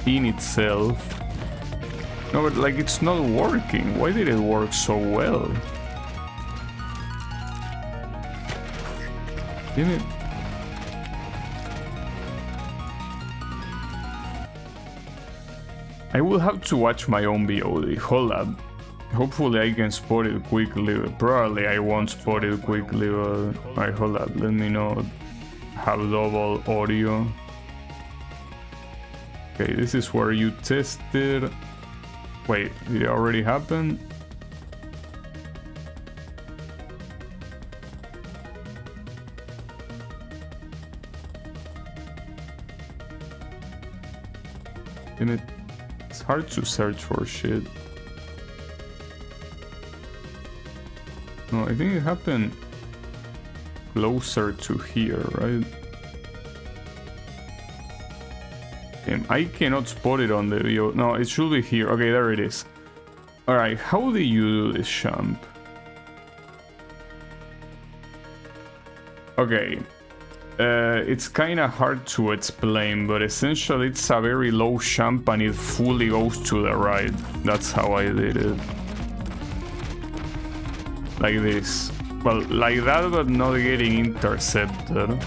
in itself. No, but like, it's not working. Why did it work so well? Damn it. I will have to watch my own VOD. Hold up. Hopefully I can spot it quickly. Probably I won't spot it quickly, but... Alright, hold up. Let me know. Have double audio. Okay, this is where you tested. Wait, did it already happen? Damn it. It's hard to search for shit. No, I think it happened closer to here, right? I cannot spot it on the video. No, it should be here. Okay, there it is. Alright, how do you do this jump? Okay. It's kinda hard to explain, but essentially it's a very low jump and it fully goes to the right. That's how I did it. Like this. Well, like that, but not getting intercepted.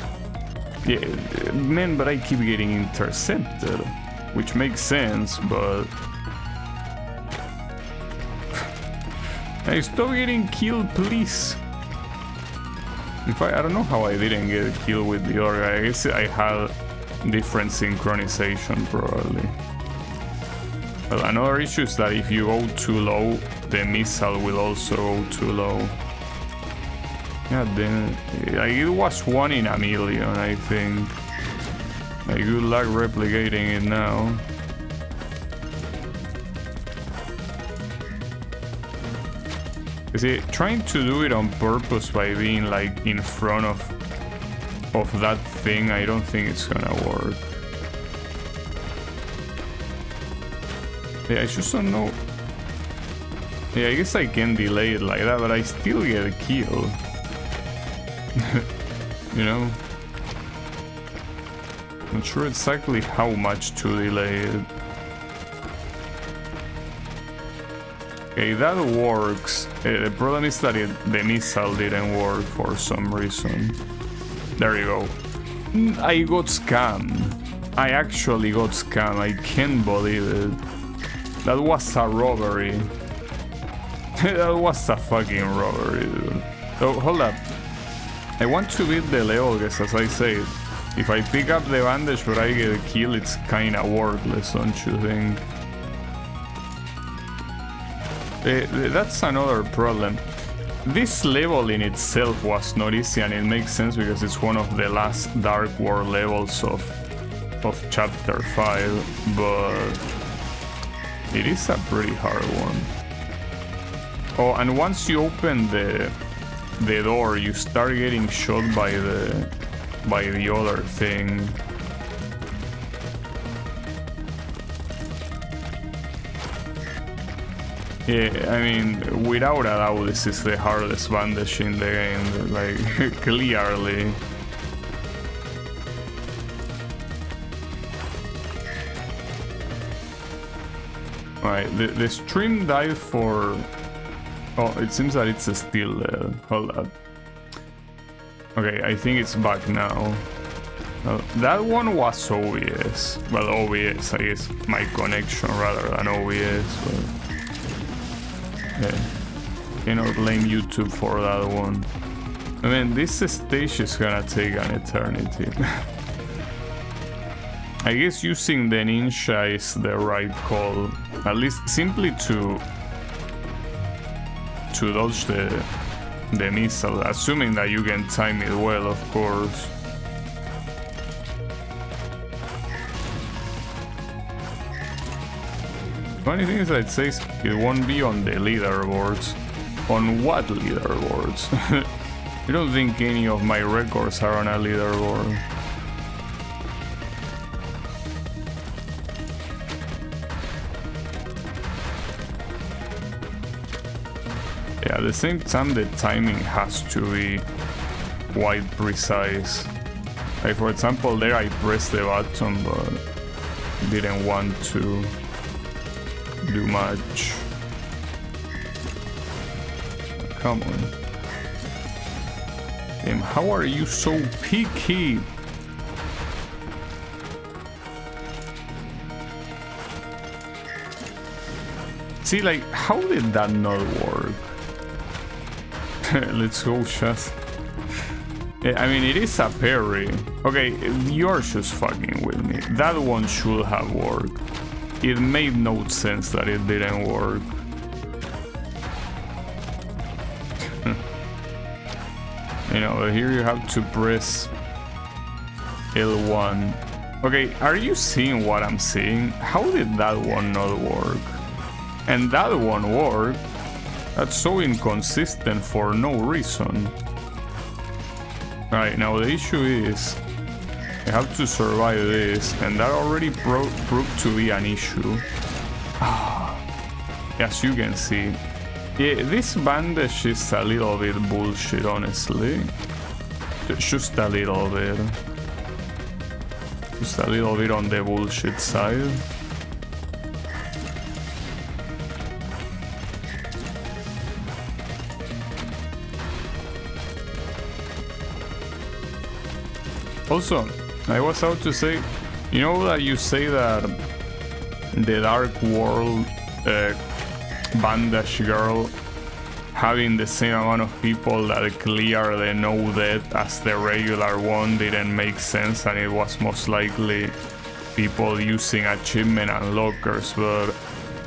Yeah, man, but I keep getting intercepted, which makes sense, but... Hey, stop getting killed, please. In fact, I don't know how I didn't get killed with the other guy. I guess I had different synchronization, probably. Well, another issue is that if you go too low, the missile will also go too low. God damn it. Like, it was 1 in a million, I think. Like, good luck replicating it now. You see, trying to do it on purpose by being like in front of that thing, I don't think it's gonna work. Yeah, I just don't know. Yeah, I guess I can delay it like that, but I still get a kill. You know? Not sure exactly how much to delay it. Okay, that works. The problem is that the missile didn't work for some reason. There you go. I got scammed. I actually got scammed. I can't believe it. That was a robbery. That was a fucking robbery, dude. So, hold up. I want to beat the level, because as I said, if I pick up the bandage but I get a kill, it's kinda worthless, don't you think? That's another problem. This level in itself was not easy, and it makes sense because it's one of the last Dark World levels of of chapter 5, but it is a pretty hard one. Oh, and once you open the door, you start getting shot by the other thing. Yeah, I mean, without a doubt, this is the hardest bandage in the game, like, clearly. Alright, the stream died for... Oh, it seems that it's still there. Hold up. Okay, I think it's back now. That one was OBS. Well, OBS, I guess my connection rather than OBS, but... Yeah, cannot blame YouTube for that one. I mean, this stage is gonna take an eternity. I guess using the ninja is the right call, at least simply to dodge the missile, assuming that you can time it well, of course. Funny thing is that it says it won't be on the leaderboards. On what leaderboards? I don't think any of my records are on a leaderboard. Yeah, at the same time the timing has to be quite precise. Like for example there I pressed the button but didn't want to do much. Come on. Damn, how are you so picky? See, like, how did that not work? Let's go, Shaz. I mean, it is a parry. Okay, you're just fucking with me. That one should have worked. It made no sense that it didn't work. You know, here you have to press L1. Okay, are you seeing what I'm seeing? How did that one not work? And that one worked. That's so inconsistent for no reason. Right, now the issue is I have to survive this, and that already proved to be an issue. As you can see. Yeah, this bandage is a little bit bullshit, honestly. Just a little bit. Just a little bit on the bullshit side. Also, I was about to say, you know that you say that the Dark World bandage girl having the same amount of people that clear the no death as the regular one didn't make sense, and it was most likely people using achievement unlockers, but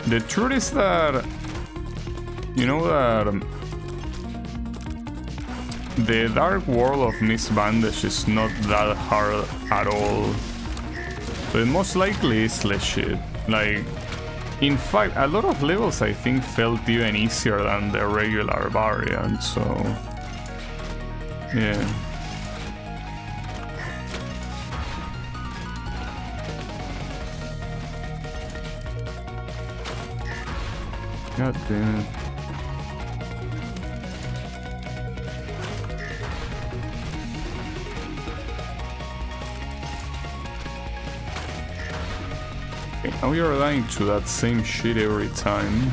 the truth is that, you know that the Dark World of Miss Bandage is not that hard at all. So it most likely is legit. Like, in fact, a lot of levels I think felt even easier than the regular variant, so... yeah. God damn it. Now you're dying to that same shit every time.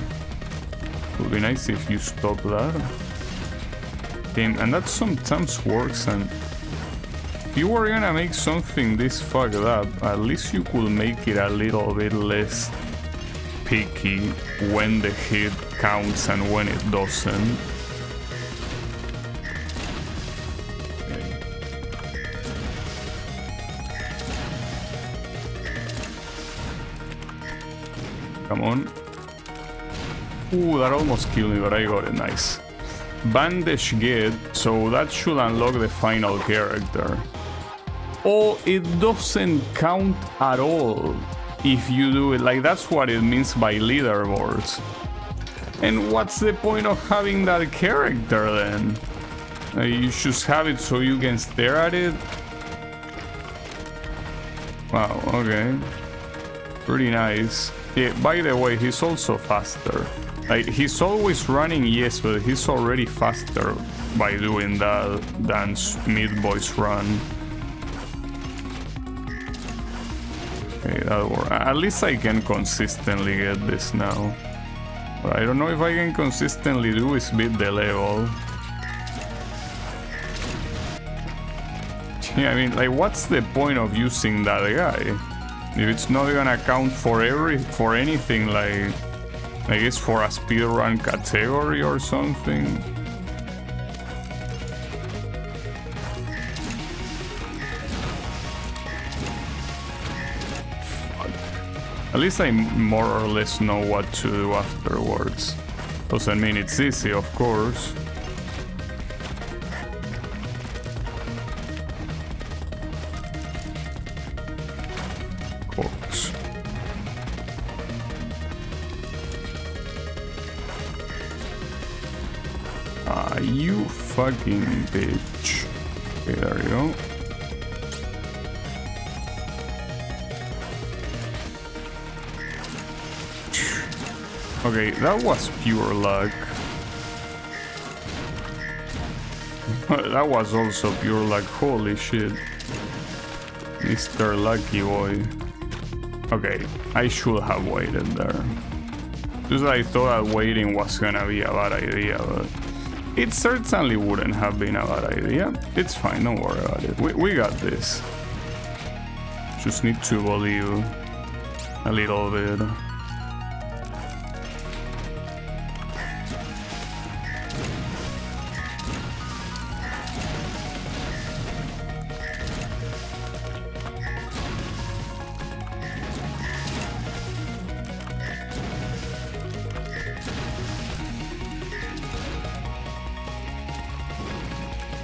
It would be nice if you stop that. Okay, and that sometimes works, and if you were gonna make something this fucked up, at least you could make it a little bit less picky when the hit counts and when it doesn't. Come on. Ooh, that almost killed me, but I got it. Nice. Bandage get, so that should unlock the final character. Oh, it doesn't count at all if you do it. Like, that's what it means by leaderboards. And what's the point of having that character then? You should have it so you can stare at it. Wow, okay. Pretty nice. Yeah, by the way, he's also faster. Like, he's always running, yes, but he's already faster by doing that than Meat Boy's run. Okay, that works. At least I can consistently get this now. But I don't know if I can consistently do is beat the level. Yeah, I mean, like, what's the point of using that guy? If it's not gonna count for anything, like, I guess for a speedrun category or something. Fuck. At least I more or less know what to do afterwards. Doesn't mean it's easy, of course. You fucking bitch. Okay, there you go. Okay, that was pure luck. That was also pure luck. Holy shit. Mr. Lucky Boy. Okay, I should have waited there. Just I thought that waiting was gonna be a bad idea, but it certainly wouldn't have been a bad idea. It's fine, don't worry about it. We got this. Just need to believe a little bit.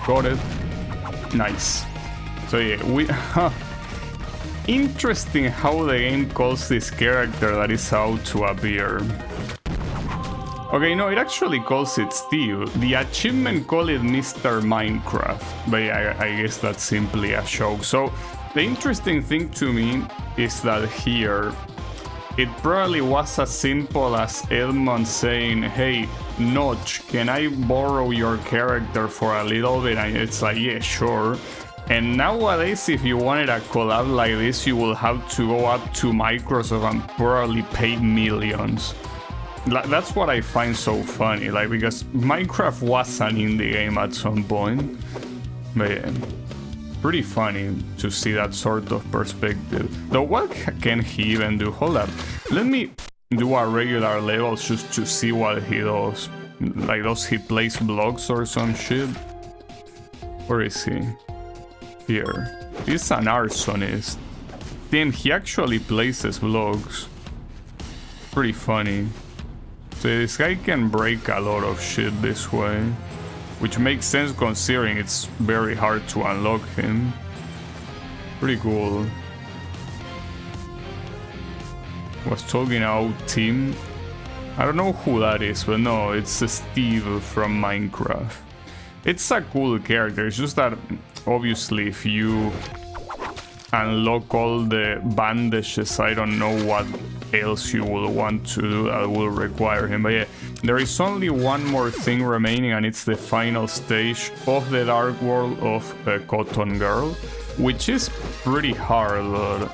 Got it. Nice. So yeah, we... Interesting how the game calls this character that is out to appear. Okay, no, it actually calls it Steve. The achievement call it Mr. Minecraft, but yeah, I guess that's simply a joke. So the interesting thing to me is that here, it probably was as simple as Edmund saying, hey, Notch, can I borrow your character for a little bit? And it's like, yeah, sure. And nowadays, if you wanted a collab like this, you will have to go up to Microsoft and probably pay millions. That's what I find so funny, like, because Minecraft was an indie game at some point. But yeah, pretty funny to see that sort of perspective. Though what can he even do? Hold up. Let me do a regular level just to see what he does. Like, does he place blocks or some shit? Where is he? Here. He's an arsonist. Damn, he actually places blocks. Pretty funny. So this guy can break a lot of shit this way. Which makes sense considering it's very hard to unlock him. Pretty cool. Was talking about Tim. I don't know who that is, but no, it's Steve from Minecraft. It's a cool character, it's just that obviously if you unlock all the bandages, I don't know what else you will want to do that will require him. But yeah, there is only one more thing remaining, and it's the final stage of the Dark World of Cotton Girl, which is pretty hard, but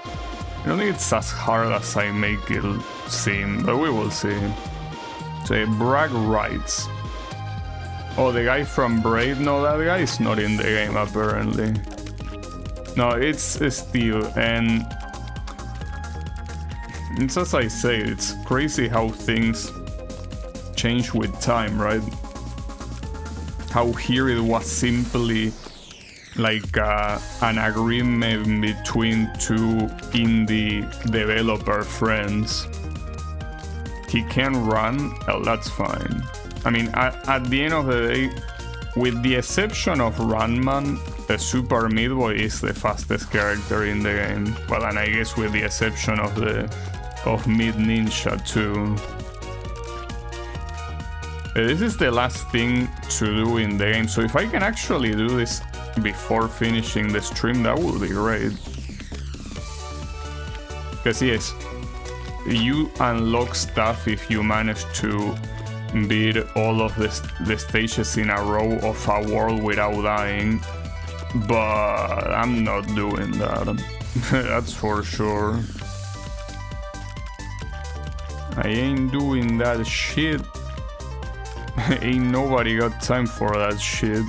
I don't think it's as hard as I make it seem, but we will see. So brag rights. Oh, the guy from Brave? No, that guy is not in the game apparently. No, it's Steve, and it's as I say, it's crazy how things change with time, right? How here it was simply like an agreement between two indie developer friends. He can run, well, that's fine. I mean, at the end of the day, with the exception of Runman, the Super Meat Boy is the fastest character in the game. Well, and I guess with the exception of Meat Ninja too. This is the last thing to do in the game, so if I can actually do this before finishing the stream, that would be great. Because yes, you unlock stuff if you manage to beat all of the stages in a row of a world without dying, but I'm not doing that. That's for sure. I ain't doing that shit. Ain't nobody got time for that shit.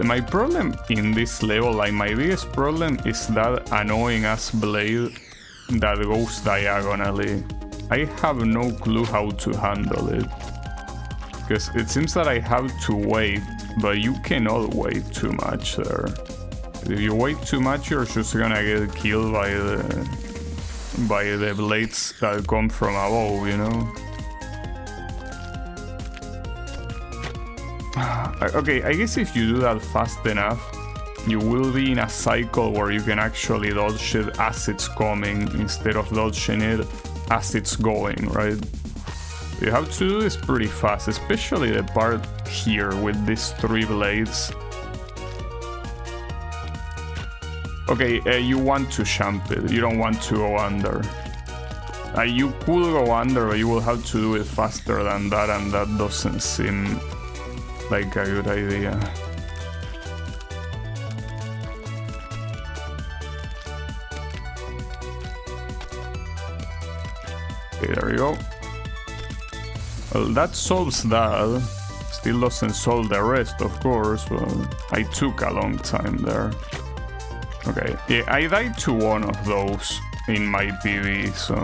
My problem in this level, like my biggest problem, is that annoying ass blade that goes diagonally. I have no clue how to handle it. Because it seems that I have to wait, but you cannot wait too much there. If you wait too much, you're just gonna get killed by the blades that come from above, you know? Okay, I guess if you do that fast enough, you will be in a cycle where you can actually dodge it as it's coming instead of dodging it as it's going, right? You have to do this pretty fast, especially the part here with these 3 blades. Okay, you want to jump it, you don't want to go under. You could go under, but you will have to do it faster than that, and that doesn't seem like a good idea. Okay, there we go. Well, that solves that. Still doesn't solve the rest, of course, but I took a long time there. Okay, yeah, I died to one of those in my PV, so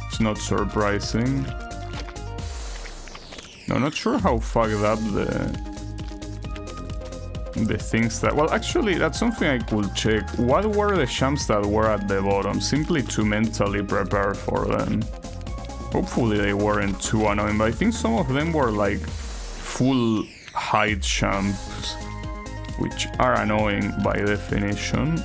it's not surprising. No, not sure how fucked up the things that... Well, actually, that's something I could check. What were the jumps that were at the bottom? Simply to mentally prepare for them. Hopefully they weren't too annoying, but I think some of them were like full height jumps, which are annoying by definition.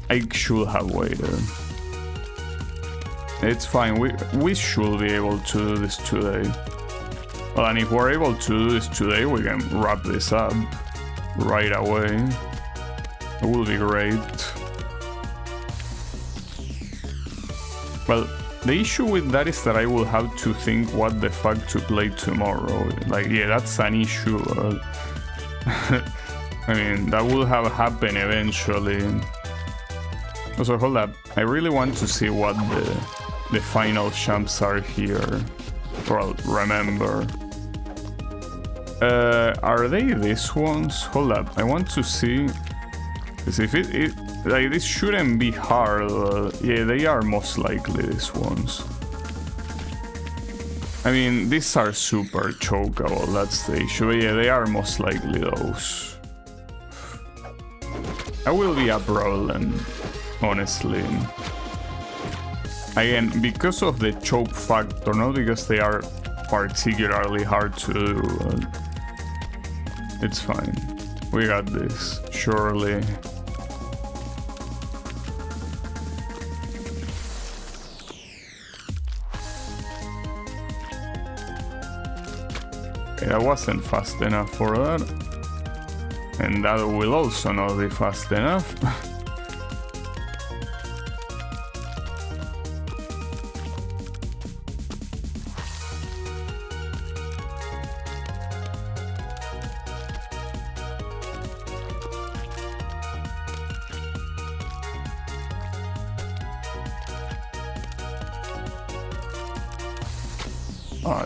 I should have waited. It's fine, we should be able to do this today. Well, and if we're able to do this today, we can wrap this up right away. It will be great. Well, the issue with that is that I will have to think what the fuck to play tomorrow. Like, yeah, that's an issue. I mean, that will have happened eventually. Also, hold up. I really want to see what the final jumps are here. Well, remember. Are they these ones? Hold up. I want to see. Because if like, this shouldn't be hard. Yeah, they are most likely these ones. I mean, these are super chokeable. That's the issue. But yeah, they are most likely those. That will be a problem, honestly. Again, because of the choke factor, not because they are particularly hard to do. It's fine. We got this, surely. Okay, that wasn't fast enough for that. And that will also not be fast enough.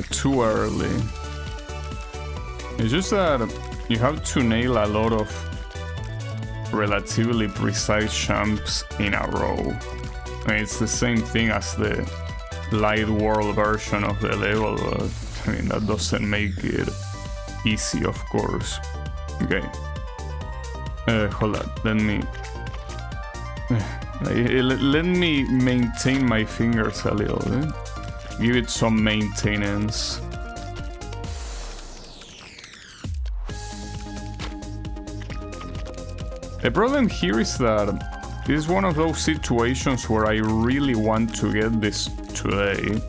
Too early. It's just that you have to nail a lot of relatively precise jumps in a row. I mean, it's the same thing as the light world version of the level, but I mean, that doesn't make it easy, of course. Okay. Hold on, let me Let me maintain my fingers a little bit. Give it some maintenance. The problem here is that this is one of those situations where I really want to get this today,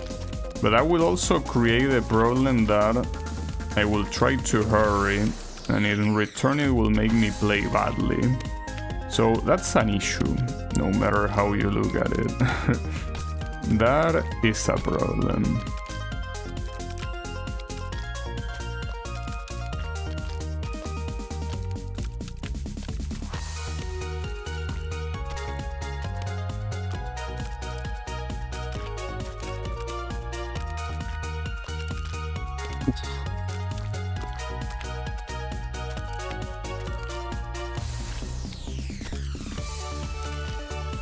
but that will also create a problem that I will try to hurry, and in return it will make me play badly. So that's an issue, no matter how you look at it. That is a problem.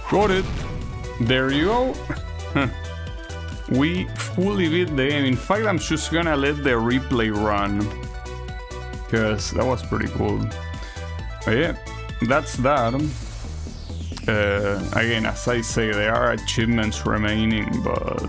Got it. There you go. We fully beat the game. In fact, I'm just gonna let the replay run, because that was pretty cool. But yeah, that's that. Again, as I say, there are achievements remaining, but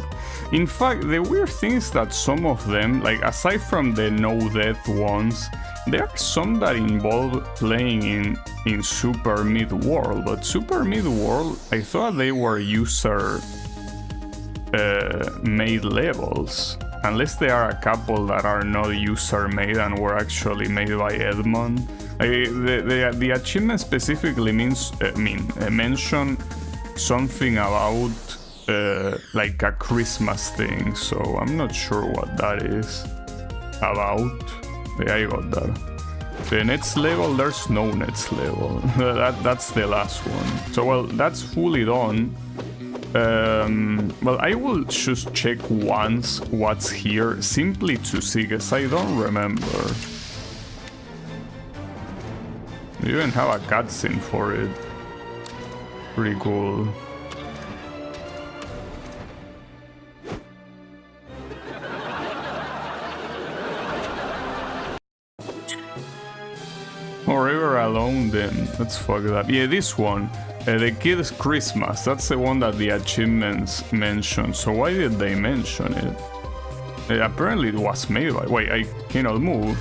in fact, the weird thing is that some of them, like aside from the no death ones, there are some that involve playing in Super Mid-World, but Super Mid-World, I thought they were user made levels, unless there are a couple that are not user made and were actually made by Edmond. The achievement specifically mention something about like a Christmas thing, so I'm not sure what that is about. Yeah, I got that. The next level, there's no next level. That's the last one. So well, that's fully done. Well, I will just check once what's here, simply to see, because I don't remember. We even have a cutscene for it. Pretty cool. Forever Alone then. Let's fuck it up. Yeah, this one. The Kid's Christmas. That's the one that the achievements mention. So why did they mention it? Apparently it was made by... Wait, I cannot move.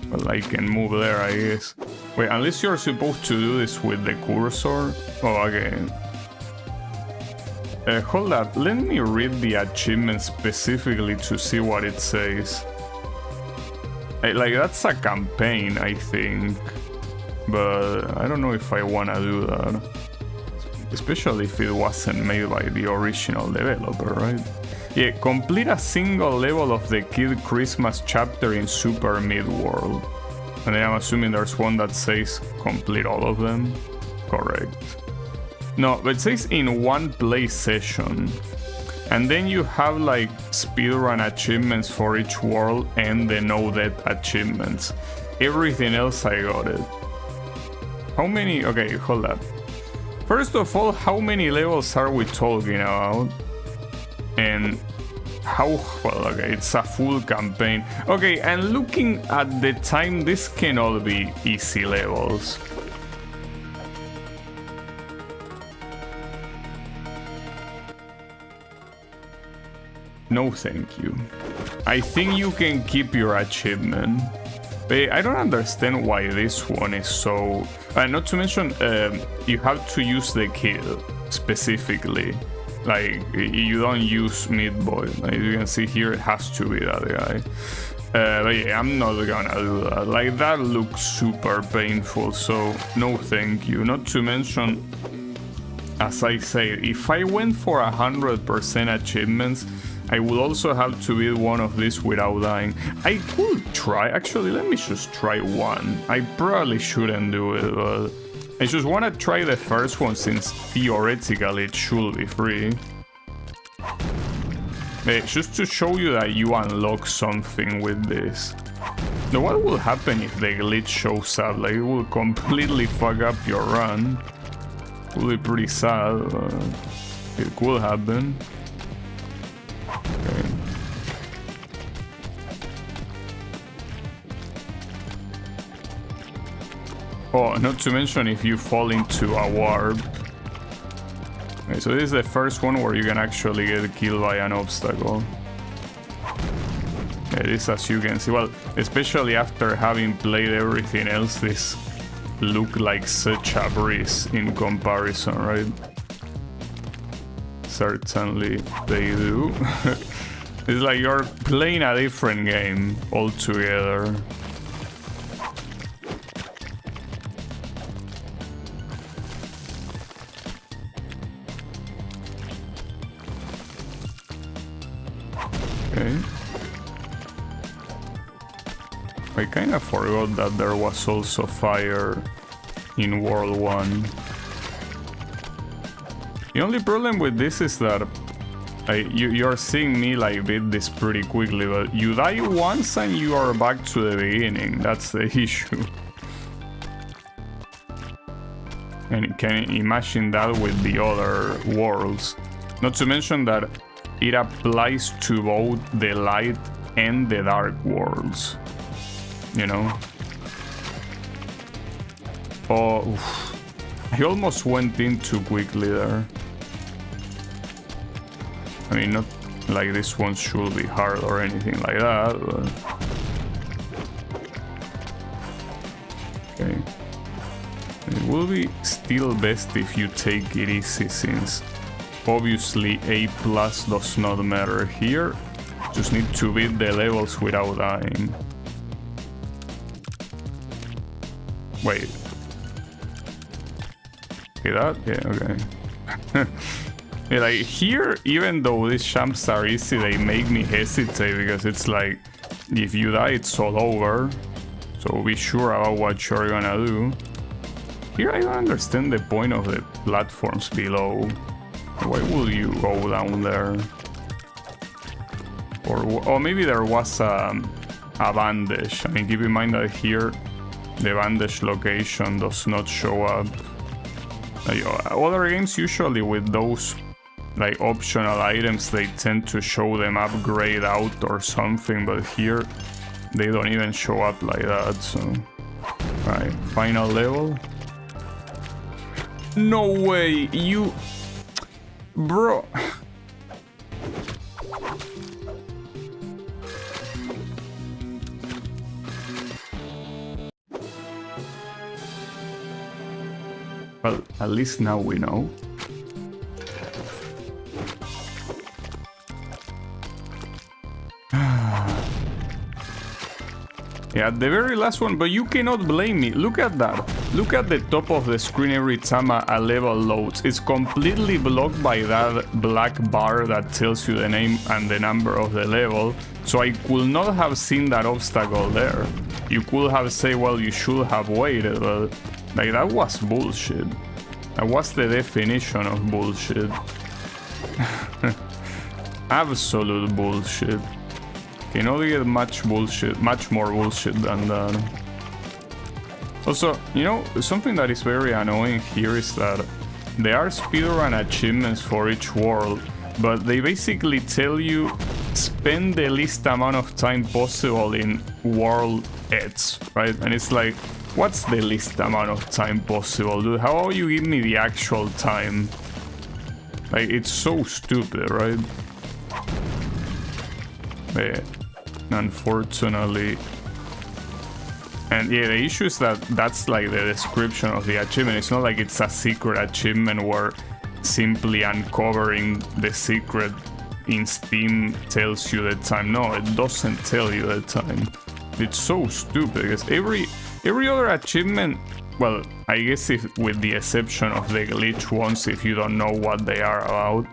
Well, I can move there, I guess. Wait, unless you're supposed to do this with the cursor. Oh, okay. Hold up. Let me read the achievement specifically to see what it says. Like, that's a campaign, I think. But I don't know if I wanna do that. Especially if it wasn't made by the original developer, right? Yeah, complete a single level of the Kid Christmas chapter in Super Mid-World. And then I'm assuming there's one that says complete all of them. Correct. No, but it says in one play session. And then you have like speedrun achievements for each world and the no death achievements. Everything else I got it. How many? Okay, hold up. First of all, how many levels are we talking about? And how, well, okay, it's a full campaign. Okay, and looking at the time, this cannot be easy levels. No, thank you. I think you can keep your achievement. But I don't understand why this one is so... not to mention, you have to use the kid specifically. Like, you don't use Meat Boy. Like you can see here, it has to be that guy. But yeah, I'm not gonna do that. Like, that looks super painful, so no thank you. Not to mention, as I said, if I went for 100% achievements, I would also have to beat one of these without dying. I could try, actually, let me just try one. I probably shouldn't do it, but I just want to try the first one since theoretically it should be free. Just to show you that you unlock something with this. Now, what will happen if the glitch shows up? Like, it will completely fuck up your run. It will be pretty sad. It could happen. Okay. Oh, not to mention if you fall into a warp. Right, so this is the first one where you can actually get killed by an obstacle. Yeah, this, as you can see, well, especially after having played everything else, this look like such a breeze in comparison, right? Certainly they do. It's like you're playing a different game altogether. Okay. I kind of forgot that there was also fire in World 1. The only problem with this is that you're seeing me like beat this pretty quickly, but you die once and you are back to the beginning. That's the issue. And you can imagine that with the other worlds. Not to mention that it applies to both the light and the dark worlds. You know? Oh, oof. I almost went in too quickly there. I mean, not like this one should be hard or anything like that, but... Okay. It will be still best if you take it easy, since obviously A+ does not matter here. Just need to beat the levels without dying. Wait. Okay, that? Yeah, okay. Yeah, like here, even though these jumps are easy, they make me hesitate, because it's like, if you die, it's all over. So be sure about what you're gonna do. Here I don't understand the point of the platforms below. Why will you go down there? Or maybe there was a bandage. I mean, keep in mind that here the bandage location does not show up. Like, other games usually with those like optional items, they tend to show them upgrade out or something, but here they don't even show up like that. So, alright, final level. No way, you... Bro... Well, at least now we know. Yeah, the very last one, but you cannot blame me. Look at that. Look at the top of the screen every time a level loads. It's completely blocked by that black bar that tells you the name and the number of the level. So I could not have seen that obstacle there. You could have said, well, you should have waited, but like, that was bullshit. That was the definition of bullshit. Absolute bullshit. Cannot get much more bullshit than that. Also, you know, something that is very annoying here is that there are speedrun achievements for each world, but they basically tell you spend the least amount of time possible in world X, right? And it's like, what's the least amount of time possible, dude? How about you give me the actual time? Like, it's so stupid, right? Yeah, unfortunately. And yeah, the issue is that that's like the description of the achievement. It's not like it's a secret achievement where simply uncovering the secret in Steam tells you the time. No, it doesn't tell you the time. It's so stupid, because every other achievement, well, I guess if with the exception of the glitch ones, if you don't know what they are about,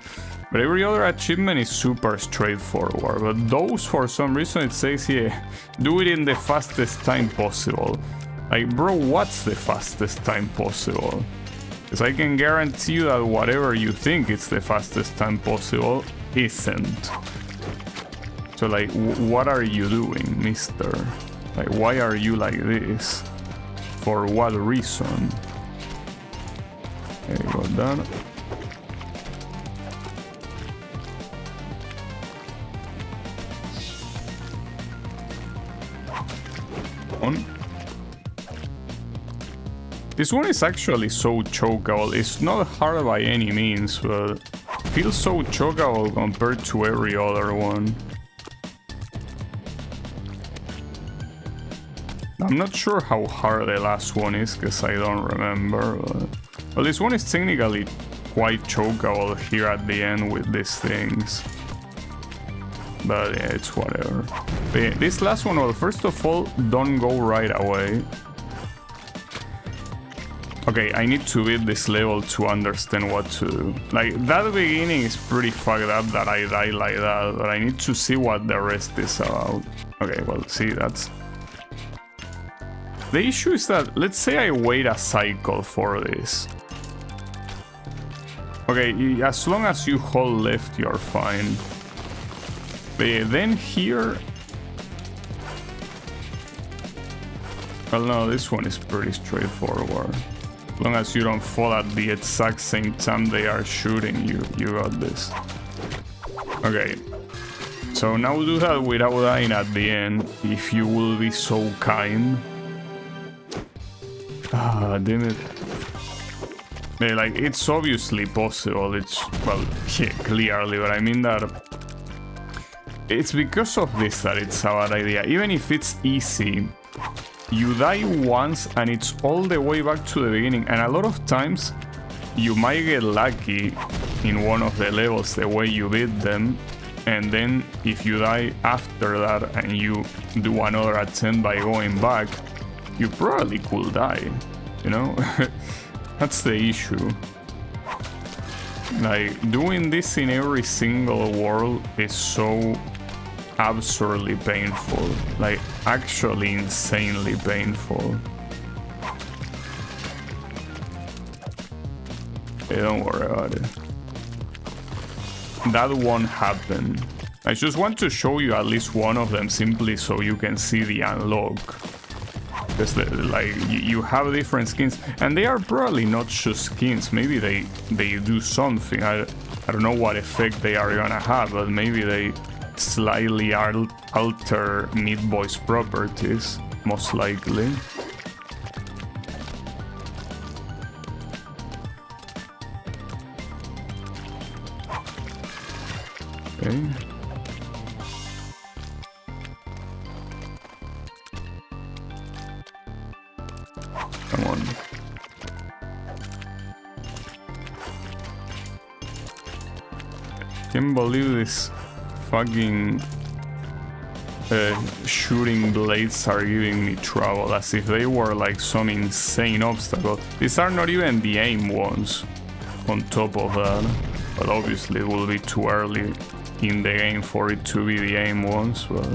but every other achievement is super straightforward. But those, for some reason, it says, yeah, do it in the fastest time possible. Like, bro, what's the fastest time possible? Because I can guarantee you that whatever you think is the fastest time possible isn't. So, like, what are you doing, mister? Like, why are you like this? For what reason? Okay, got that. On. This one is actually so chokeable. It's not hard by any means, but feels so chokeable compared to every other one. I'm not sure how hard the last one is, because I don't remember. But... well, this one is technically quite chokeable here at the end with these things. But yeah, it's whatever. But yeah, this last one, well, first of all, don't go right away. Okay, I need to beat this level to understand what to do. Like, that beginning is pretty fucked up that I die like that, but I need to see what the rest is about. Okay, well, see, that's... the issue is that, let's say I wait a cycle for this. Okay, as long as you hold left, you're fine. But then here... well, no, this one is pretty straightforward. As long as you don't fall at the exact same time they are shooting you, you got this. Okay. So now do that without dying at the end, if you will be so kind. Ah, damn it. Yeah, like, it's obviously possible, it's, well, yeah, clearly, but I mean that... it's because of this that it's a bad idea. Even if it's easy, you die once and it's all the way back to the beginning, and a lot of times you might get lucky in one of the levels the way you beat them, and then if you die after that and you do another attempt by going back, you probably could die, you know? That's the issue. Like, doing this in every single world is so absurdly painful, like actually insanely painful. Hey, don't worry about it. That won't happen. I just want to show you at least one of them simply so you can see the unlock. Because like you have different skins, and they are probably not just skins. Maybe they do something. I don't know what effect they are gonna have, but maybe they slightly alter Meat Boy's properties, most likely. Okay. Come on. Can't believe this fucking shooting blades are giving me trouble, as if they were like some insane obstacle. These are not even the aim ones on top of that, but obviously it will be too early in the game for it to be the aim ones, but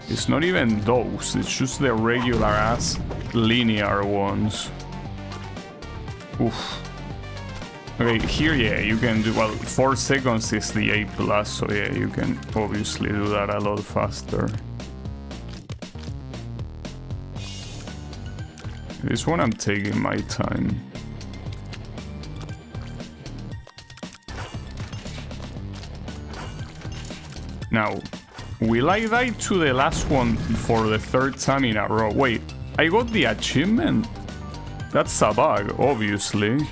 it's not even those, it's just the regular ass linear ones. Oof. Okay, here, yeah, you can do, well, 4 seconds is the A+, so yeah, you can obviously do that a lot faster. This one I'm taking my time. Now, will I die to the last one for the 3rd time in a row? Wait, I got the achievement? That's a bug, obviously.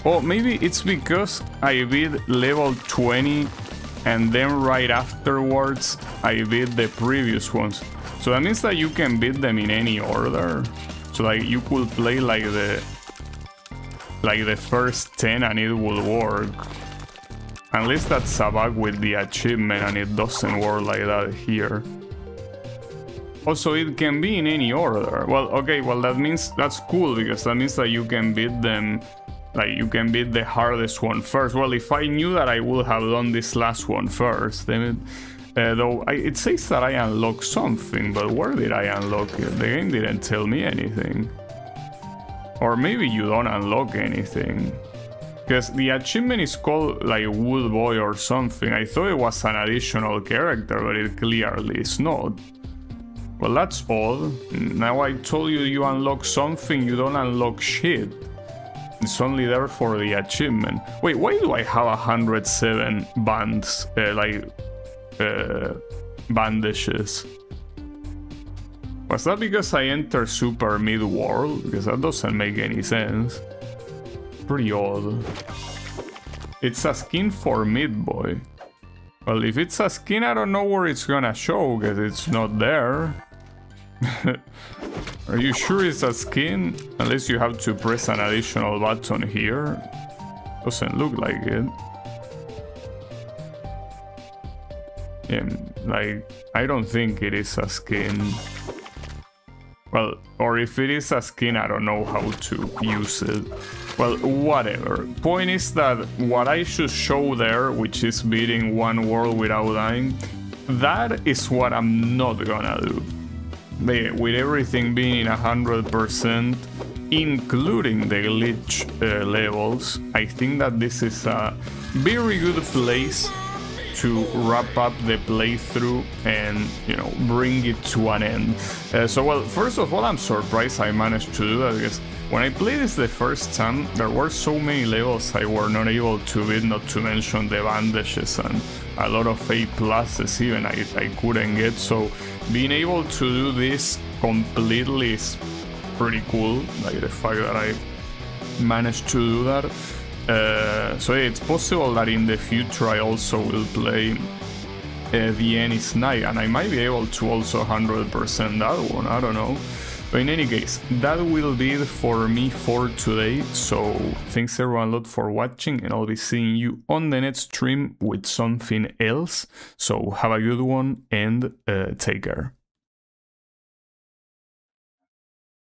Oh, maybe it's because I beat level 20 and then right afterwards I beat the previous ones. So that means that you can beat them in any order. So like you could play like the first 10 and it will work. Unless that's a bug with the achievement and it doesn't work like that here. Also, it can be in any order. Well, okay, well that means that's cool, because that means that you can beat them. Like, you can beat the hardest one first. Well, if I knew that I would have done this last one first, then it says that I unlocked something, but where did I unlock it? The game didn't tell me anything. Or maybe you don't unlock anything. Because the achievement is called, like, Wood Boy or something. I thought it was an additional character, but it clearly is not. Well, that's odd. Now I told you you unlock something, you don't unlock shit. It's only there for the achievement. Wait, why do I have 107 bands, bandages? Was that because I entered Super Mid-World? Because that doesn't make any sense. Pretty odd. It's a skin for Mid-Boy. Well, if it's a skin, I don't know where it's gonna show, because it's not there. Are you sure it's a skin? Unless you have to press an additional button here. Doesn't look like it. Yeah, like, I don't think it is a skin. Well, or if it is a skin, I don't know how to use it. Well, whatever. Point is that what I should show there, which is beating one world without dying, that is what I'm not gonna do. With everything being 100%, including the glitch levels, I think that this is a very good place to wrap up the playthrough and, you know, bring it to an end. Well, first of all, I'm surprised I managed to do that, because when I played this the first time, there were so many levels I were not able to beat, not to mention the bandages and a lot of A pluses even I couldn't get, so being able to do this completely is pretty cool, like the fact that I managed to do that. So yeah, it's possible that in the future I also will play The End is Night, and I might be able to also 100% that one, I don't know. But in any case, that will be it for me for today, so thanks everyone a lot for watching, and I'll be seeing you on the next stream with something else. So have a good one, and take care.